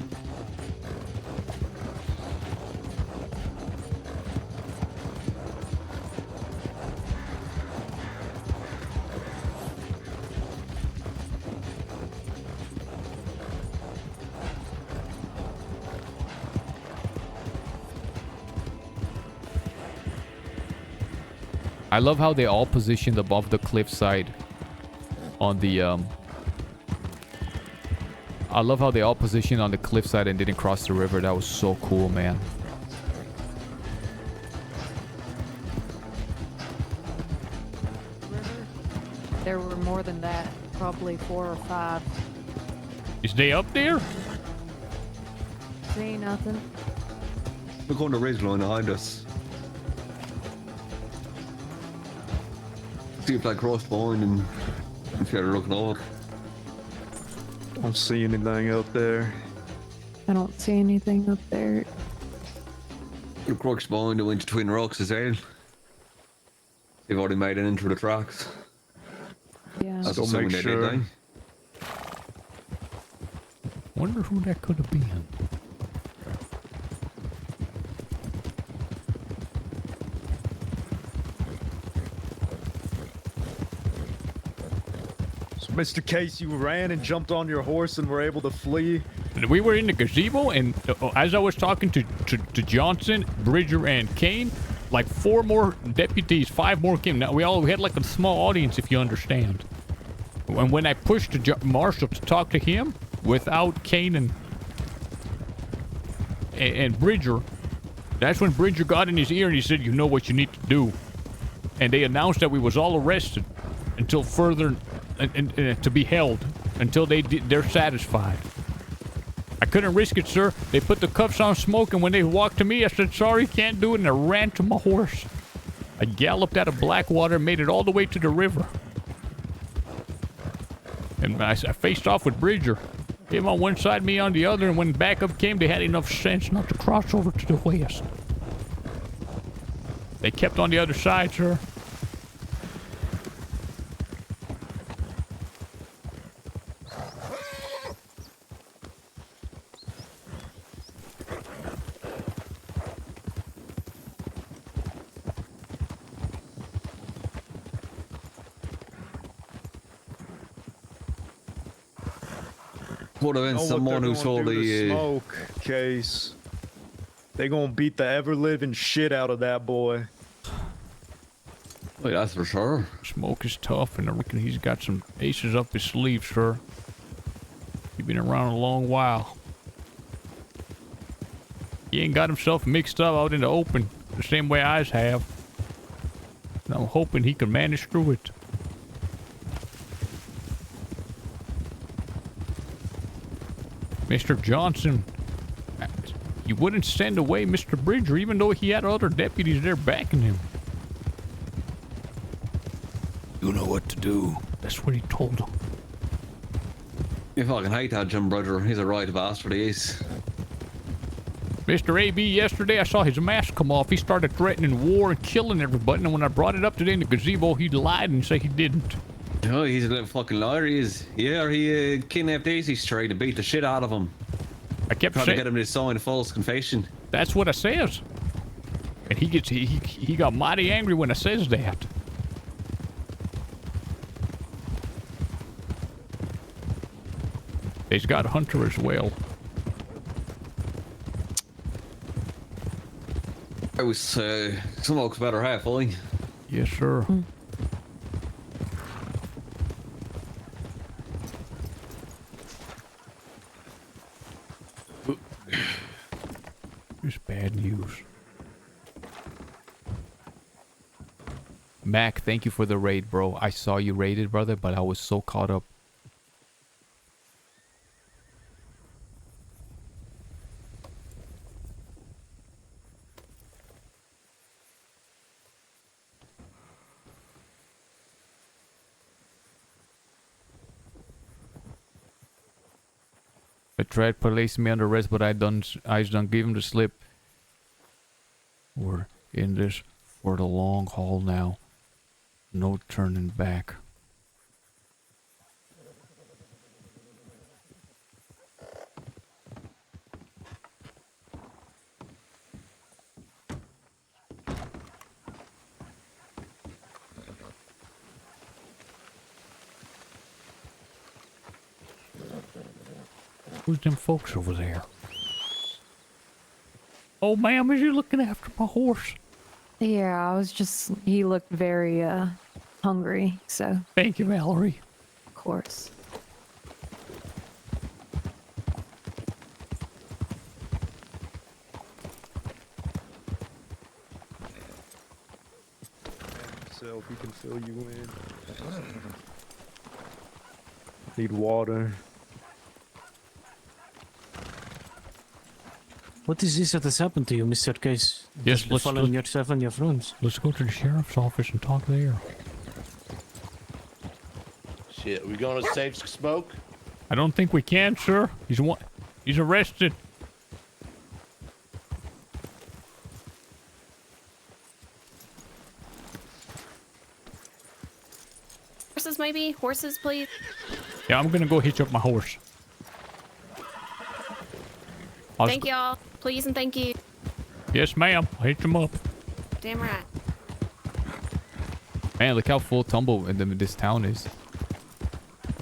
I love how they all positioned above the cliffside on the I love how they all positioned on the cliffside and didn't cross the river. That was so cool, man. There were more than that, probably 4 or 5. Is they up there? See nothing. Look on the ridge line behind us. See if I cross behind and if you're looking over. Don't see anything out there. I don't see anything up there. The crooks behind and went between rocks as well. They've already made it into the tracks. Yeah. That's Go assuming make they sure. did, Wonder who that could have been. So, Mr. Case, you ran and jumped on your horse and were able to flee. We were in the gazebo, and as I was talking to Johnson, Bridger, and Kane, like 4 more deputies, 5 more came. Now we had like a small audience, if you understand. And when I pushed the Marshal to talk to him without Kane and Bridger, that's when Bridger got in his ear and he said, "You know what you need to do." And they announced that we was all arrested until further to be held until they're satisfied. I couldn't risk it, sir. They put the cuffs on Smoke, and when they walked to me, I said, "Sorry, can't do it," and I ran to my horse. I galloped out of Blackwater and made it all the way to the river. And I faced off with Bridger. Him on one side, me on the other, and when backup came, they had enough sense not to cross over to the west. They kept on the other side, sir. Would have been Know what someone they're who gonna saw do to the Smoke, Case. They gonna beat the ever-living shit out of that boy. Well, that's for sure. Smoke is tough, and I reckon he's got some aces up his sleeve, sir. He's been around a long while. He ain't got himself mixed up out in the open the same way I have. And I'm hoping he can manage through it. Mr. Johnson, you wouldn't send away Mr. Bridger even though he had other deputies there backing him. You know what to do. That's what he told them. You fucking hate that Jim Bridger. He's a right bastard, he is. Mr. AB, yesterday I saw his mask come off. He started threatening war and killing everybody, and when I brought it up today in the gazebo, he lied and said he didn't. Oh, he's a little fucking liar, he is. Yeah, he kidnapped Daisy Stray to beat the shit out of him. I kept trying to saying, get him to sign a false confession. That's what I says. And he got mighty angry when I says that. He's got Hunter as well. I was Smoke's better half, Ollie. Yes, sir. It's bad news. Mac, thank you for the raid, bro. I saw you raided, brother, but I was so caught up. They tried placing me under arrest, but I just don't give him the slip. We're in this for the long haul now. No turning back. Who's them folks over there? Oh, ma'am, is you looking after my horse? Yeah, I was just, he looked very hungry, so. Thank you, Valerie. Of course. So he can fill you in. Need water. What is this that has happened to you, Mr. Case? Yes, Just let's following yourself and your friends. Let's go to the sheriff's office and talk there. Shit, we going to safe smoke? I don't think we can, sir. He's arrested. Horses, maybe? Horses, please? Yeah, I'm gonna go hitch up my horse. Thank y'all. Please and thank you. Yes, ma'am. I'll hitch him up. Damn right. Man, look how full tumble in this town is.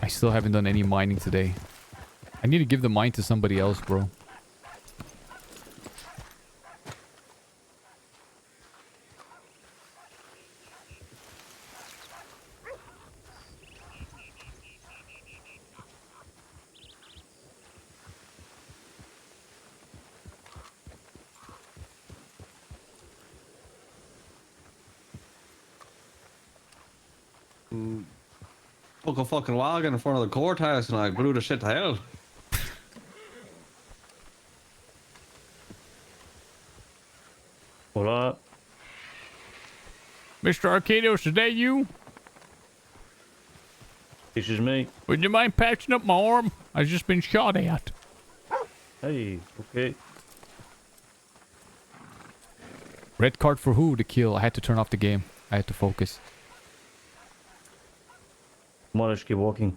I still haven't done any mining today. I need to give the mine to somebody else, bro. Took a fucking wagon in front of the courthouse and I blew the shit to hell. What up? Mr. Arcadios, is that you? This is me. Would you mind patching up my arm? I've just been shot at. Hey, okay. Red card for who to kill? I had to turn off the game. I had to focus. Come on, let's keep walking.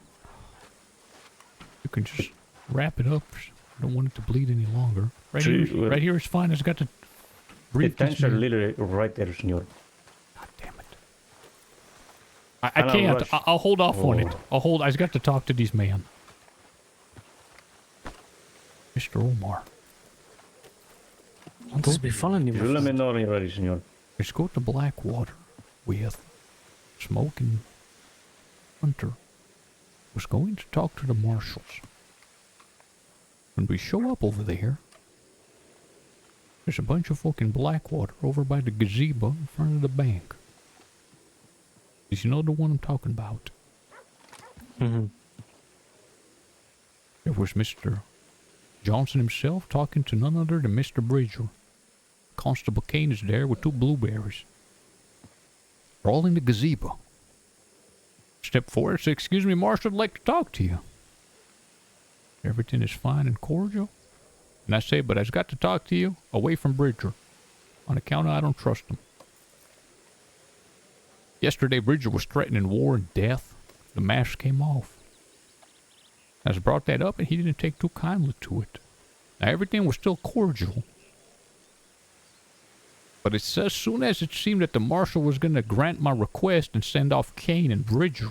You can just wrap it up. I don't want it to bleed any longer. Right here is fine. I just got to breathe. The tents are literally right there, senor. I can't. I'll hold off on it. I just got to talk to these men. Mr. Omar. What has been following you? Let me know when you're ready, senor. Let's go to Blackwater with Smoke and Hunter. Was going to talk to the marshals. When we show up over there, there's a bunch of fucking Blackwater over by the gazebo in front of the bank. Did you know the one I'm talking about? Mm-hmm. There was Mr. Johnson himself talking to none other than Mr. Bridger. Constable Kane is there with 2 blueberries. They're all in the gazebo. Step forward, say, excuse me, Marshal, I'd like to talk to you. Everything is fine and cordial. And I say, but I've got to talk to you away from Bridger. On account of I don't trust him. Yesterday, Bridger was threatening war and death. The mask came off. I just brought that up and he didn't take too kindly to it. Now, everything was still cordial. But it's as soon as it seemed that the marshal was going to grant my request and send off Kane and Bridger.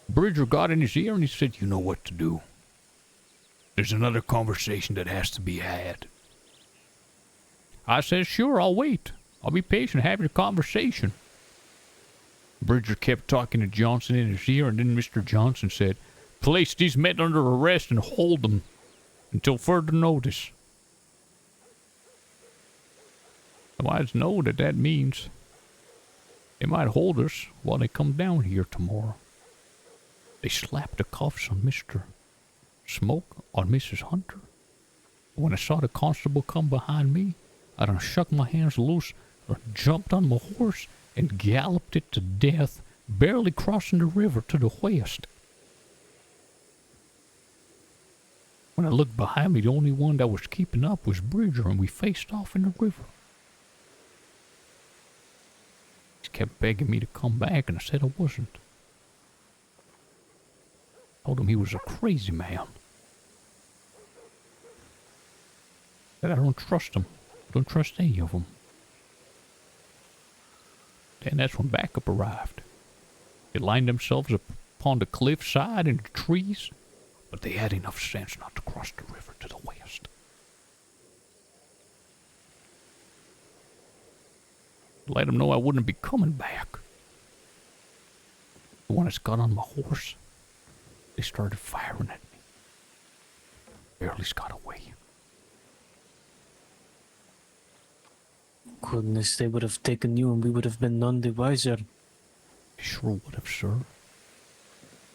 Bridger got in his ear and he said, you know what to do. There's another conversation that has to be had. I said, sure, I'll wait. I'll be patient, have your conversation. Bridger kept talking to Johnson in his ear, and then Mr. Johnson said, place these men under arrest and hold them until further notice. The wives know that that means they might hold us while they come down here tomorrow. They slapped the cuffs on Mr. Smoke on Mrs. Hunter. When I saw the constable come behind me, I done shook my hands loose, jumped on my horse, and galloped it to death, barely crossing the river to the west. When I looked behind me, the only one that was keeping up was Bridger, and we faced off in the river. He kept begging me to come back, and I said I wasn't. Told him he was a crazy man. Said I don't trust him. Don't trust any of them. And that's when backup arrived. They lined themselves up upon the cliffside and the trees, but they had enough sense not to cross the river to the west. Let them know I wouldn't be coming back. When I got on my horse, they started firing at me. Barely got away. Goodness, they would have taken you and we would have been none the wiser. They sure would have, sir.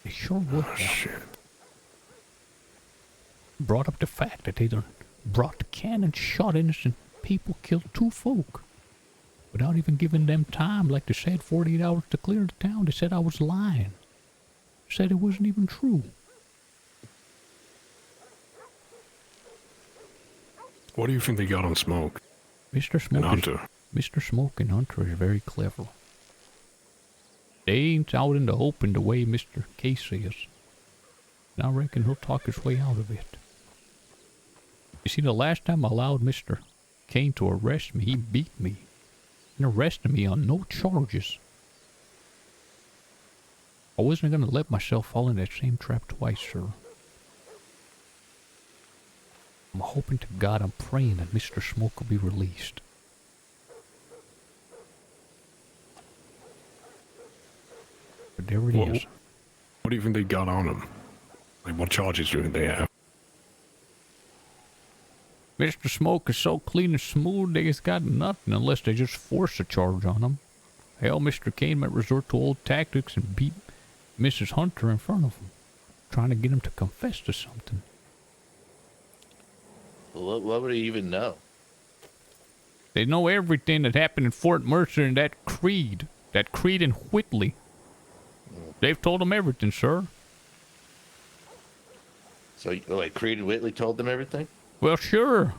They sure would have. Shit. Brought up the fact that they done brought the cannon, shot innocent people, killed 2 folk. Without even giving them time, like they said, 48 hours to clear the town. They said I was lying. Said it wasn't even true. What do you think they got on Smoke? Mr. Smoke and Hunter. Mr. Smoke and Hunter is very clever. They ain't out in the open the way Mr. Casey is. And I reckon he'll talk his way out of it. You see, the last time I allowed Mr. Kane to arrest me, he beat me. And arrested me on no charges. I wasn't gonna let myself fall in that same trap twice, sir. I'm hoping to God, I'm praying that Mr. Smoke will be released. But there it is. What do you think they got on him? Like, what charges do you think they have? Mr. Smoke is so clean and smooth, they just got nothing unless they just force a charge on him. Hell, Mr. Kane might resort to old tactics and beat Mrs. Hunter in front of him, trying to get him to confess to something. What would he even know? They know everything that happened in Fort Mercer and that Creed in Whitley. They've told him everything, sir. So, like, Creed and Whitley told them everything? Well, sure.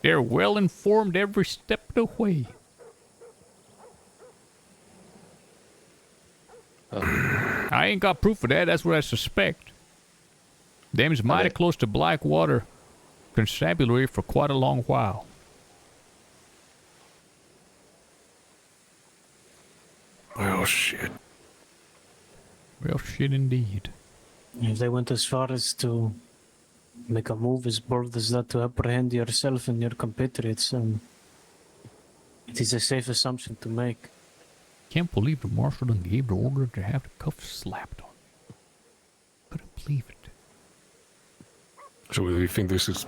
They're well informed every step of the way. I ain't got proof of that. That's what I suspect. Them's mighty close to Blackwater Constabulary for quite a long while. Well, shit. Well, shit indeed. If they went as far as to make a move as bold as that to apprehend yourself and your compatriots, it is a safe assumption to make. Can't believe the marshal done gave the order to have the cuffs slapped on. Couldn't believe it. So do you think this is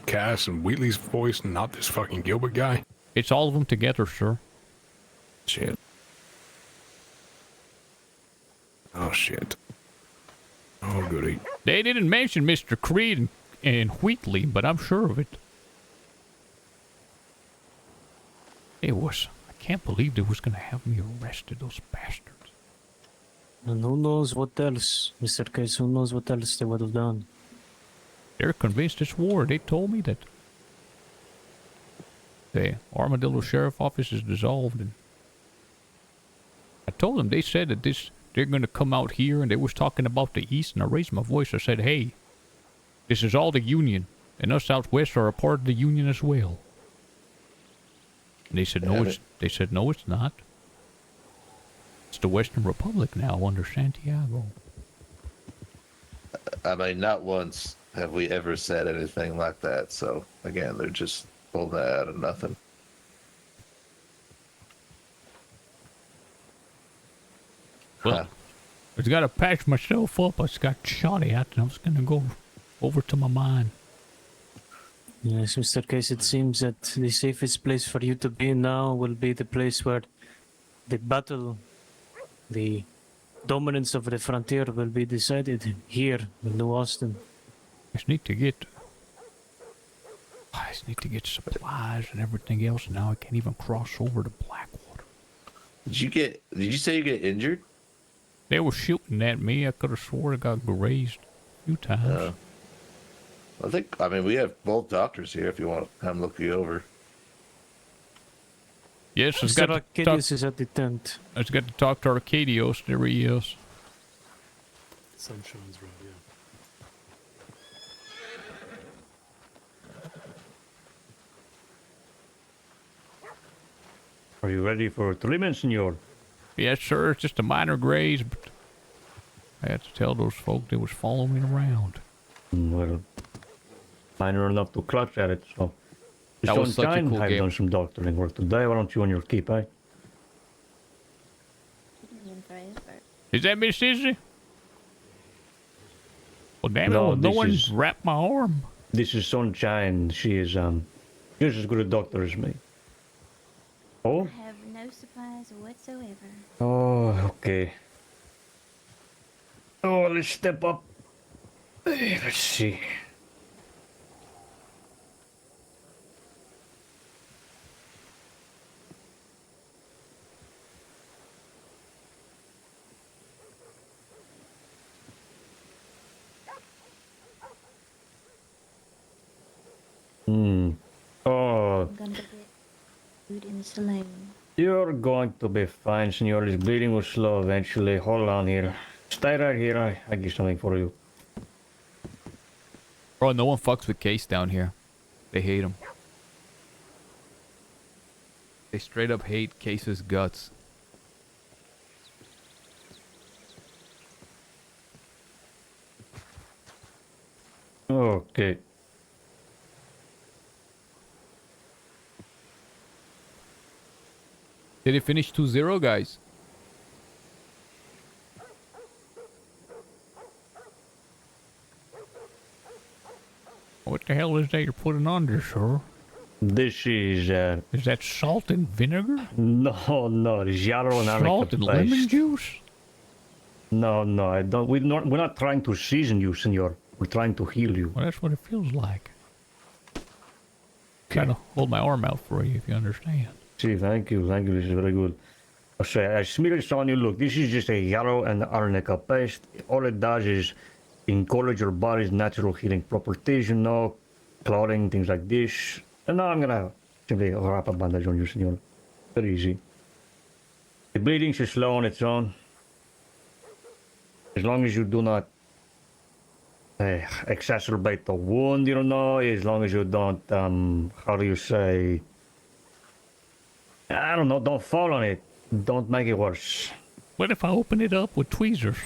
Cass and Wheatley's voice, and not this fucking Gilbert guy? It's all of them together, sir. Shit. Oh shit. Oh goody. They didn't mention Mr. Creed and Wheatley, but I'm sure of it. It was. I can't believe they was gonna have me arrested, those bastards. And who knows what else, Mr. Case, who knows what else they would have done. They're convinced it's war. They told me that the Armadillo Sheriff Office is dissolved, and I told them, they said that they're gonna come out here, and they was talking about the East, and I raised my voice. I said, hey, this is all the Union, and us out west are a part of the Union as well. And they said, no, it's not. It's the Western Republic now under Santiago. I mean, not once have we ever said anything like that. So, again, they're just pulling that out of nothing. Well, I just gotta patch myself up. I just got shot at, and I was gonna go over to my mine. Yes, Mr. Case, it seems that the safest place for you to be now will be the place where the battle, the dominance of the frontier will be decided here in New Austin. I just need to get supplies and everything else, and now I can't even cross over to Blackwater. Did you say you get injured? They were shooting at me. I could have swore I got grazed a few times. I mean, we have both doctors here if you want to have them look you over. Yes, it's Mr. got to Arcadius is at the tent. I've got to talk to Arcadius. There he is. Sunshine's right, yeah. Are you ready for treatment, senor? Yes, sir. It's just a minor graze, but I had to tell those folk they was following me around. Well, minor enough to clutch at it, so. That was such a cool I've game. done some doctoring work today. Why don't you on your keep, eh? Is that Miss Izzy? Well, damn it, No, well, no this one is- wrapped my arm. This is Sunshine. She is just as good a doctor as me. Oh? I have no supplies whatsoever. Oh, okay. Oh, let's step up. Let's see. Oh, I'm gonna go get food in the saloon. you're going to be fine, senor. This bleeding will slow eventually. Hold on here. Stay right here. I get something for you. Bro, no one fucks with Case down here. They hate him. They straight up hate Case's guts. Okay. Did it finish 2-0, guys? What the hell is that you're putting on there, sir? This is Is that salt and vinegar? no, it's yellow and Salt and lemon juice? No, I don't. We're not trying to season you, senor. We're trying to heal you. Well, that's what it feels like. Trying to hold my arm out for you, if you understand. See, thank you. This is very good. I smear this on you. Look, this is just a yellow and arnica paste. All it does is encourage your body's natural healing properties, clotting, things like this. And now I'm gonna simply wrap a bandage on you, senor. Very easy. The bleeding should slow on its own. As long as you do not exacerbate the wound, as long as you don't, how do you say, I don't know, don't fall on it. Don't make it worse. What if I open it up with tweezers?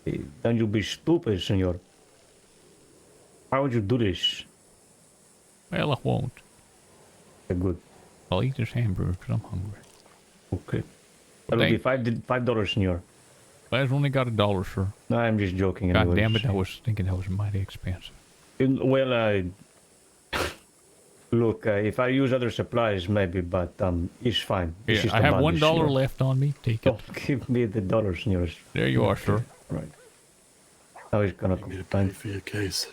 Then you'll be stupid, senor. How would you do this? Well, I won't. Okay, good. I'll eat this hamburger because I'm hungry. Okay. That'll be $5, senor. But I've only got $1, sir. No, I'm just joking. God anyways. damn it, I was thinking that was mighty expensive. Well, look, if I use other supplies, maybe, but it's fine. It's Yeah, just I a have bandage, $1 senor. left on me. Take it. Don't give me the dollars, senor. There you are, sir. Right. Now he's gonna come back. For your case.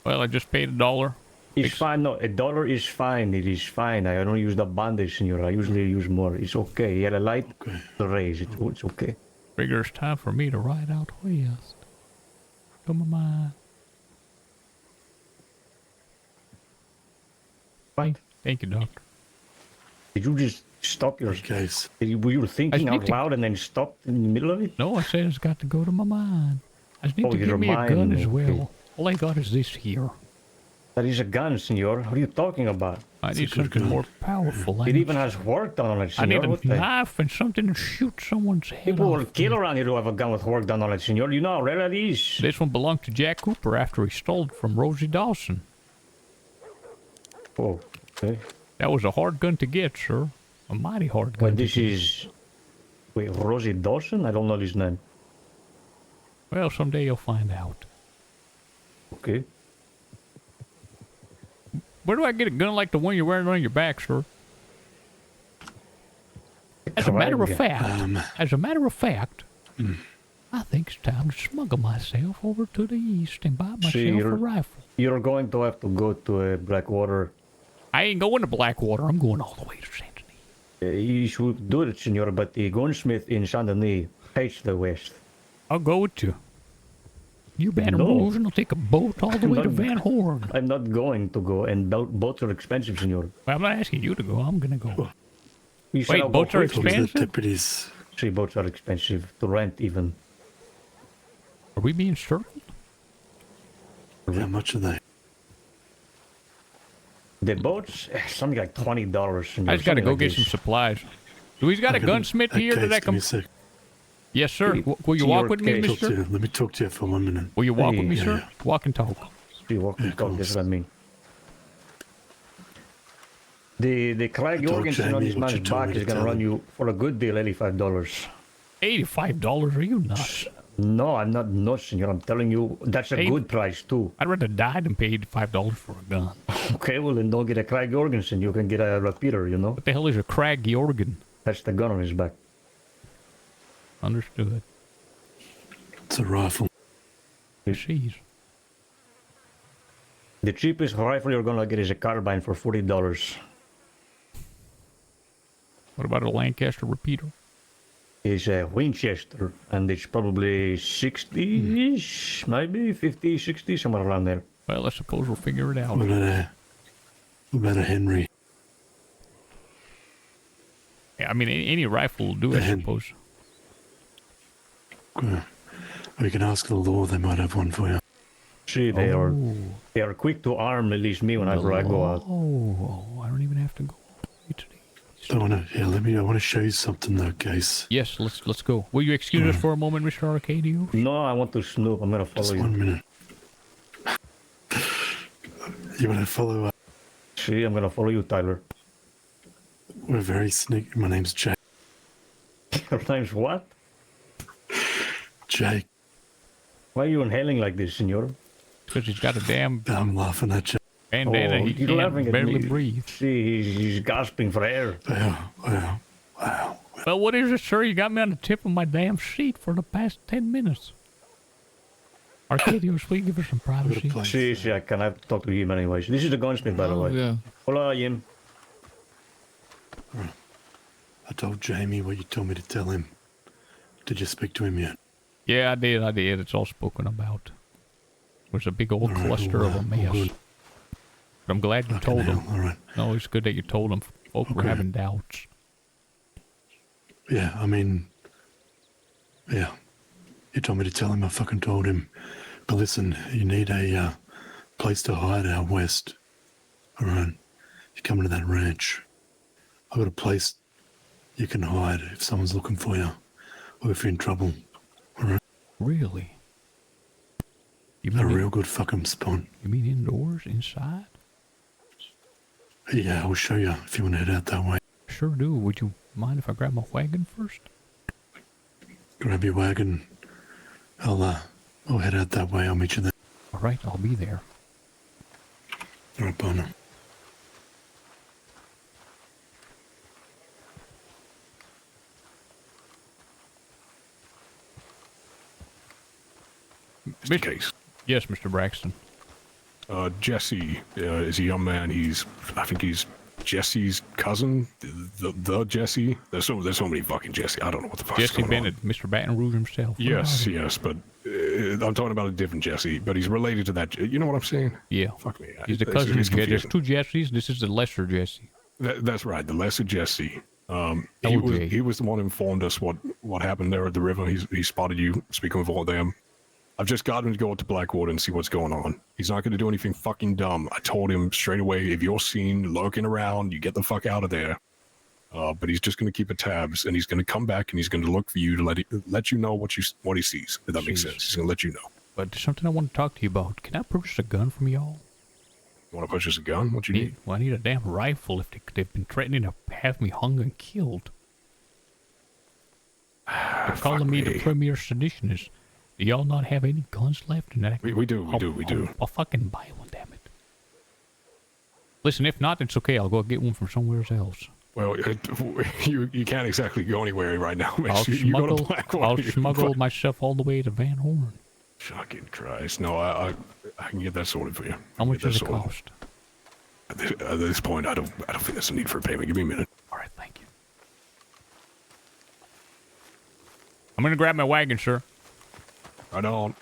Well, I just paid $1. It's fine. No, $1 is fine. It is fine. I don't use the bandage, senor. I usually use more. It's okay. You had a light, the raise. It's okay. Figure it's time for me to ride out west. Come on, mind. Fine. Thank you, doctor. Did you just stop your case? Were you thinking I out need to- loud and then stopped in the middle of it? No, I said it's got to go to my mind. I just need Oh, to your get me a gun mind, as well. okay. All I got is this here. That is a gun, senor. What are you talking about? I need something more powerful. It even has work done on it, I senor. need What a the- knife and something to shoot someone's head People off. will kill around here who have a gun with work done on it, senor. You know how rare that is. This one belonged to Jack Cooper after he stole it from Rosie Dawson. Oh, okay. That was a hard gun to get, sir. A mighty hard gun. Well, this is... Wait, Rosie Dawson? I don't know this name. Well, someday you'll find out. Okay. Where do I get a gun like the one you're wearing on your back, sir? As a matter of fact, I think it's time to smuggle myself over to the east and buy myself a rifle. You're going to have to go to Blackwater. I ain't going to Blackwater. I'm going all the way to Saint Denis. You should do it, senor, but the gunsmith in Saint Denis Hates the West. I'll go with you. You Baton No. Rouge and I'll take a boat all the way to Van Horn. I'm not going to go, and boats are expensive, senor. Well, I'm not asking you to go. I'm gonna go. You said Wait, I'll boats go are with you. expensive? Deputies. See, boats are expensive to rent, even. Are we being circled? How much are they? The boats, something like $20. I just gotta go get some supplies. Do we got a gunsmith here that I can... Yes, sir. Will you walk with me, mister? Let me talk to you for 1 minute. Will you walk with me, sir? Walk and talk. You walk and talk, that's what I mean. The Craig Jorgensen on his man's back is gonna run you for a good deal, $85. $85? Are you nuts? No, I'm not nuts, senor. I'm telling you, that's a good price, too. I'd rather die than pay $85 for a gun. Okay, well, then don't get a Craig Jorgensen. You can get a repeater, you know? What the hell is a Craig Jorgen? That's the gun on his back. Understood. It's a rifle. Jeez. The cheapest rifle you're gonna get is a carbine for $40. What about a Lancaster repeater? It's a Winchester, and it's probably 60-ish, maybe 50, 60, somewhere around there. Well, I suppose we'll figure it out. What about a Henry? Yeah, I mean, any rifle will do, I suppose. We can ask the law. They might have one for you. See, they are quick to arm, at least me, whenever I go out. Oh, I don't even have to go. I want to show you something though, Case. Yes, let's go. Will you excuse us for a moment, Mr. Arcadio? No, I want to snoop. I'm gonna follow you. 1 minute. You want to follow up? See, I'm gonna follow you, Tyler. We're very sneaky. My name's Jake. Your name's what? Jake. Why are you inhaling like this, senor? Because he's got a damn... I'm laughing at you. Bandana, he you're can't laughing at barely me. breathe. See, he's gasping for air. Wow. Well, what is it, sir? You got me on the tip of my damn seat for the past 10 minutes. Arcadios, will you give us some privacy? See, I can have to talk to him anyways. This is the gunsmith, by the way. Yeah. Hola, Jim. I told Jamie what you told me to tell him. Did you speak to him yet? Yeah, I did. It's all spoken about. There's a big old cluster of a mess. good. But I'm glad you told him. All right. No, it's good that you told him. Folk were Okay. having doubts. Yeah, I mean, yeah. You told me to tell him. I fucking told him. But listen, you need a place to hide out west. All right. You come into that ranch. I've got a place you can hide if someone's looking for you or if you're in trouble. All right. Really? You A mean real good fucking spot. You mean indoors, inside? Yeah, I'll show you if you want to head out that way. Sure do. Would you mind if I grab my wagon first? Grab your wagon. I'll head out that way. I'll meet you there. All right, I'll be there. All right, Bono. Mr. Case. Yes, Mr. Braxton. Jesse is a young man. I think he's Jesse's cousin. The Jesse. There's so many fucking Jesse. I don't know what the fuck. Jesse Bennett, Mr. Baton Rouge himself. What Yes, about him? yes, but I'm talking about a different Jesse. But he's related to that. You know what I'm saying? Yeah. Fuck me. He's the It's cousin of Jesse. There's confusing. two Jessies. This is the lesser Jesse. That's right, the lesser Jesse. LJ. He was the one who informed us what happened there at the river. He spotted you speaking with all of them. I've just got him to go up to Blackwater and see what's going on. He's not going to do anything fucking dumb. I told him straight away, if you're seen lurking around, you get the fuck out of there. But he's just going to keep a tabs, and he's going to come back and he's going to look for you to let you know what he sees. If that makes sense, he's going to let you know. But there's something I want to talk to you about. Can I purchase a gun from y'all? You want to purchase a gun? What you need? Well, I need a damn rifle if they've been threatening to have me hung and killed. They're calling me the premier seditionist. Do y'all not have any guns left? And We do. I'll fucking buy one, damn it. Listen, if not, it's okay. I'll go get one from somewhere else. Well, you can't exactly go anywhere right now. I'll You go to Blackwater. I'll smuggle myself all the way to Van Horn. Fucking Christ. No, I can get that sorted for you. How much does it cost? At this point, I don't think there's a need for a payment. Give me a minute. All right, thank you. I'm gonna grab my wagon, sir. Right on.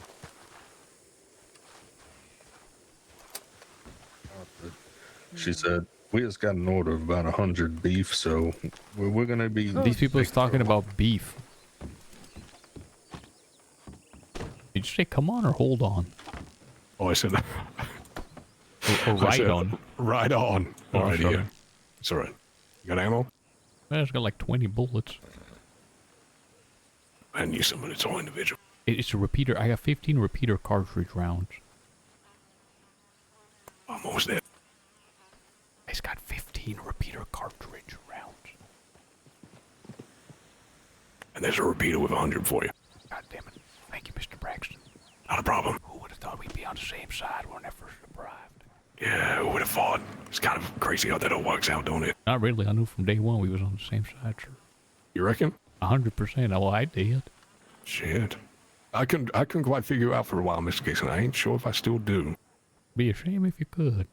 She said, we just got an order of about 100 beef, so we're gonna be... These people is talking about beef. Did you say come on or hold on? Oh, I said... or I right said, on. Right on. Oh, All right, sorry. yeah. It's all right. You got ammo? Well, it's got like 20 bullets. I need somebody that's all individual. It's a repeater. I got 15 repeater cartridge rounds. Almost there. It's got 15 repeater cartridge rounds. And there's a repeater with 100 for you. God damn it. Thank you, Mr. Braxton. Not a problem. Who would have thought we'd be on the same side when I first arrived? Yeah, who would have thought? It's kind of crazy how that all works out, don't it? Not really. I knew from day one we was on the same side, sir. You reckon? 100%. Oh, I did. Shit. I couldn't quite figure out for a while, Mr. Casey. I ain't sure if I still do. Be a shame if you could.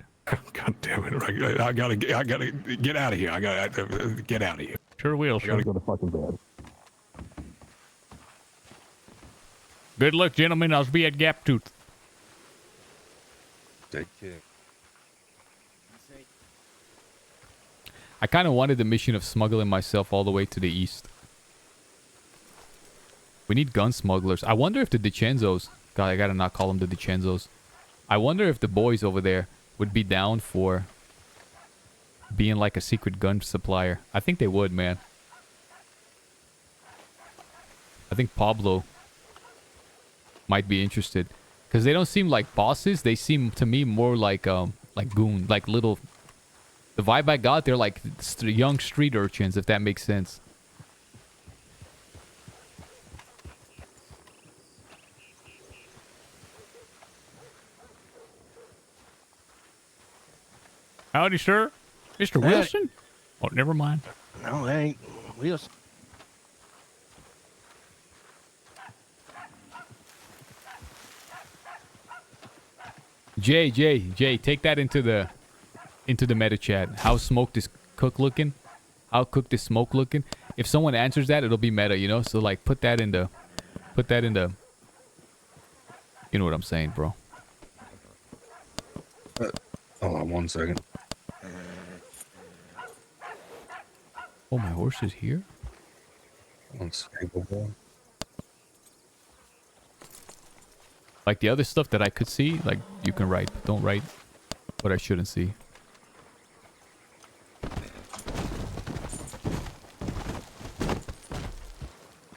God damn it! I gotta get out of here. I gotta get out of here. Sure will, I sir. gotta go to fucking bed. Good luck, gentlemen. I'll be at Gap Tooth. Take care. I kind of wanted the mission of smuggling myself all the way to the east. We need gun smugglers. I wonder if the DiCenzos... God, I gotta not call them the DiCenzos. I wonder if the boys over there would be down for being like a secret gun supplier. I think they would, man. I think Pablo might be interested. Because they don't seem like bosses. They seem to me more like goon, like little... The vibe I got, they're like young street urchins, if that makes sense. Howdy, sir. Mr. Hey. Wilson? Oh, never mind. No, they ain't Wilson. Jay, take that into the meta chat. How smoked is cook looking? How cooked is smoke looking? If someone answers that, it'll be meta, you know? So like put that in the you know what I'm saying, bro. Hold on 1 second. Oh, my horse is here? Unstable. Like the other stuff that I could see, like you can write, but don't write what I shouldn't see.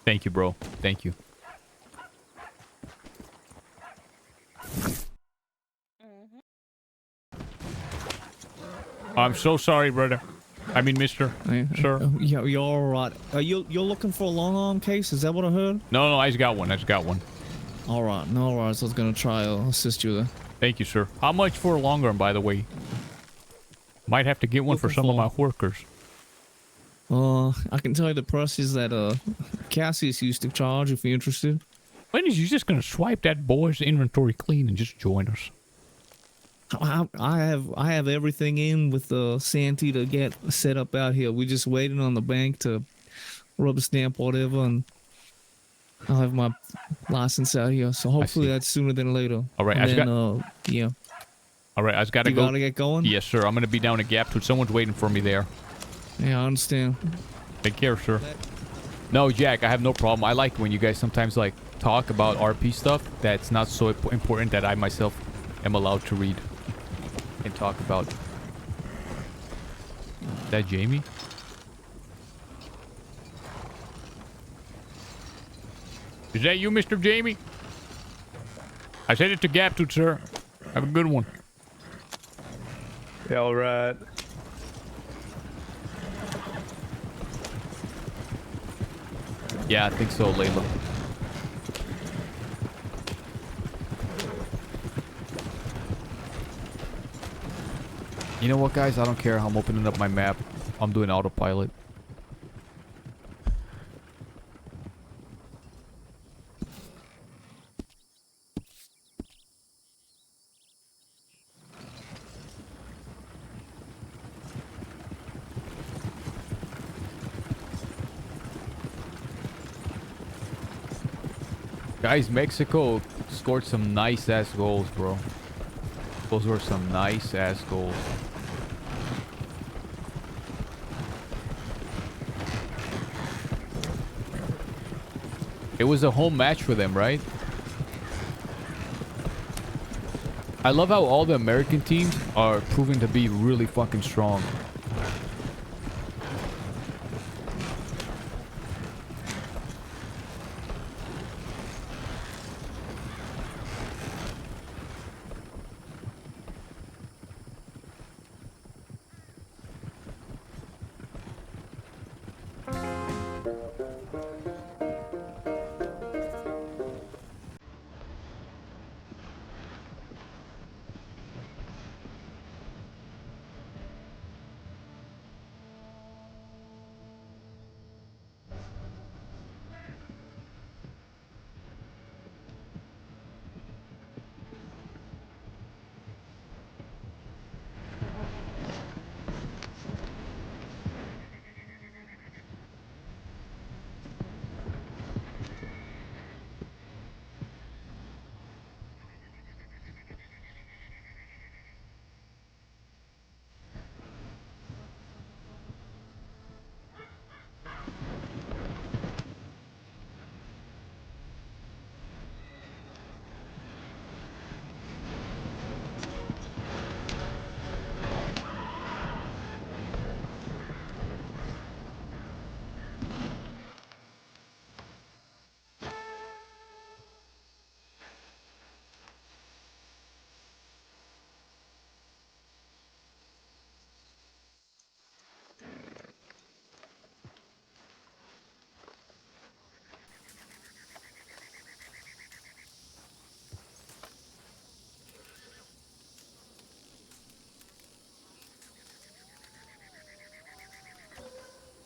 Thank you, bro. Thank you. I'm so sorry, brother. I mean, mister. Sir. Yeah, you're all right. You're looking for a long arm case? Is that what I heard? No, I just got one. All right, no worries. I was gonna try to assist you there. Thank you, sir. How much for a long arm, by the way? Might have to get one for some of my workers. I can tell you the prices that Cassius used to charge if you're interested. When is you just gonna swipe that boy's inventory clean and just join us? I have everything in with Santi to get set up out here. We're just waiting on the bank to rubber stamp whatever, and I'll have my license out here. So hopefully that's sooner than later. All right, yeah. All right, I just gotta go. You gotta get going? Yes, sir. I'm gonna be down at Gap Tooth. Someone's waiting for me there. Yeah, I understand. Take care, sir. No, Jack, I have no problem. I like when you guys sometimes like talk about RP stuff that's not so important that I myself am allowed to read and talk about. Is that Jamie? Is that you, Mr. Jamie? I said it to Gap Tooth, sir. Have a good one. Yeah, all right. Yeah, I think so, Layla. You know what, guys? I don't care. I'm opening up my map. I'm doing autopilot. Guys, Mexico scored some nice ass goals, bro. Those were some nice ass goals. It was a home match for them, right? I love how all the American teams are proving to be really fucking strong.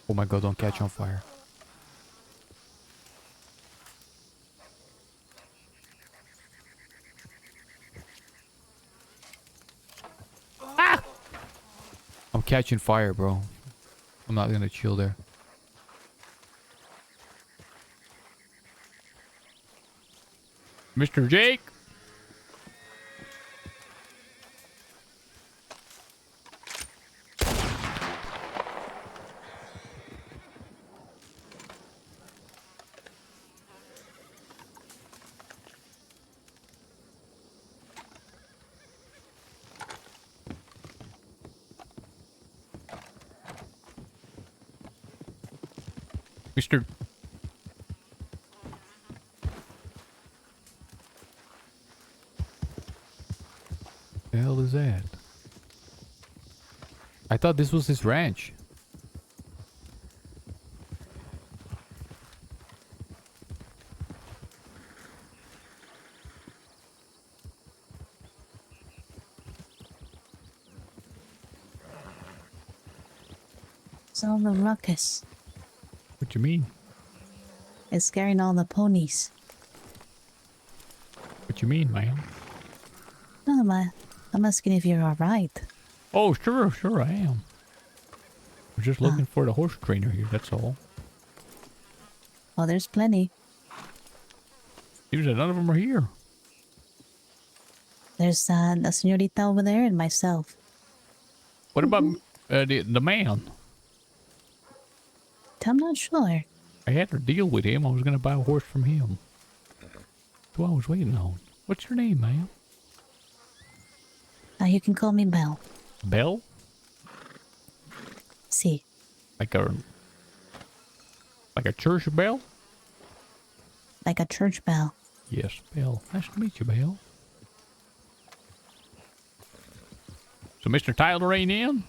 Oh my god, don't catch on fire. Ah! I'm catching fire, bro. I'm not gonna chill there. Mr. Jake! Mr. The hell is that? I thought this was his ranch. It's all the ruckus. What you mean? It's scaring all the ponies. What you mean, man? No, I'm asking if you're alright. Oh, sure I am. We're just looking for the horse trainer here, that's all. Oh, there's plenty. Seems that none of them are here. There's the señorita over there and myself. What about the man? I'm not sure. I had to deal with him. I was going to buy a horse from him. That's what I was waiting on. What's your name, man? You can call me Belle. Belle? See. Like a church bell? Like a church bell. Yes, Belle. Nice to meet you, Belle. So Mr. Tyler ain't in?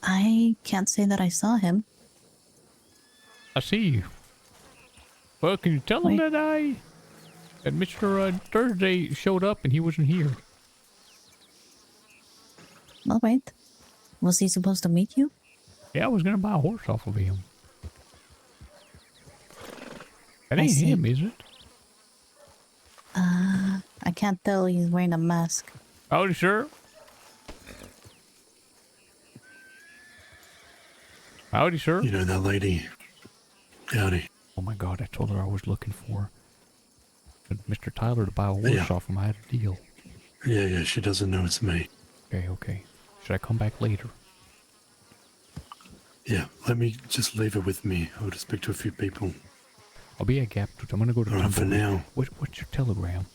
I can't say that I saw him. I see you. Well, can you tell him that that Mr. Thursday showed up and he wasn't here? All right. Was he supposed to meet you? Yeah, I was gonna buy a horse off of him. That ain't him, is it? I can't tell. He's wearing a mask. Oh, sure. Howdy, sir. You know that lady Howdy. Oh my god, I told her I was looking for Mr. Tyler to buy a horse off him. I had a deal. Yeah, she doesn't know it's me. Okay. Should I come back later? Yeah, let me just leave it with me. I'll just speak to a few people. I'll be at Gap. I'm gonna go to Alright, for now. What's your telegram?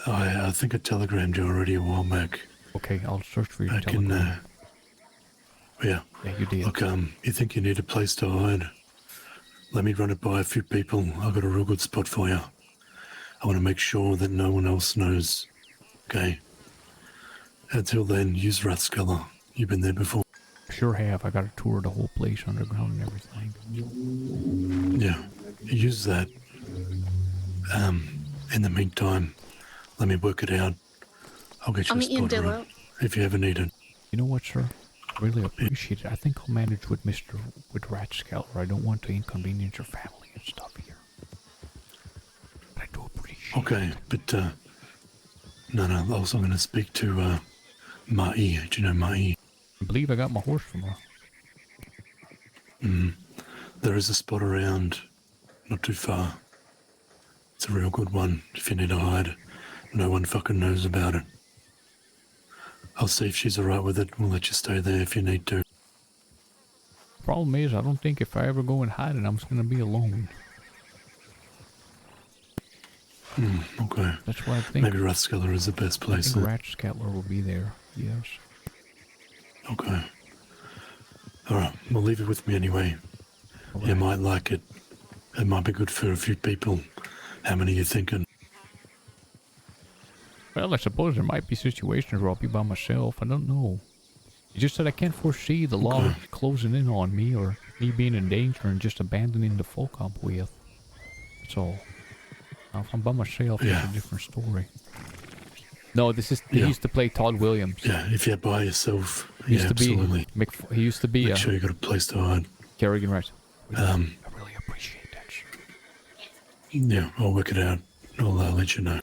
I think I telegrammed you already a while back. Okay, I'll search for your I telegram. Yeah, you did. Look, you think you need a place to hide? Let me run it by a few people. I've got a real good spot for you. I want to make sure that no one else knows. Okay? Until then, use Rathskeller. You've been there before. Sure have. I got to tour the whole place underground and everything. Yeah, use that. In the meantime, let me work it out. I'll get you I'll a meet you in spot Dillo. if you ever need it. You know what, sir? I really appreciate it. I think I'll manage with Rathskeller. I don't want to inconvenience your family and stuff here. But I do appreciate Okay, but no, I was going to speak to Mai. Do you know Mai? I believe I got my horse from her. There is a spot around, not too far. It's a real good one if you need to hide. No one fucking knows about it. I'll see if she's alright with it. We'll let you stay there if you need to. Problem is, I don't think if I ever go and hide it, I'm just gonna be alone. Okay. That's what I think. Maybe Rathskeller is the best place. I think Rathskeller will be there. Yes. Okay. Alright, we'll leave it with me anyway. You might like it. It might be good for a few people. How many are you thinking? Well, I suppose there might be situations where I'll be by myself. I don't know. It's just that I can't foresee the law closing in on me or me being in danger and just abandoning the folk I'm with. That's all. Now, if I'm by myself, it's a different story. No, this is he used to play Todd Williams. Yeah, if you're by yourself, He used to absolutely. he used to be Make sure you got a place to hide. Kerrigan, right? I really appreciate that, sir. Yeah, I'll work it out. I'll let you know.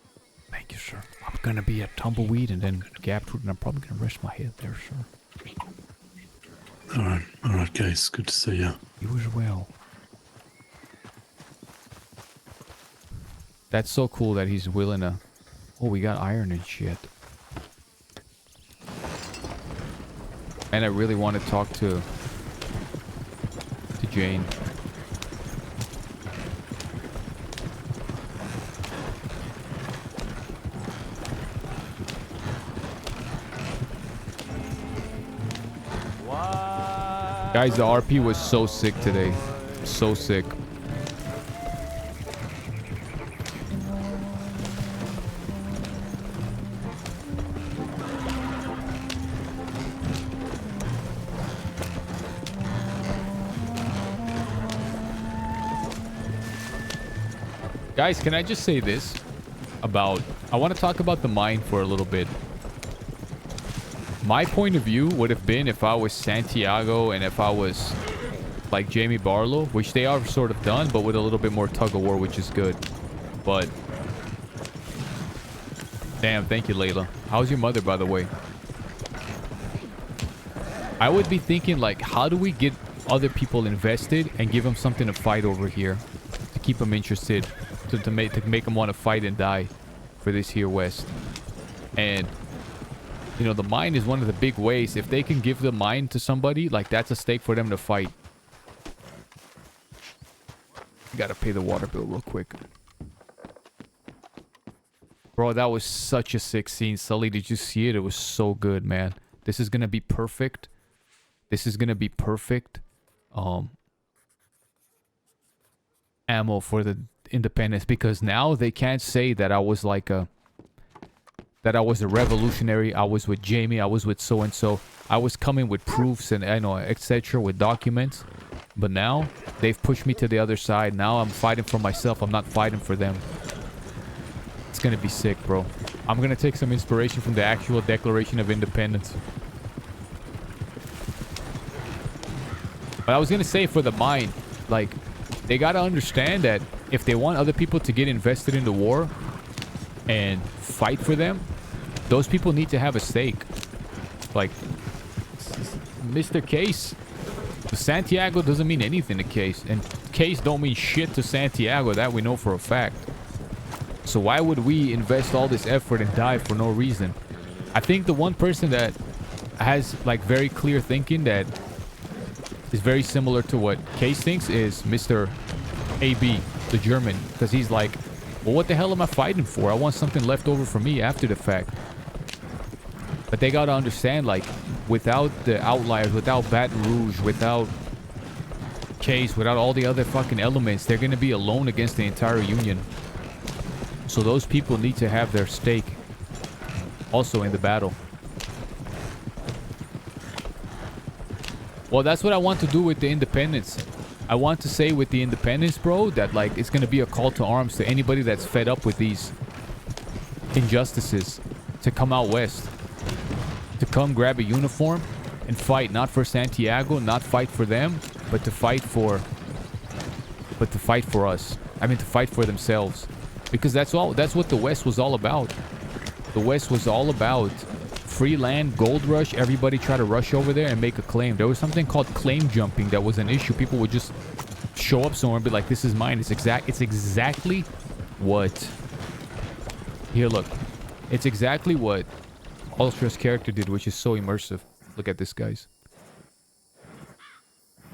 Thank you, sir. I'm gonna be at Tumbleweed and then Gapwood, and I'm probably gonna rest my head there, sir. Alright, Case. Good to see you. You as well. That's so cool that he's willing to... Oh, we got iron and shit. And I really want to talk to Jane. Guys, the RP was so sick today. So sick. Guys, can I just say this about... I want to talk about the mine for a little bit. My point of view would have been if I was Santiago and if I was like Jamie Barlow, which they are sort of done, but with a little bit more tug of war, which is good. But... Damn, thank you, Layla. How's your mother, by the way? I would be thinking, like, how do we get other people invested and give them something to fight over here? To keep them interested. To make them want to fight and die for this here West. And... You know, the mine is one of the big ways. If they can give the mine to somebody, like, that's a stake for them to fight. You gotta pay the water bill real quick. Bro, that was such a sick scene. Sully, did you see it? It was so good, man. This is gonna be perfect. This is gonna be perfect. Ammo for the independence. Because now they can't say that I was like a... That I was a revolutionary, I was with Jamie, I was with so-and-so. I was coming with proofs and, I know, etc. with documents. But now, they've pushed me to the other side. Now I'm fighting for myself, I'm not fighting for them. It's gonna be sick, bro. I'm gonna take some inspiration from the actual Declaration of Independence. But I was gonna say for the mine, like, they gotta understand that if they want other people to get invested in the war and fight for them, those people need to have a stake. Like, Mr. Case, Santiago doesn't mean anything to Case, and Case don't mean shit to Santiago. That we know for a fact. So why would we invest all this effort and die for no reason? I think the one person that has like very clear thinking that is very similar to what Case thinks is Mr. AB, the German, because he's like, well, what the hell am I fighting for? I want something left over for me after the fact. But they gotta understand, like, without the outliers, without Baton Rouge, without Case, without all the other fucking elements, they're gonna be alone against the entire Union. So those people need to have their stake also in the battle. Well, that's what I want to do with the independents. I want to say with the independents, bro, that like it's gonna be a call to arms to anybody that's fed up with these injustices to come out west, to come grab a uniform and fight, not for Santiago, not fight for them, but to fight for us. I mean, to fight for themselves, because that's what the West was all about. The West was all about free land, gold rush. Everybody try to rush over there and make a claim. There was something called claim jumping that was an issue. People would just show up somewhere and be like, this is mine. It's exactly what... Here, look. It's exactly what Ultra's character did, which is so immersive. Look at this, guys.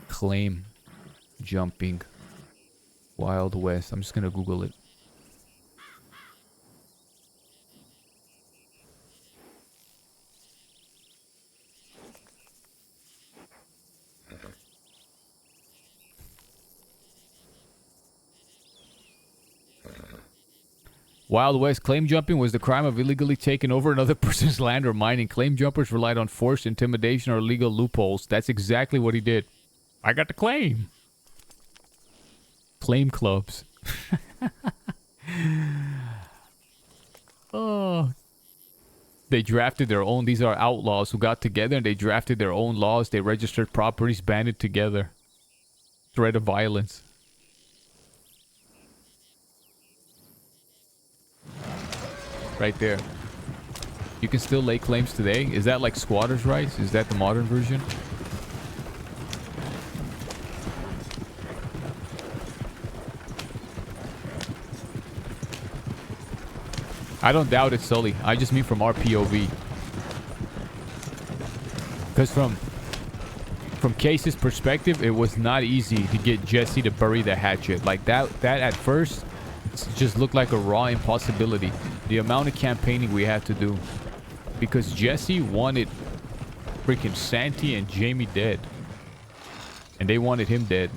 Claim jumping. Wild West. I'm just gonna Google it. Wild West claim jumping was the crime of illegally taking over another person's land or mining. Claim jumpers relied on force, intimidation, or legal loopholes. That's exactly what he did. I got the claim. Claim clubs. Oh. They drafted their own. These are outlaws who got together and they drafted their own laws. They registered properties, banded together. Threat of violence. Right there. You can still lay claims today. Is that like squatters' rights? Is that the modern version? I don't doubt it, Sully. I just mean from our POV. Because from Case's perspective, it was not easy to get Jesse to bury the hatchet. Like that at first just looked like a raw impossibility. The amount of campaigning we had to do. Because Jesse wanted freaking Santi and Jamie dead. And they wanted him dead.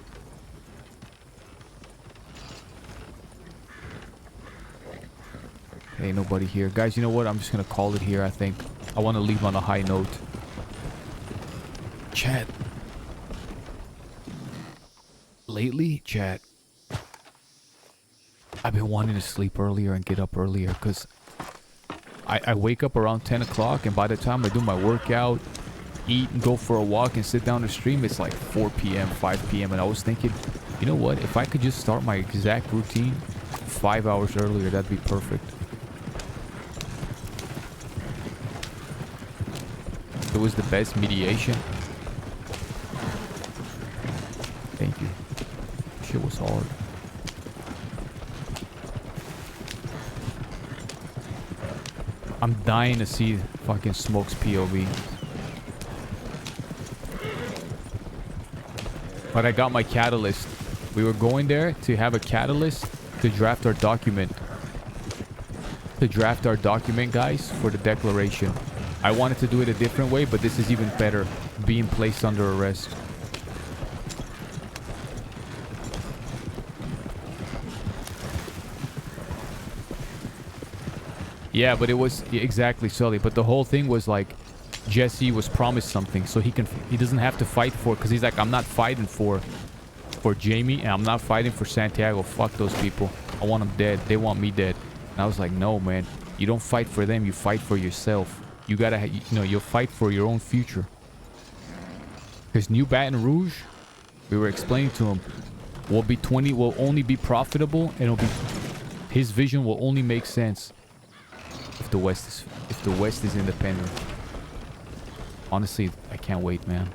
Ain't nobody here. Guys, you know what? I'm just gonna call it here, I think. I want to leave on a high note. Chat. Lately, chat, I've been wanting to sleep earlier and get up earlier because I wake up around 10 o'clock and by the time I do my workout, eat and go for a walk and sit down to stream, it's like 4 p.m., 5 p.m. And I was thinking, you know what? If I could just start my exact routine 5 hours earlier, that'd be perfect. It was the best mediation. Thank you. Shit was hard. I'm dying to see fucking Smoke's POV. But I got my catalyst. We were going there to have a catalyst to draft our document. To draft our document, guys, for the declaration. I wanted to do it a different way, but this is even better. Being placed under arrest. Yeah, but it was exactly, Sully. But the whole thing was like Jesse was promised something, so he doesn't have to fight for it, because he's like, I'm not fighting for Jamie, and I'm not fighting for Santiago. Fuck those people. I want them dead. They want me dead. And I was like, no, man. You don't fight for them. You fight for yourself. You gotta, you'll fight for your own future. Because New Baton Rouge, we were explaining to him, will only be profitable, and it'll be, his vision will only make sense if the West is independent. Honestly, I can't wait, man.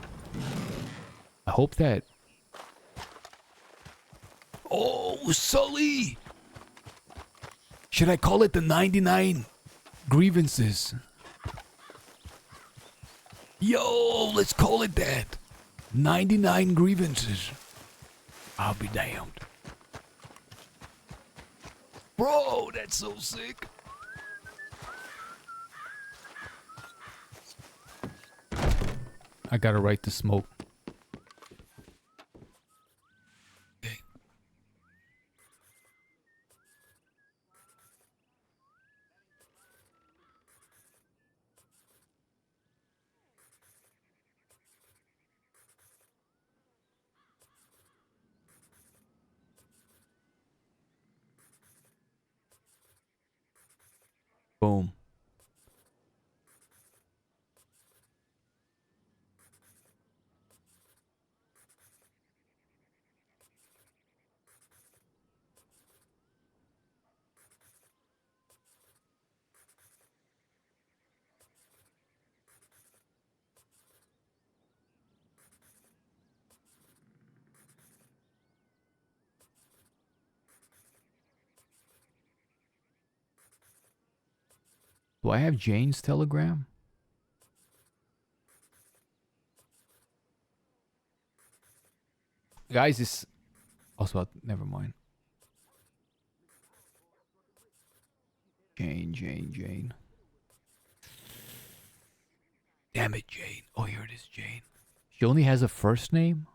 I hope that... Oh, Sully! Should I call it the 99 grievances? Yo, let's call it that. 99 grievances. I'll be damned. Bro, that's so sick. I gotta write the smoke. Okay. Boom. Do I have Jane's telegram? Guys, this... Also, never mind. Jane. Damn it, Jane. Oh, here it is, Jane. She only has a first name?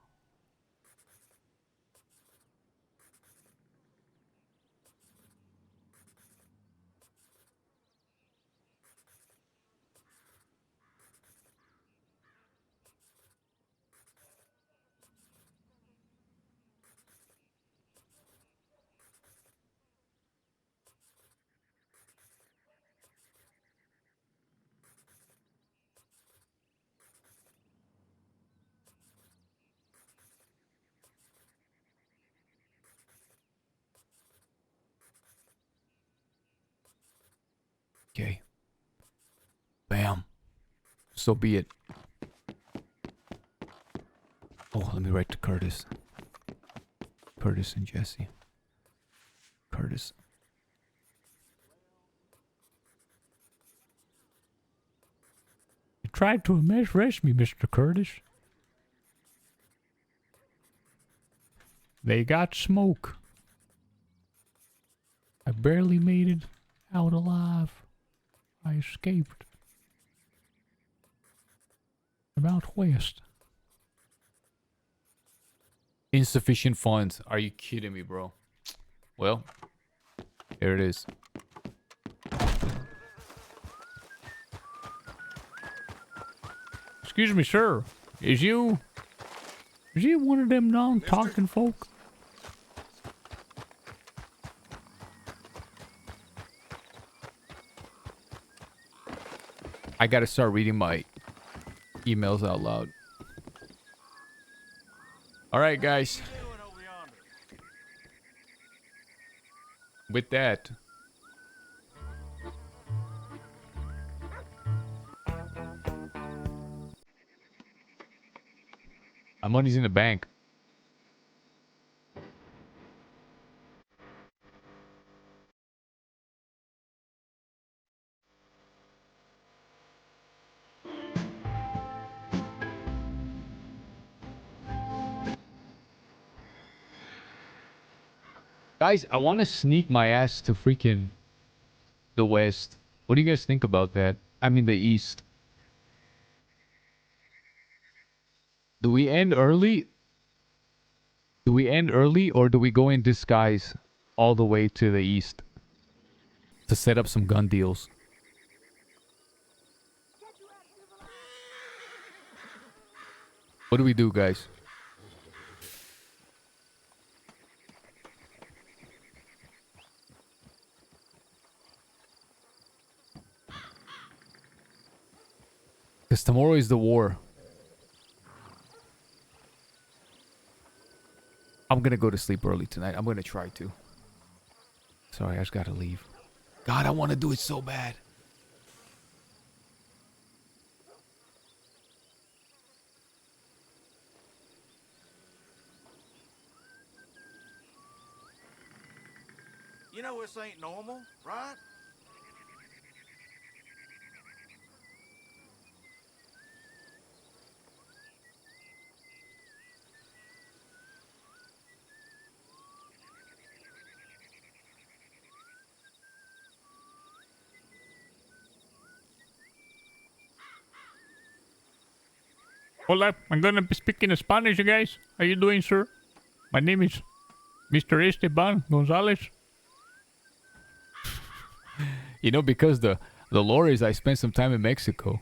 Okay. Bam. So be it. Oh, let me write to Curtis. Curtis and Jesse. Curtis. You tried to arrest me, Mr. Curtis. They got smoke. I barely made it out alive. I escaped. I'm out west. Insufficient funds. Are you kidding me, bro? Well, here it is. Excuse me, sir. Is you one of them non-talking folk? I gotta start reading my emails out loud. Alright, guys. With that, my money's in the bank. Guys, I want to sneak my ass to freaking the west. What do you guys think about that? I mean the east. Do we end early? Do we end early or do we go in disguise all the way to the east to set up some gun deals? What do we do, guys? Because tomorrow is the war. I'm gonna go to sleep early tonight. I'm gonna try to. Sorry, I just gotta leave. God, I want to do it so bad. You know this ain't normal, right? Hola, I'm gonna be speaking Spanish, you guys. How you doing, sir? My name is Mr. Esteban Gonzalez. You know, because the lore is I spent some time in Mexico.